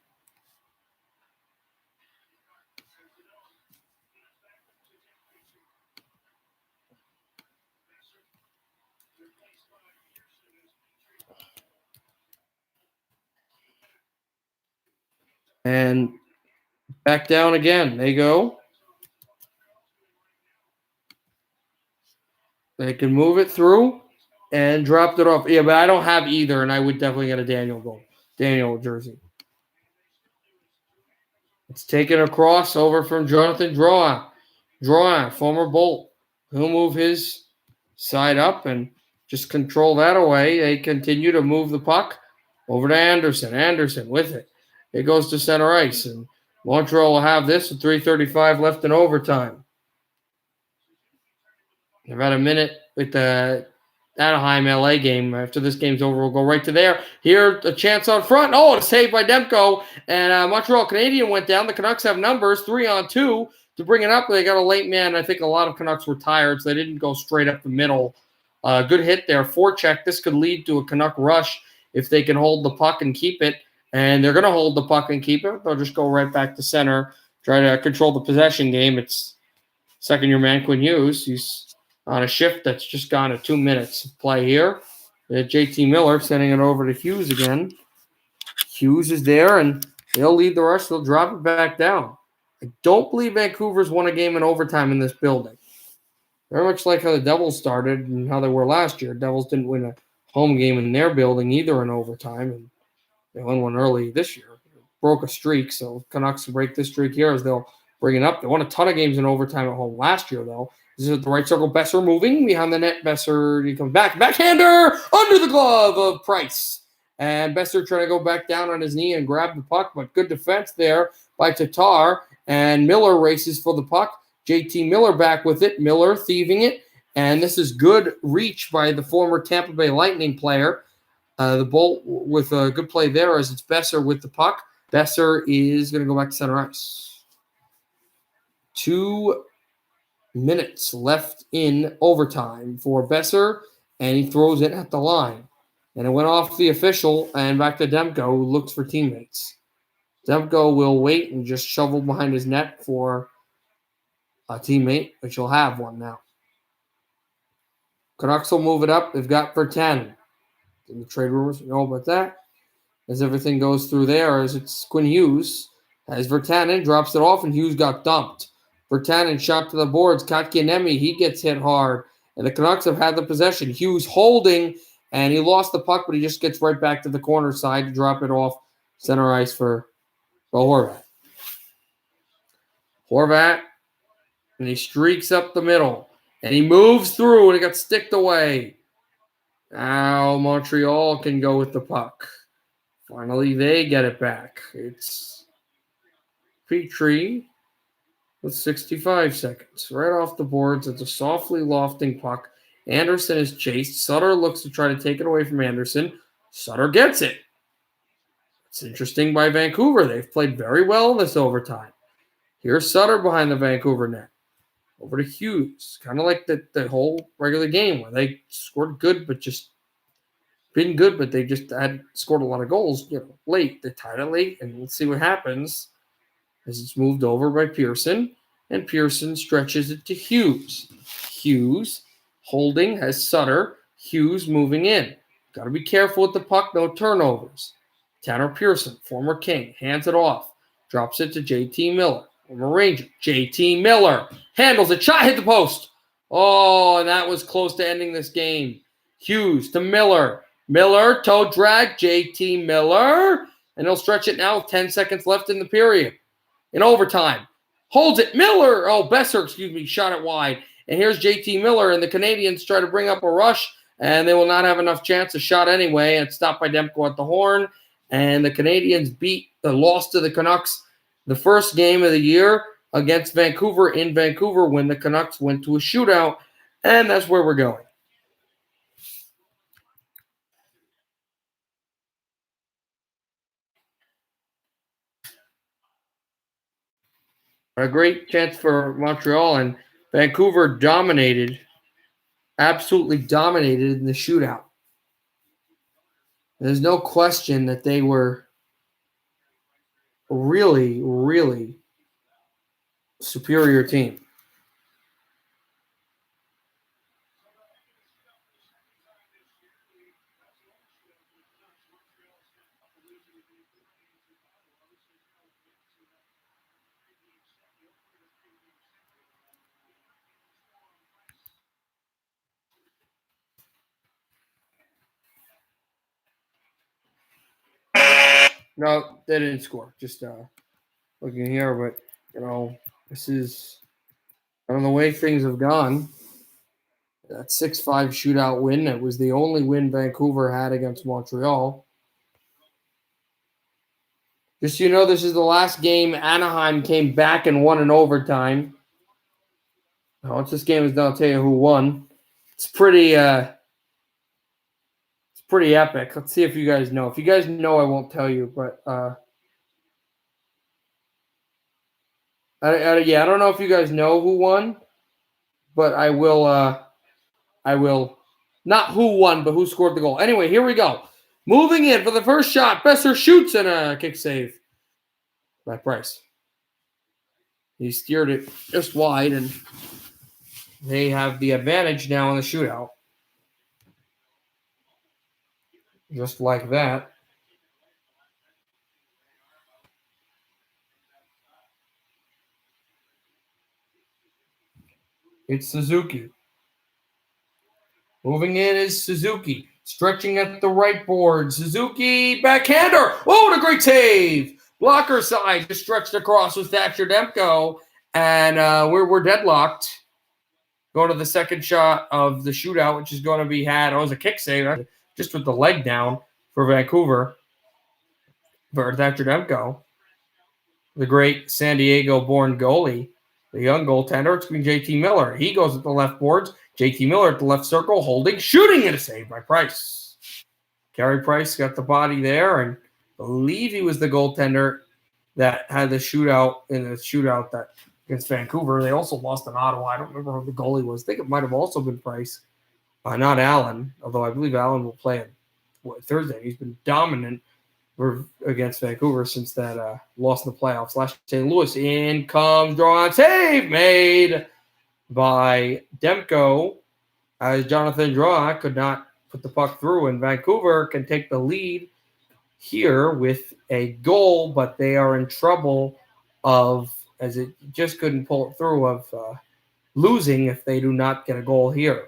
And back down again. They go. They can move it through and dropped it off. Yeah, but I don't have either, and I would definitely get a Daniel jersey. It's taken across over from Jonathan Drouin, former Bolt. He'll move his side up and just control that away. They continue to move the puck over to Anderson. Anderson with it. It goes to center ice, and Montreal will have this with 3:35 left in overtime. About a minute with the Anaheim LA game. After this game's over, we'll go right to there. Here, a chance on front. Oh, it's saved by Demko. And Montreal Canadian went down. The Canucks have numbers 3-on-2 to bring it up. They got a late man. I think a lot of Canucks were tired, so they didn't go straight up the middle. Good hit there. Forecheck. This could lead to a Canuck rush if they can hold the puck and keep it. And they're going to hold the puck and keep it. They'll just go right back to center, try to control the possession game. It's second-year man Quinn Hughes. He's on a shift that's just gone to 2 minutes of play here. JT Miller sending it over to Hughes again. Hughes is there, and they'll lead the rush. They'll drop it back down. I don't believe Vancouver's won a game in overtime in this building. Very much like how the Devils started and how they were last year. Devils didn't win a home game in their building either in overtime, and they won one early this year. Broke a streak, so Canucks will break this streak here as they'll bring it up. They won a ton of games in overtime at home last year, though. This is at the right circle. Besser moving behind the net. Besser, he comes back. Backhander under the glove of Price. And Besser trying to go back down on his knee and grab the puck, but good defense there by Tatar. And Miller races for the puck. JT Miller back with it. Miller thieving it. And this is good reach by the former Tampa Bay Lightning player. The Bolt with a good play there as it's Besser with the puck. Besser is going to go back to center ice. 2 minutes left in overtime for Besser, and he throws it at the line. And it went off the official, and back to Demko, who looks for teammates. Demko will wait and just shovel behind his net for a teammate, which will have one now. Canucks will move it up. They've got Virtanen. In the trade rumors, you know about that. As everything goes through there, as it's Quinn Hughes, as Virtanen drops it off, and Hughes got dumped. Virtanen shot to the boards. Kotkaniemi, he gets hit hard. And the Canucks have had the possession. Hughes holding, and he lost the puck, but he just gets right back to the corner side to drop it off center ice for Horvat. Horvat, and he streaks up the middle. And he moves through, and it got sticked away. Now Montreal can go with the puck. Finally, they get it back. It's Petrie with 65 seconds. Right off the boards, it's a softly lofting puck. Anderson is chased. Sutter looks to try to take it away from Anderson. Sutter gets it. It's interesting by Vancouver. They've played very well in this overtime. Here's Sutter behind the Vancouver net. Over to Hughes. Kind of like the whole regular game where they scored good, but just been good, but they just had scored a lot of goals, late. They tied it late, and let's see what happens as it's moved over by Pearson, and Pearson stretches it to Hughes. Hughes holding has Sutter. Hughes moving in. Got to be careful with the puck, no turnovers. Tanner Pearson, former King, hands it off. Drops it to JT Miller, former Ranger. JT Miller handles it. Shot hit the post. Oh, and that was close to ending this game. Hughes to Miller. Miller, toe drag, JT Miller. And he'll stretch it now with 10 seconds left in the period. In overtime. Holds it. Miller. Oh, Besser, shot it wide. And here's JT Miller, and the Canadiens try to bring up a rush, and they will not have enough chance to shot anyway. And it's stopped by Demko at the horn. And the Canadiens lost to the Canucks the first game of the year against Vancouver in Vancouver when the Canucks went to a shootout. And that's where we're going. A great chance for Montreal, and Vancouver absolutely dominated in the shootout. There's no question that they were really, really superior team. No, they didn't score. Just looking here, but this is the way things have gone. That 6-5 shootout win, it was the only win Vancouver had against Montreal. Just so you know, this is the last game Anaheim came back and won in overtime. Once this game is done, I'll tell you who won. It's pretty epic. Let's see if you guys know. If you guys know, I won't tell you, but I don't know if you guys know who won, but I will not who won, but who scored the goal. Anyway, here we go. Moving in for the first shot. Besser shoots and a kick save by Price. He steered it just wide, and they have the advantage now in the shootout. Just like that. It's Suzuki. Moving in is Suzuki. Stretching at the right board. Suzuki, backhander. Oh, what a great save. Blocker side just stretched across with Thatcher Demko. And we're deadlocked. Going to the second shot of the shootout, which is going to be had. Oh, it was a kick save just with the leg down. for Vancouver, for Thatcher Demko, the great San Diego-born goalie, the young goaltender. It's going to be JT Miller. He goes at the left boards. JT Miller at the left circle, holding, shooting, and a save by Price. Carey Price got the body there, and I believe he was the goaltender that had the shootout that against Vancouver. They also lost in Ottawa. I don't remember who the goalie was. I think it might have also been Price, not Allen, although I believe Allen will play on Thursday. He's been dominant against Vancouver since that loss in the playoffs. Last St. Louis, in comes drawn, save made by Demko, as Jonathan Drouin could not put the puck through, and Vancouver can take the lead here with a goal, but they are in trouble as it just couldn't pull it through, of losing if they do not get a goal here.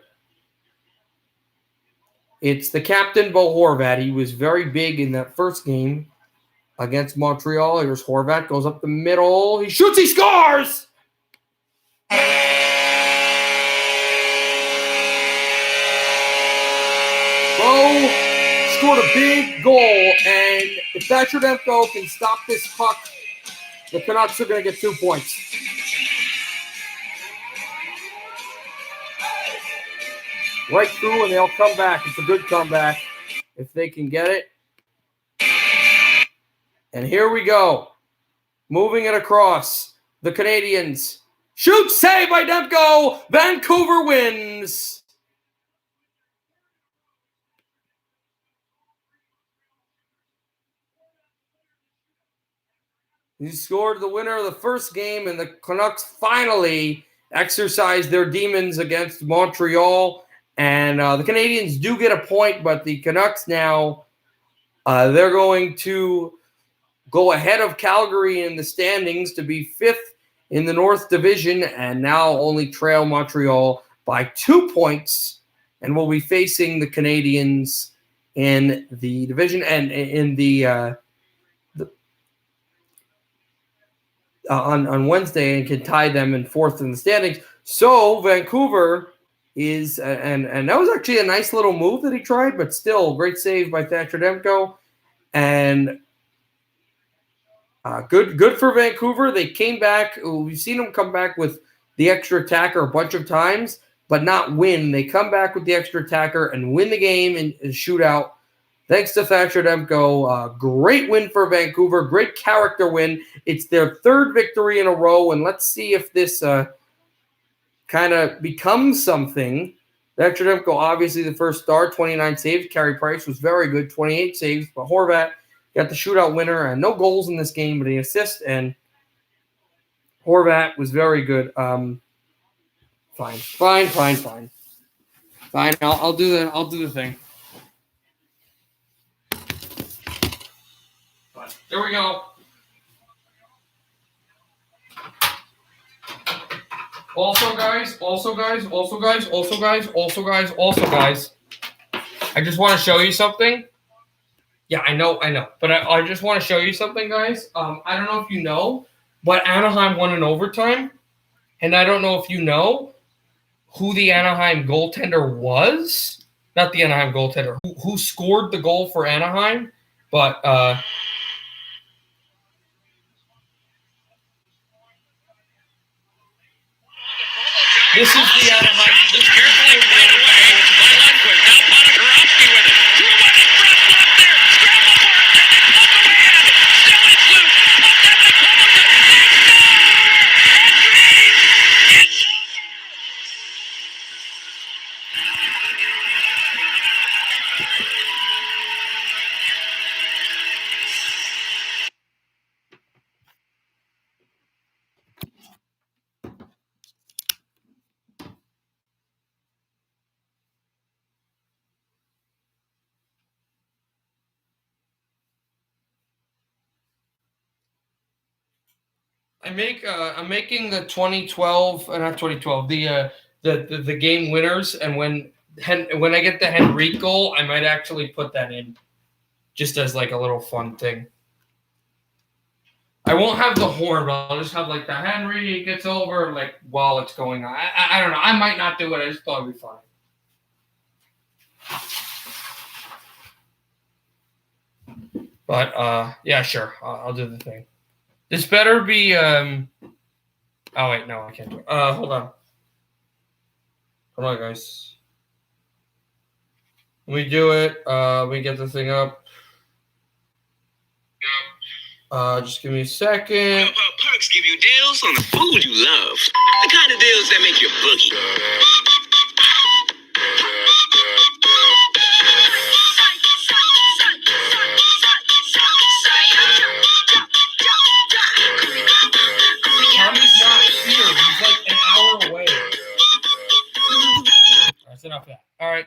It's the captain, Bo Horvat. He was very big in that first game against Montreal. Here's Horvat, goes up the middle. He shoots, he scores! Bo scored a big goal, and if Thatcher Demko can stop this puck, the Canucks are going to get 2 points. Right through, and they'll come back. It's a good comeback if they can get it. And here we go. Moving it across. The Canadiens. Shoot, save by Demko. Vancouver wins. He scored the winner of the first game, and the Canucks finally exercised their demons against Montreal. And the Canadiens do get a point, but the Canucks now, they're going to go ahead of Calgary in the standings to be fifth in the North Division, and now only trail Montreal by 2 points, and will be facing the Canadiens in the division and in on Wednesday, and can tie them in fourth in the standings. So Vancouver is, and that was actually a nice little move that he tried, but still great save by Thatcher Demko, and good for Vancouver. They came back. We've seen them come back with the extra attacker a bunch of times, but not win. They come back with the extra attacker and win the game in a shootout. Thanks to Thatcher Demko. Great win for Vancouver. Great character win. It's their third victory in a row, and let's see if this kind of becomes something. Thatcher Demko, obviously the first star, 29 saves. Carey Price was very good, 28 saves. But Horvat got the shootout winner, and no goals in this game, but an assist, and Horvat was very good. Fine. I'll do the thing. But here we go. Also, guys, I just want to show you something. Yeah, I know. But I just want to show you something, guys. I don't know if you know, but Anaheim won in overtime. And I don't know if you know who the Anaheim goaltender was. Not the Anaheim goaltender. Who scored the goal for Anaheim. But this is the Anaheim. I'm making the 2012, not 2012, the game winners, and when I get the Henrique goal, I might actually put that in, just as like a little fun thing. I won't have the horn, but I'll just have like the Henrique gets over like while it's going on. I don't know. I might not do it. I just thought it'd be fun. But yeah, sure. I'll do the thing. This better be. Oh wait, no, I can't do it. Hold on. Come on, guys. We do it. We get the thing up. Just give me a second. Perks give you deals on the food you love. The kind of deals that make you boogie. Tommy's not here. He's like an hour away. That's enough of that. All right.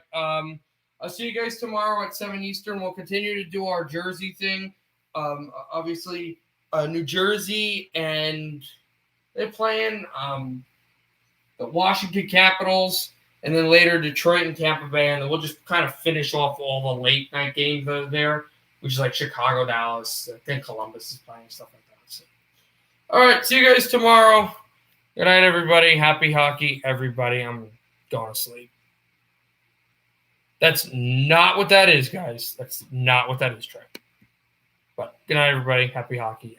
I'll see you guys tomorrow at 7 Eastern. We'll continue to do our Jersey thing. Obviously, New Jersey, and they're playing the Washington Capitals, and then later Detroit and Tampa Bay, and then we'll just kind of finish off all the late night games that are there, which is like Chicago, Dallas. I think Columbus is playing, stuff like that. So. All right, see you guys tomorrow. Good night, everybody. Happy hockey, everybody. I'm going to sleep. That's not what that is, guys. That's not what that is, Trey. But good night, everybody. Happy hockey.